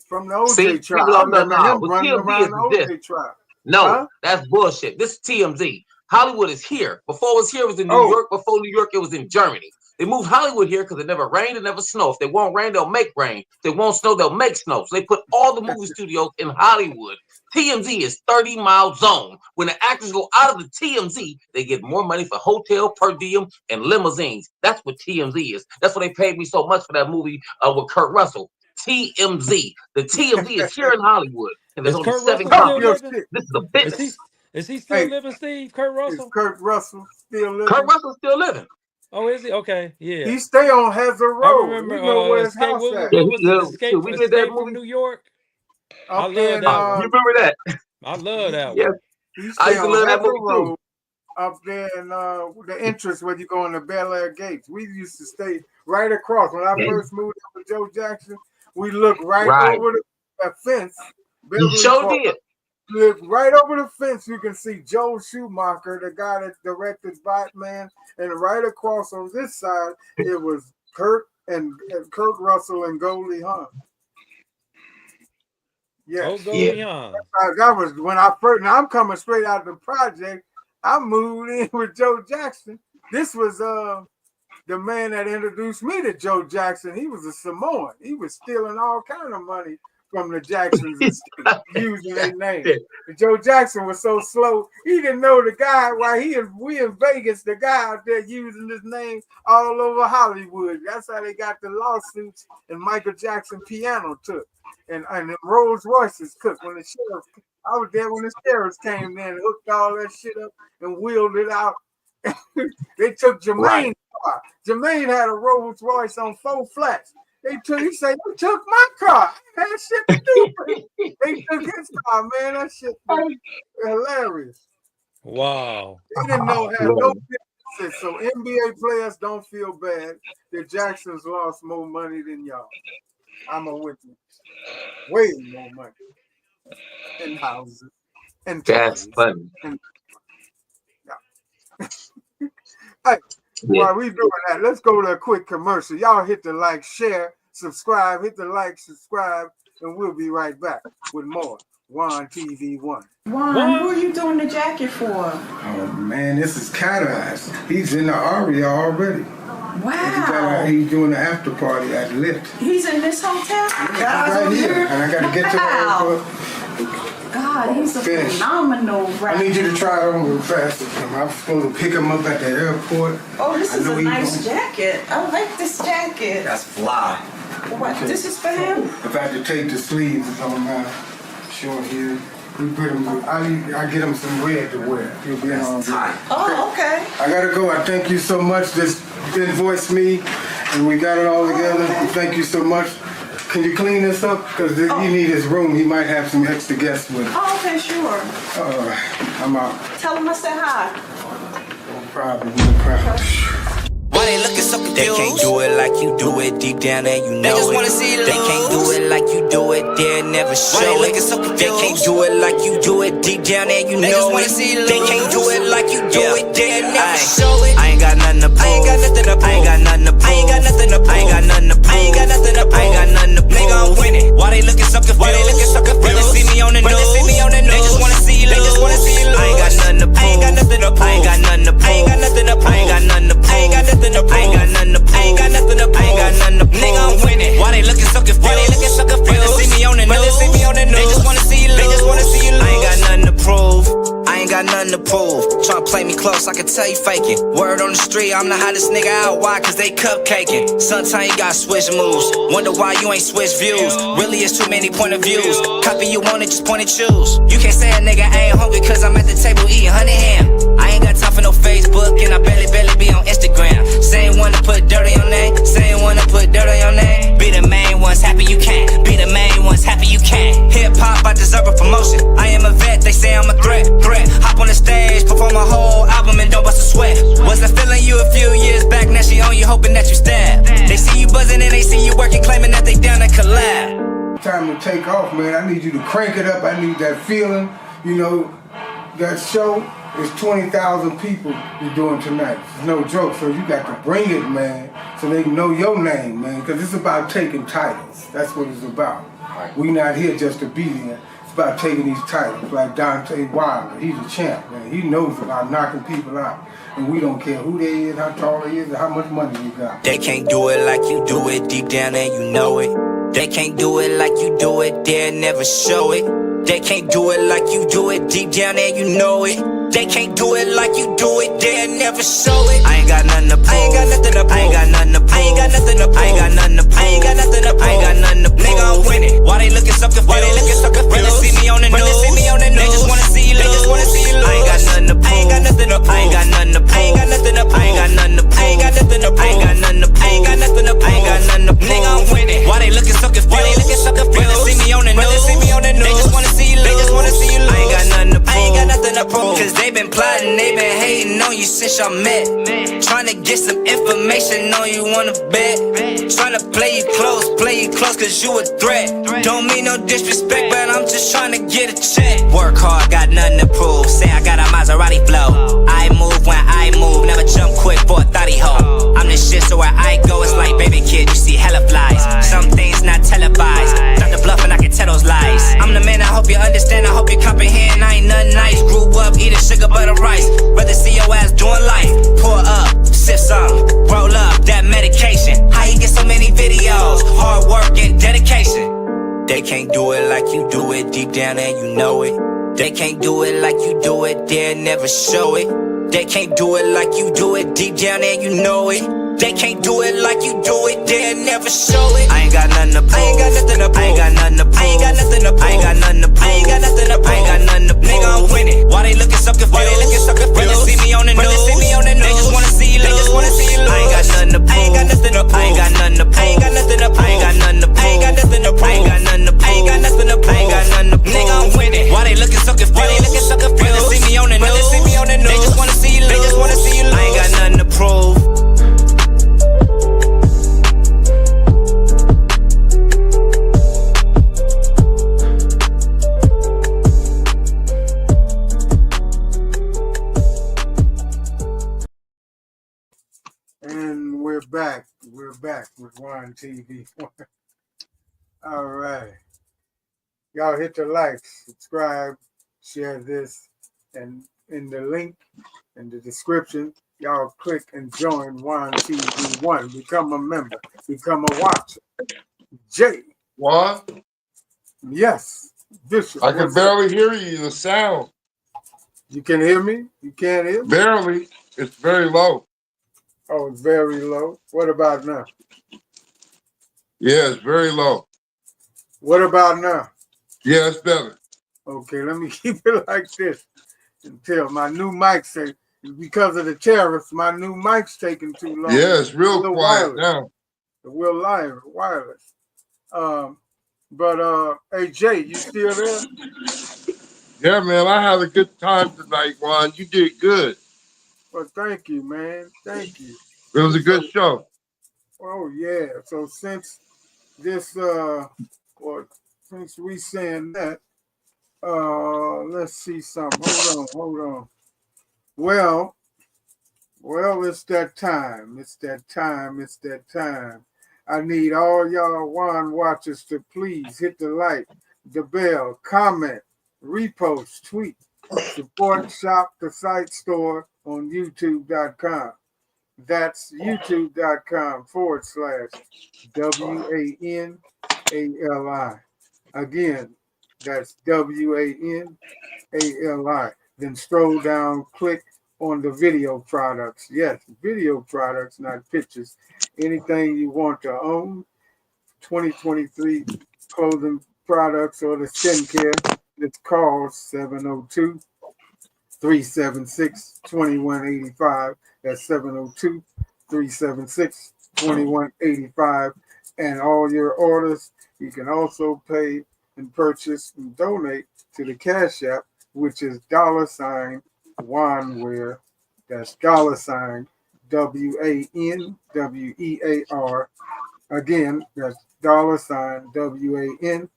from the OJ See, trial. people don't know now. Him But running TMZ around is the this. OJ trial. No, that's bullshit. This is TMZ. Hollywood is here. Before it was here, it was in New York. Before New York, it was in Germany. They moved Hollywood here because it never rained, it never snowed. If they won't rain, they'll make rain. If they won't snow, they'll make snow. So they put all the movie studios in Hollywood. TMZ is 30-mile zone. When the actors go out of the TMZ, they get more money for hotel, per diem, and limousines. That's what TMZ is. That's why they paid me so much for that movie with Kurt Russell. TMZ. The TMZ is here in Hollywood. And there's only Kurt 7 Russell companies. still living? This is a business. Is he still living, Steve? Kurt Russell? Is Kurt Russell still living? Kurt Russell's still living. Oh, is he? Okay, yeah. He stay on Hazard Road. I remember We know where his Escape, house what at. was it? Escape, we did that Escape movie from New York? I Up love there, that one. You remember that? I love that Yes. one. He I stay used to on love that Hazard movie Road. too. Up there in the entrance when you go in the Bel Air gates. We used to stay right across. When I first moved up with Joe Jackson, we looked right over the fence. You sure did. Look right over the fence. You can see Joe Schumacher, the guy that directed Batman, and right across on this side, it was Kurt Russell and Goldie Hawn. Yes. Oh, Goldie Hawn. That was when I first. Now I'm coming straight out of the project. I moved in with Joe Jackson. This was the man that introduced me to Joe Jackson. He was a Samoan. He was stealing all kind of money from the Jacksons and using their name. And Joe Jackson was so slow, he didn't know the guy. While we in Vegas, the guy out there using his name all over Hollywood. That's how they got the lawsuits and Michael Jackson piano took. And the Rolls Royces cooked when the sheriff. I was there when the sheriffs came in and hooked all that shit up and wheeled it out. They took Jermaine's car. Jermaine had a Rolls Royce on 4 flats. He said, "You took my car. I had shit to do with it." They took his car, man. That shit was hilarious. Wow. They didn't know how no business. So NBA players don't feel bad that Jackson's lost more money than y'all. I'm a witness. Way more money. And houses. And that's funny. Hey, while we doing that, let's go to a quick commercial. Y'all hit the like, share, subscribe, hit the like, subscribe, and we'll be right back with more WanTV1. Juan, who are you doing the jacket for? Oh man, this is Cat Eyes. He's in the Aria already. Wow. He's doing the after party at Lyft. He's in this hotel? Right here. And I got to get to the airport. God, he's a phenomenal rapper. I need you to try it on real fast. I'm supposed to pick him up at the airport. Oh, this is a nice jacket. I like this jacket. That's fly. What? This is for him? If I had to take the sleeves on my short here, we put him. I get him some red to wear. He'll be on tight. Oh, okay. I gotta go. I thank you so much. Just invoice me, and we got it all together. Thank you so much. Can you clean this up? Because he need his room. He might have some extra guests with him. Oh, okay, sure. I'm out. Tell him I said hi. No problem. No problem. Why they looking so confused? They can't do it like you do it deep down there, you know they just wanna see it. They can't do it like you do it, they never show it. So they can't do it like you do it deep down there, you know it. They can't do it like you do it, they never show it. I ain't got nothing to prove. I ain't got nothing to prove. I ain't got nothing to prove. I ain't got nothing to prove. I ain't got nothing to prove. I ain't got nothing to prove. I ain't got nothing to prove. Nigga, I'm winning. Why they looking so confused? Why they looking so confused? When they see me on the news, they just wanna see you lose. They just wanna see you lose. I ain't got nothing to prove. I ain't got nothing to prove. I ain't got nothing to prove. I ain't got nothing to prove. I ain't got nothing to prove. I ain't got nothing to prove. I ain't got nothing. I ain't got nothing to prove. I ain't got nothing to prove. Nigga, I'm winning. Why they looking so confused? Why they looking so confused? When they see me on the news, they just wanna see you lose. They just wanna see you lose. I ain't got nothing to prove. I ain't got nothing to prove. Tryna play me close, I can tell you faking. Word on the street, I'm the hottest nigga out. Why? Cause they cupcaking. Sometimes you gotta switch moves. Wonder why you ain't switch views. Really, it's too many point of views. Copy you want it, just point and choose. You can't say a nigga ain't hungry cause I'm at the table eating honey ham. I ain't got time for no Facebook and I barely be on Instagram. Same one to put dirt on your name. Same one to put dirt on your name. Be the main ones, happy you can. Be the main ones, happy you can. Hip hop, I deserve a promotion. I am a vet, they say I'm a threat. Hop on the stage, perform a whole album and don't bust a sweat. Wasn't feeling you a few years back, now she on you hoping that you stab. They see you buzzing and they see you working, claiming that they down to collab. Time to take off, man. I need you to crank it up. I need that feeling. You know, that show is 20,000 people you're doing tonight. It's no joke, so you got to bring it, man, so they know your name, man, because it's about taking titles. That's what it's about. We not here just to be there. It's about taking these titles, like Dante Wilder. He's a champ, man. He knows about knocking people out. And we don't care who they is, how tall they is, or how much money you got. They can't do it like you do it deep down there, you know it. They can't do it like you do it, they'll never show it. They can't do it like you do it deep down there, you know it. They can't do it like you do it, they'll never show it. I ain't got nothing to prove. I ain't got nothing to prove. I ain't got nothing to prove. I ain't got nothing to prove. I ain't got nothing to prove. I ain't got nothing to prove. I ain't got nothing to prove. Nigga, I'm winning. Why they looking so confused? Why they looking so confused? When they see me on the news, they just wanna see you lose. They just wanna see you lose. I ain't got nothing to prove. I ain't got nothing to prove. I ain't got nothing to prove. I ain't got nothing to prove. I ain't got nothing to prove. I ain't got nothing to prove. I ain't got nothing to prove. I ain't got nothing to prove. I ain't got nothing to prove. Nigga, I'm winning. Why they looking so confused? Why they looking so confused? When they see me on the news, they just wanna see you lose. They just wanna see you lose. I ain't got nothing to prove. I ain't got nothing to prove. Cause they been plotting, they been hating on you since y'all met. Tryna get some information on you, wanna bet. Tryna play you close cause you a threat. Don't mean no disrespect, but I'm just tryna get a check. Work hard, got nothing to prove. Say I got a Maserati flow. I move when I move, never jump quick for a thotty hoe. I'm the shit, so where I go, it's like baby kid, you see hella flies. Some things not televised. Stop the bluff and I can tell those lies. I'm the man, I hope you understand, I hope you comprehend. I ain't nothing nice. Grew up eating sugar, butter, rice. Rather see your ass doing life. Pour up, sip some, roll up that medication. How you get so many videos? Hard work and dedication. They can't do it like you do it deep down there, you know it. They can't do it like you do it, they'll never show it. They can't do it like you do it deep down there, you know it. They can't do it like you do it, they'll never show it. I ain't got nothing to prove. I ain't got nothing to prove. I ain't got nothing to prove. I ain't got nothing to prove. I ain't got nothing to prove. I ain't got nothing to prove. I ain't got nothing to prove. Nigga, I'm winning. Why they looking so confused? Why they looking so confused? When they see me on the news, they just wanna see you lose. They just wanna see you lose. I ain't got nothing to prove. I ain't got nothing to prove. I ain't got nothing to prove. I ain't got nothing to prove. I ain't got nothing to prove. I ain't got nothing to prove. I ain't got nothing to prove. I ain't got nothing to prove. I ain't got nothing to prove. Nigga, I'm winning. Why they looking so confused? Why they looking so confused? When they see me on the news, they just wanna see you lose. They just wanna see you lose. I ain't got nothing to prove. back. We're back with WanTV1. All right. Y'all hit the like, subscribe, share this, and in the link in the description, y'all click and join WanTV1. Become a member. Become a watcher. Jay. What? Yes. Bishop. I can barely hear you. The sound. You can hear me? You can't hear me? Barely. It's very low. Oh, it's very low. What about now? Yeah, it's very low. What about now? Yeah, it's better. Okay, let me keep it like this until my new mic say, because of the tariffs, my new mic's taking too long. Yeah, it's real quiet now. We're live, wireless. Hey, Jay, you still there? Yeah, man, I had a good time tonight, Juan. You did good. Well, thank you, man. Thank you. It was a good show. Oh, yeah. So since this, since we saying that, let's see something. Hold on. Well, it's that time. It's that time. I need all y'all Juan watchers to please hit the like, the bell, comment, repost, tweet, support, shop the site store on youtube.com. That's youtube.com/WANALI. Again, that's WANALI. Then scroll down, click on the video products. Yes, video products, not pictures. Anything you want to own, 2023 clothing products or the skincare, it's called 702-376-2185. That's 702-376-2185. And all your orders, you can also pay and purchase and donate to the Cash App, which is $WanWear. That's $WANWEAR. Again, that's $WANWEAR.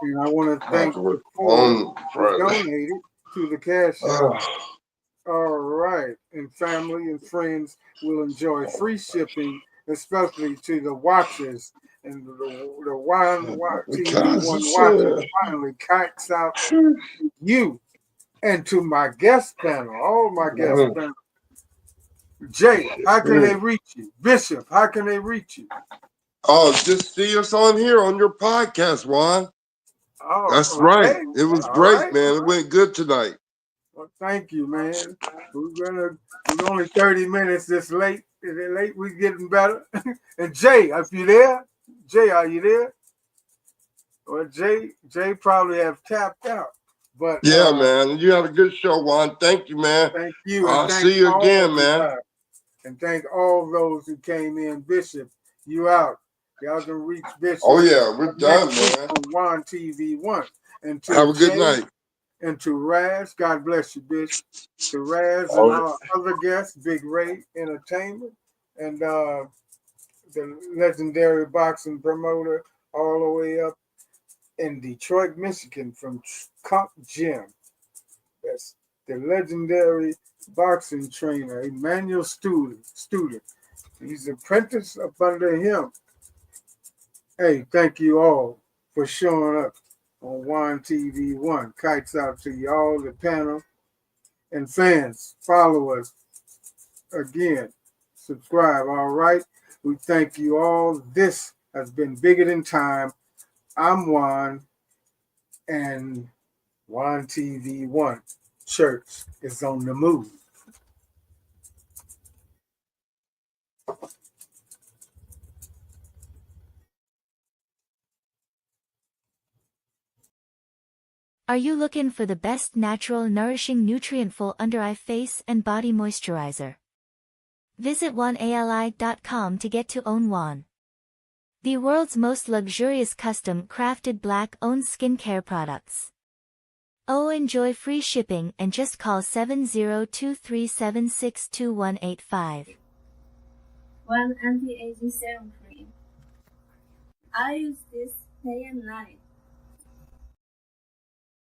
And I want to thank the four who donated to the Cash App. All right. And family and friends will enjoy free shipping, especially to the watchers. And the WanTV1 watchers finally kicks out to you and to my guest panel, all my guest panel. Jay, how can they reach you? Bishop, how can they reach you? Oh, just see us on here on your podcast, Juan. Oh, that's okay. Right. It was great, Right. man. It went good tonight. Well, thank you, man. We're only 30 minutes this late. Is it late? We're getting better. And Jay, if you there? Jay, are you there? Well, Jay probably have tapped out. But yeah, man. You had a good show, Juan. Thank you, man. Thank you. I'll see you again, man. And thank all those who came in. Bishop, you out. Y'all can reach Bishop. Oh, yeah. We're done, man. On WanTV1. And to have a good night. And to Raz, God bless you, Bishop. To Raz and our other guests, Big Ray Entertainment, and the legendary boxing promoter all the way up in Detroit, Michigan, from Comp Gym. That's the legendary boxing trainer, Emmanuel student. He's apprentice up under him. Hey, thank you all for showing up on WanTV1. Kites out to you all, the panel and fans. Follow us again. Subscribe, all right? We thank you all. This has been Bigger Than Time. I'm Juan, and WanTV1 Church is on the move. Are you looking for the best natural, nourishing, nutrient-full under-eye face and body moisturizer? Visit oneali.com to get to own one. The world's most luxurious custom-crafted black-owned skincare products. Oh, enjoy free shipping and just call 702-376-2185. One anti-aging serum cream. I use this day and night.